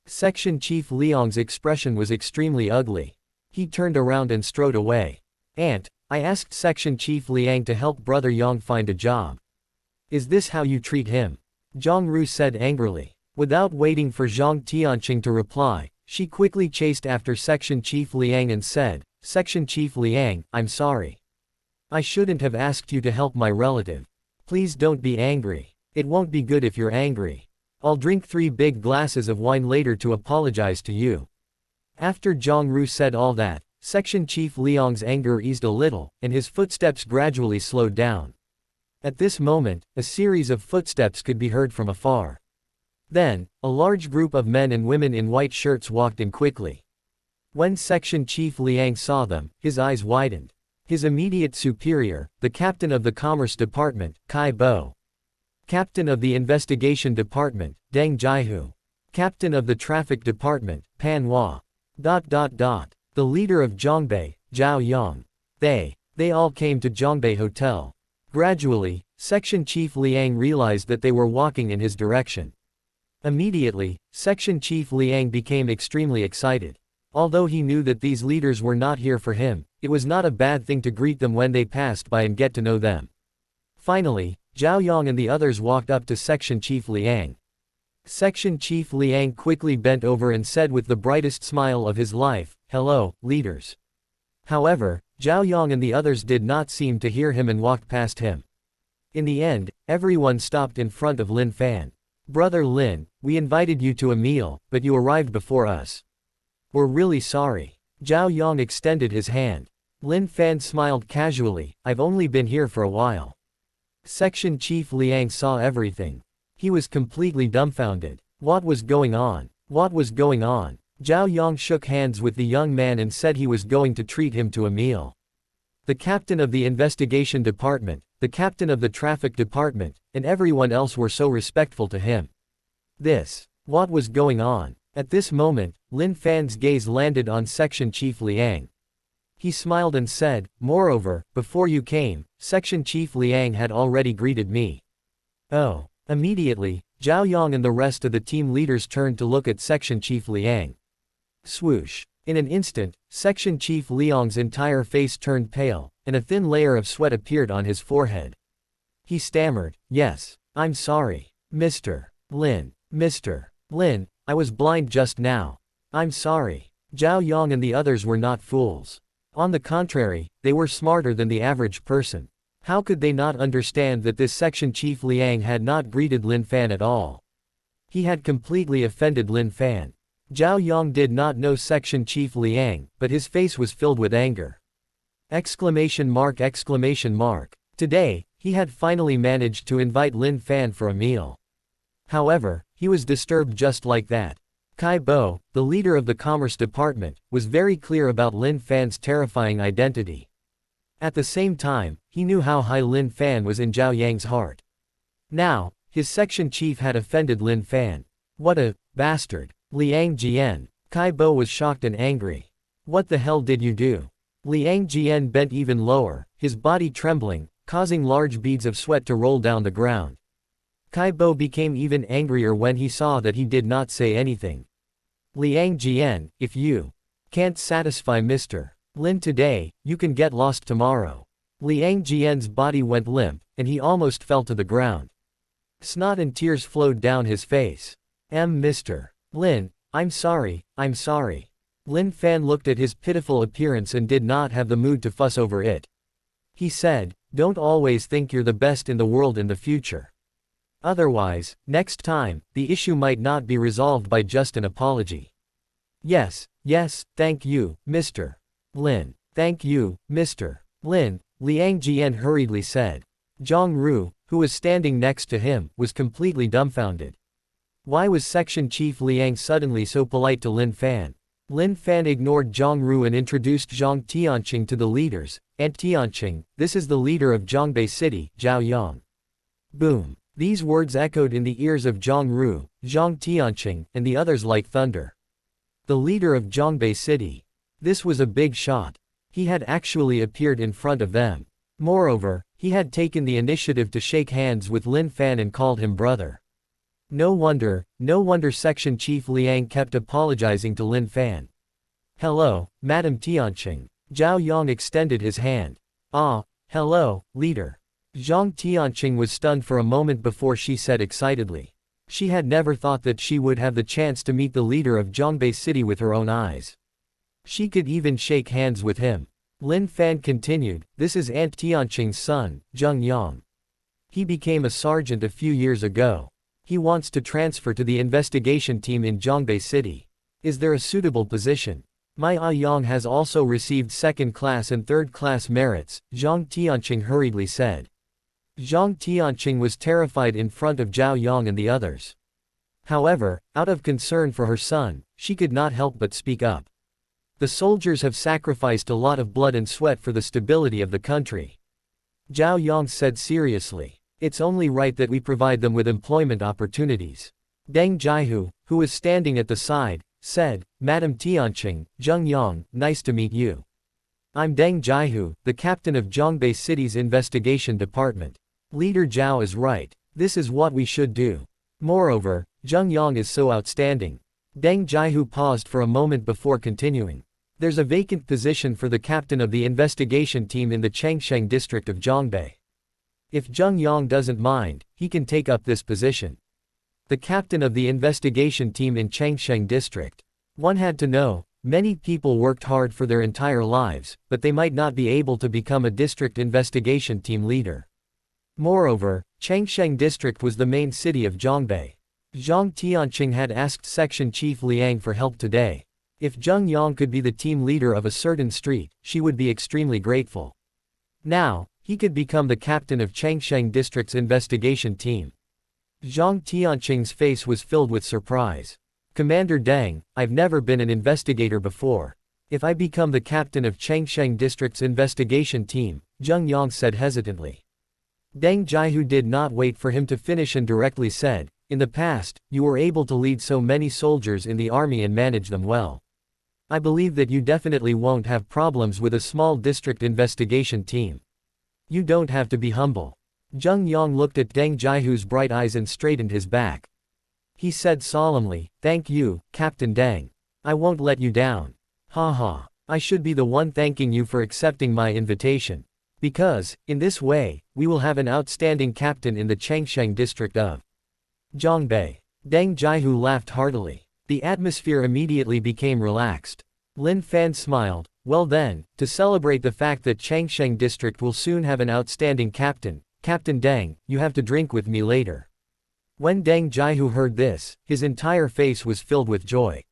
Section Chief Liang's expression was extremely ugly. He turned around and strode away. Aunt, I asked Section Chief Liang to help Brother Yang find a job. Is this how you treat him? Zhang Ru said angrily. Without waiting for Zhang Tianqing to reply, she quickly chased after Section Chief Liang and said, Section Chief Liang, I'm sorry. I shouldn't have asked you to help my relative. Please don't be angry. It won't be good if you're angry. I'll drink 3 big glasses of wine later to apologize to you. After Zhang Ru said all that, Section Chief Liang's anger eased a little, and his footsteps gradually slowed down. At this moment, a series of footsteps could be heard from afar. Then, a large group of men and women in white shirts walked in quickly. When Section Chief Liang saw them, his eyes widened. His immediate superior, the captain of the Commerce Department, Kai Bo. Captain of the Investigation Department, Deng Jihu. Captain of the Traffic Department, Pan Hua. The leader of Zhongbei, Zhao Yang. They all came to Zhongbei Hotel. Gradually, Section Chief Liang realized that they were walking in his direction. Immediately, Section Chief Liang became extremely excited. Although he knew that these leaders were not here for him, it was not a bad thing to greet them when they passed by and get to know them. Finally, Zhao Yang and the others walked up to Section Chief Liang. Section Chief Liang quickly bent over and said with the brightest smile of his life, Hello, leaders. However, Zhao Yang and the others did not seem to hear him and walked past him. In the end, everyone stopped in front of Lin Fan. Brother Lin, we invited you to a meal, but you arrived before us. We're really sorry. Zhao Yang extended his hand. Lin Fan smiled casually, I've only been here for a while. Section Chief Liang saw everything. He was completely dumbfounded. What was going on? Zhao Yang shook hands with the young man and said he was going to treat him to a meal. The captain of the investigation department, the captain of the traffic department, and everyone else were so respectful to him. What was going on? At this moment, Lin Fan's gaze landed on Section Chief Liang. He smiled and said, Moreover, before you came, Section Chief Liang had already greeted me. Oh. Immediately, Zhao Yang and the rest of the team leaders turned to look at Section Chief Liang. Swoosh. In an instant, Section Chief Liang's entire face turned pale, and a thin layer of sweat appeared on his forehead. He stammered, Yes, I'm sorry. Mr. Lin, I was blind just now. I'm sorry. Zhao Yang and the others were not fools. On the contrary, they were smarter than the average person. How could they not understand that this Section Chief Liang had not greeted Lin Fan at all? He had completely offended Lin Fan. Zhao Yang did not know Section Chief Liang, but his face was filled with anger. Exclamation mark. Today, he had finally managed to invite Lin Fan for a meal. However, he was disturbed just like that. Kai Bo, the leader of the Commerce Department, was very clear about Lin Fan's terrifying identity. At the same time, he knew how high Lin Fan was in Zhao Yang's heart. Now, his section chief had offended Lin Fan. What a bastard. Liang Jian. Kai Bo was shocked and angry. What the hell did you do? Liang Jian bent even lower, his body trembling, causing large beads of sweat to roll down the ground. Kai Bo became even angrier when he saw that he did not say anything. Liang Jian, if you can't satisfy Mr. Lin today, you can get lost tomorrow. Liang Jian's body went limp, and he almost fell to the ground. Snot and tears flowed down his face. Mr. Lin, I'm sorry. Lin Fan looked at his pitiful appearance and did not have the mood to fuss over it. He said, don't always think you're the best in the world in the future. Otherwise, next time, the issue might not be resolved by just an apology. Yes, thank you, Mr. Lin. Thank you, Mr. Lin, Liang Jian hurriedly said. Zhang Ru, who was standing next to him, was completely dumbfounded. Why was Section Chief Liang suddenly so polite to Lin Fan? Lin Fan ignored Zhang Ru and introduced Zhang Tianqing to the leaders. Aunt Tianqing, this is the leader of Zhongbei City, Zhao Yang. Boom. These words echoed in the ears of Zhang Ru, Zhang Tianqing, and the others like thunder. The leader of Zhongbei City. This was a big shot. He had actually appeared in front of them. Moreover, he had taken the initiative to shake hands with Lin Fan and called him brother. No wonder Section Chief Liang kept apologizing to Lin Fan. Hello, Madam Tianqing. Zhao Yang extended his hand. Hello, leader. Zhang Tianqing was stunned for a moment before she said excitedly. She had never thought that she would have the chance to meet the leader of Zhongbei City with her own eyes. She could even shake hands with him. Lin Fan continued, this is Aunt Tianqing's son, Zheng Yang. He became a sergeant a few years ago. He wants to transfer to the investigation team in Zhongbei City. Is there a suitable position? My Yang has also received second-class and third-class merits, Zhang Tianqing hurriedly said. Zhang Tianqing was terrified in front of Zhao Yang and the others. However, out of concern for her son, she could not help but speak up. The soldiers have sacrificed a lot of blood and sweat for the stability of the country. Zhao Yang said seriously. It's only right that we provide them with employment opportunities. Deng Jiahu, who was standing at the side, said, Madam Tianqing, Zheng Yang, nice to meet you. I'm Deng Jiahu, the captain of Zhongbei City's investigation department. Leader Zhao is right. This is what we should do. Moreover, Zheng Yang is so outstanding. Deng Jiahu paused for a moment before continuing. There's a vacant position for the captain of the investigation team in the Changsheng district of Zhongbei. If Zheng Yang doesn't mind, he can take up this position. The captain of the investigation team in Changsheng district. One had to know, many people worked hard for their entire lives, but they might not be able to become a district investigation team leader. Moreover, Changsheng district was the main city of Zhongbei. Zhang Tianqing had asked Section Chief Liang for help today. If Zheng Yang could be the team leader of a certain street, she would be extremely grateful. Now, he could become the captain of Changsheng district's investigation team. Zhang Tianqing's face was filled with surprise. Commander Deng, I've never been an investigator before. If I become the captain of Changsheng district's investigation team, Zheng Yang said hesitantly. Deng Jiahu did not wait for him to finish and directly said, in the past, you were able to lead so many soldiers in the army and manage them well. I believe that you definitely won't have problems with a small district investigation team. You don't have to be humble. Zheng Yang looked at Deng Jiahu's bright eyes and straightened his back. He said solemnly, thank you, Captain Deng. I won't let you down. Ha. I should be the one thanking you for accepting my invitation. Because, in this way, we will have an outstanding captain in the Changsheng district of Zhongbei. Deng Jiahu laughed heartily. The atmosphere immediately became relaxed. Lin Fan smiled. Well then, to celebrate the fact that Changsheng district will soon have an outstanding captain, Captain Deng, you have to drink with me later. When Deng Jiahu heard this, his entire face was filled with joy.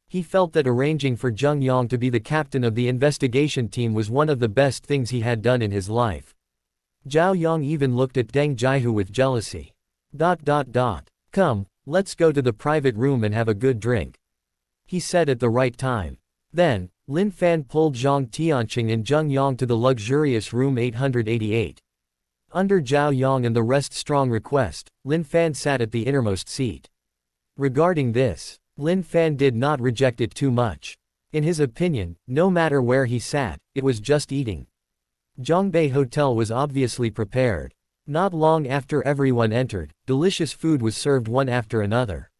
He felt that arranging for Zheng Yang to be the captain of the investigation team was one of the best things he had done in his life. Zhao Yang even looked at Deng Jiahu with jealousy. Come, let's go to the private room and have a good drink. He said at the right time. Then, Lin Fan pulled Zhang Tianqing and Zheng Yang to the luxurious room 888. Under Zhao Yang and the rest's strong request, Lin Fan sat at the innermost seat. Regarding this, Lin Fan did not reject it too much. In his opinion, no matter where he sat, it was just eating. Zhongbei Hotel was obviously prepared. Not long after everyone entered, delicious food was served one after another.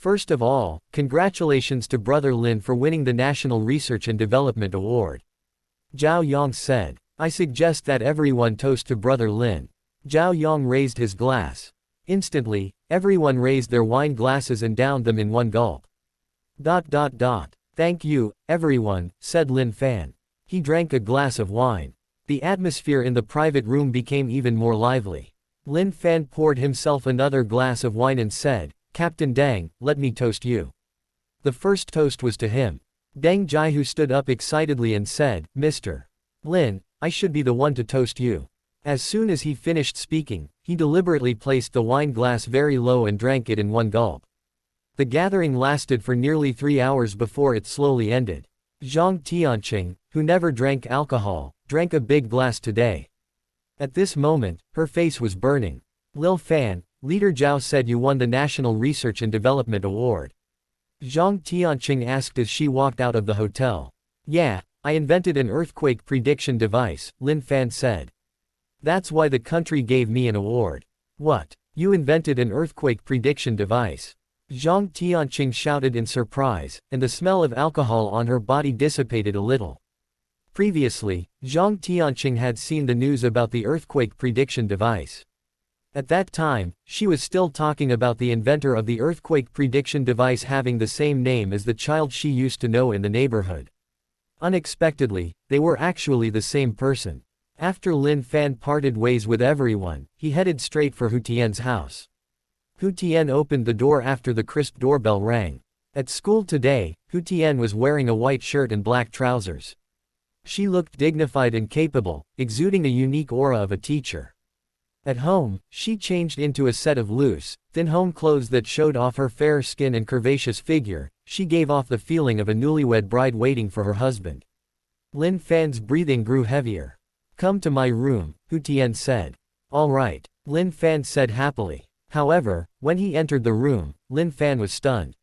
First of all, congratulations to Brother Lin for winning the National Research and Development Award. Zhao Yang said, I suggest that everyone toast to Brother Lin. Zhao Yang raised his glass. Instantly, everyone raised their wine glasses and downed them in one gulp. Thank you, everyone, said Lin Fan. He drank a glass of wine. The atmosphere in the private room became even more lively. Lin Fan poured himself another glass of wine and said, Captain Deng, let me toast you. The first toast was to him. Deng Jiahu stood up excitedly and said, Mr. Lin, I should be the one to toast you. As soon as he finished speaking, he deliberately placed the wine glass very low and drank it in one gulp. The gathering lasted for nearly 3 hours before it slowly ended. Zhang Tianqing, who never drank alcohol, drank a big glass today. At this moment, her face was burning. Lin Fan, Leader Zhao said you won the National Research and Development Award. Zhang Tianqing asked as she walked out of the hotel. Yeah, I invented an earthquake prediction device, Lin Fan said. That's why the country gave me an award. What? You invented an earthquake prediction device? Zhang Tianqing shouted in surprise, and the smell of alcohol on her body dissipated a little. Previously, Zhang Tianqing had seen the news about the earthquake prediction device. At that time, she was still talking about the inventor of the earthquake prediction device having the same name as the child she used to know in the neighborhood. Unexpectedly, they were actually the same person. After Lin Fan parted ways with everyone, he headed straight for Hu Tian's house. Hu Tian opened the door after the crisp doorbell rang. At school today, Hu Tian was wearing a white shirt and black trousers. She looked dignified and capable, exuding a unique aura of a teacher. At home, she changed into a set of loose, thin home clothes that showed off her fair skin and curvaceous figure. She gave off the feeling of a newlywed bride waiting for her husband. Lin Fan's breathing grew heavier. Come to my room, Hu Tian said. All right, Lin Fan said happily. However, when he entered the room, Lin Fan was stunned.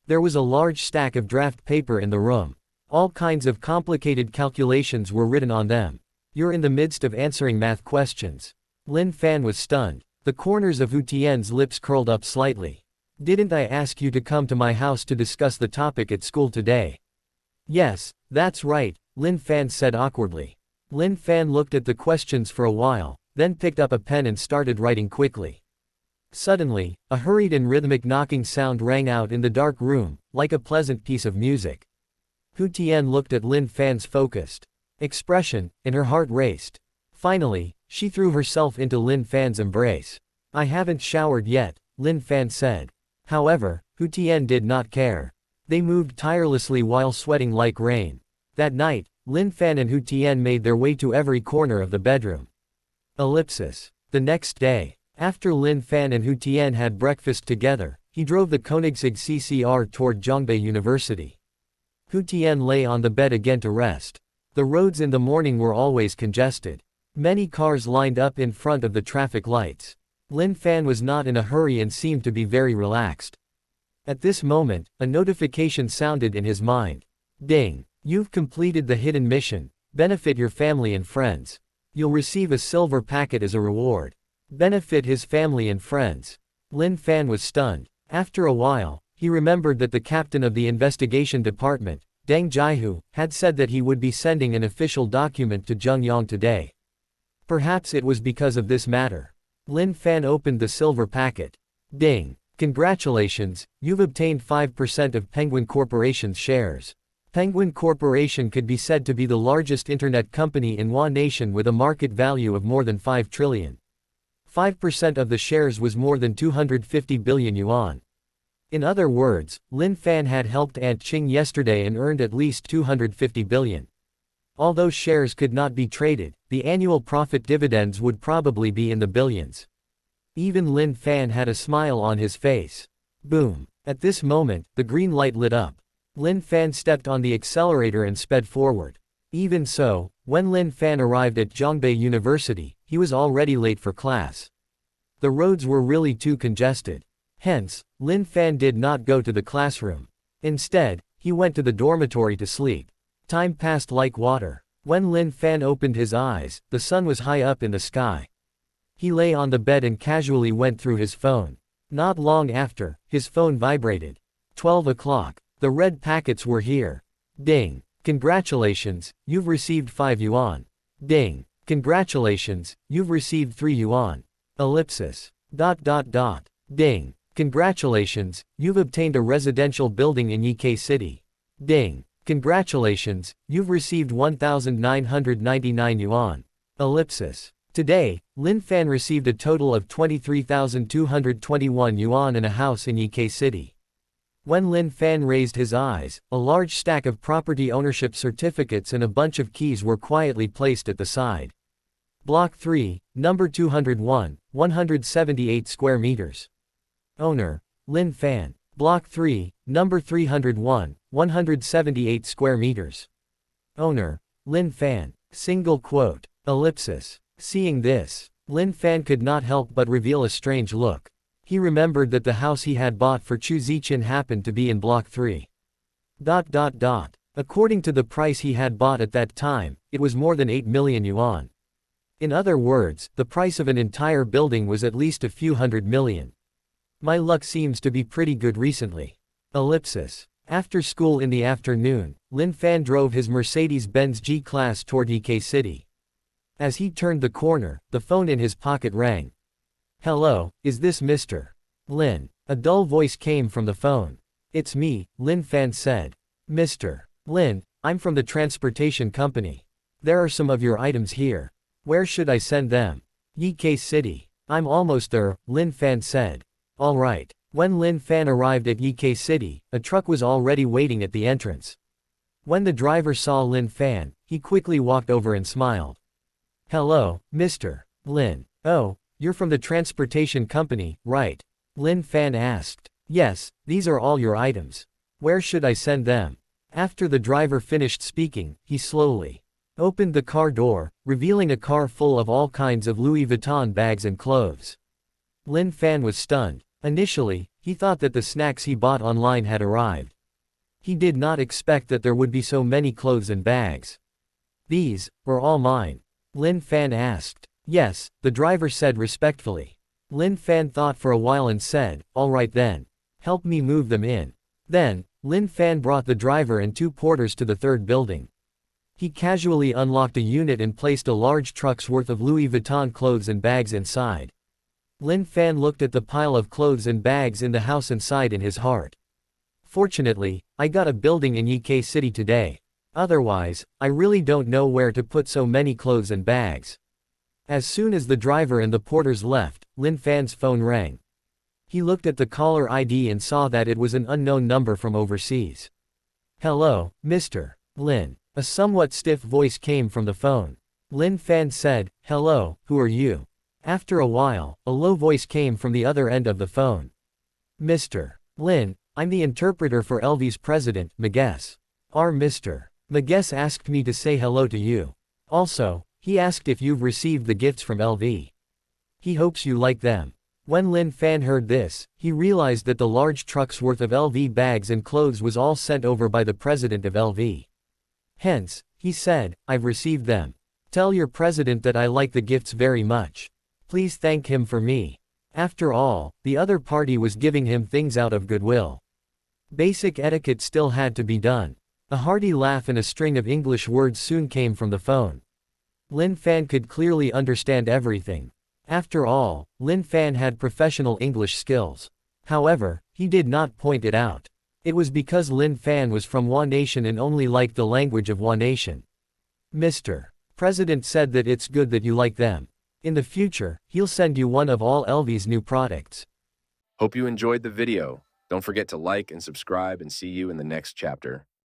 There was a large stack of draft paper in the room. All kinds of complicated calculations were written on them. You're in the midst of answering math questions. Lin Fan was stunned. The corners of Hu Tian's lips curled up slightly. Didn't I ask you to come to my house to discuss the topic at school today? Yes, that's right, Lin Fan said awkwardly. Lin Fan looked at the questions for a while, then picked up a pen and started writing quickly. Suddenly, a hurried and rhythmic knocking sound rang out in the dark room, like a pleasant piece of music. Hu Tian looked at Lin Fan's focused expression, and her heart raced. Finally, she threw herself into Lin Fan's embrace. I haven't showered yet, Lin Fan said. However, Hu Tian did not care. They moved tirelessly while sweating like rain. That night, Lin Fan and Hu Tian made their way to every corner of the bedroom. Ellipsis. The next day, after Lin Fan and Hu Tian had breakfast together, he drove the Koenigsegg CCR toward Zhongbei University. Hu Tian lay on the bed again to rest. The roads in the morning were always congested. Many cars lined up in front of the traffic lights. Lin Fan was not in a hurry and seemed to be very relaxed. At this moment, a notification sounded in his mind. Ding! You've completed the hidden mission. Benefit your family and friends. You'll receive a silver packet as a reward. Benefit his family and friends. Lin Fan was stunned. After a while, he remembered that the captain of the investigation department, Deng Jiahu, had said that he would be sending an official document to Zheng Yang today. Perhaps it was because of this matter. Lin Fan opened the silver packet. Ding! Congratulations, you've obtained 5% of Penguin Corporation's shares. Penguin Corporation could be said to be the largest internet company in Hua Nation with a market value of more than 5 trillion. 5% of the shares was more than 250 billion yuan. In other words, Lin Fan had helped Aunt Qing yesterday and earned at least 250 billion. Although shares could not be traded, the annual profit dividends would probably be in the billions. Even Lin Fan had a smile on his face. Boom! At this moment, the green light lit up. Lin Fan stepped on the accelerator and sped forward. Even so, when Lin Fan arrived at Zhongbei University, he was already late for class. The roads were really too congested. Hence, Lin Fan did not go to the classroom. Instead, he went to the dormitory to sleep. Time passed like water. When Lin Fan opened his eyes, the sun was high up in the sky. He lay on the bed and casually went through his phone. Not long after, his phone vibrated. 12 o'clock. The red packets were here. Ding. Congratulations, you've received 5 yuan. Ding. Congratulations, you've received 3 yuan. Ellipsis. ... Ding. Congratulations, you've obtained a residential building in Yike City. Ding. Congratulations, you've received 1,999 yuan. Ellipsis. Today, Lin Fan received a total of 23,221 yuan in a house in Yike City. When Lin Fan raised his eyes, a large stack of property ownership certificates and a bunch of keys were quietly placed at the side. Block 3, number 201, 178 square meters. Owner, Lin Fan. Block 3, number 301, 178 square meters. Owner, Lin Fan. Single quote. Ellipsis. Seeing this, Lin Fan could not help but reveal a strange look. He remembered that the house he had bought for Chu Zichin happened to be in Block 3. According to the price he had bought at that time, it was more than 8 million yuan. In other words, the price of an entire building was at least a few hundred million. My luck seems to be pretty good recently. Ellipsis. After school in the afternoon, Lin Fan drove his Mercedes-Benz G-Class toward Yike City. As he turned the corner, the phone in his pocket rang. Hello, is this Mr. Lin? A dull voice came from the phone. It's me, Lin Fan said. Mr. Lin, I'm from the transportation company. There are some of your items here. Where should I send them? Yike City. I'm almost there, Lin Fan said. All right. When Lin Fan arrived at Yike City, a truck was already waiting at the entrance. When the driver saw Lin Fan, he quickly walked over and smiled. Hello, Mr. Lin. Oh, you're from the transportation company, right? Lin Fan asked. Yes, these are all your items. Where should I send them? After the driver finished speaking, he slowly opened the car door, revealing a car full of all kinds of Louis Vuitton bags and clothes. Lin Fan was stunned. Initially, he thought that the snacks he bought online had arrived. He did not expect that there would be so many clothes and bags. These were all mine? Lin Fan asked. Yes, the driver said respectfully. Lin Fan thought for a while and said, all right then. Help me move them in. Then, Lin Fan brought the driver and 2 porters to the 3rd building. He casually unlocked a unit and placed a large truck's worth of Louis Vuitton clothes and bags inside. Lin Fan looked at the pile of clothes and bags in the house and sighed in his heart. Fortunately, I got a building in Yike City today. Otherwise, I really don't know where to put so many clothes and bags. As soon as the driver and the porters left, Lin Fan's phone rang. He looked at the caller ID and saw that it was an unknown number from overseas. Hello, Mr. Lin. A somewhat stiff voice came from the phone. Lin Fan said, hello, who are you? After a while, a low voice came from the other end of the phone. Mr. Lin, I'm the interpreter for LV's president, Mages. Our Mr. Mages asked me to say hello to you. Also, he asked if you've received the gifts from LV. He hopes you like them. When Lin Fan heard this, he realized that the large truck's worth of LV bags and clothes was all sent over by the president of LV. Hence, he said, I've received them. Tell your president that I like the gifts very much. Please thank him for me. After all, the other party was giving him things out of goodwill. Basic etiquette still had to be done. A hearty laugh and a string of English words soon came from the phone. Lin Fan could clearly understand everything. After all, Lin Fan had professional English skills. However, he did not point it out. It was because Lin Fan was from Hua Nation and only liked the language of Hua Nation. Mr. President said that it's good that you like them. In the future, he'll send you one of all LV's new products. Hope you enjoyed the video. Don't forget to like and subscribe and see you in the next chapter.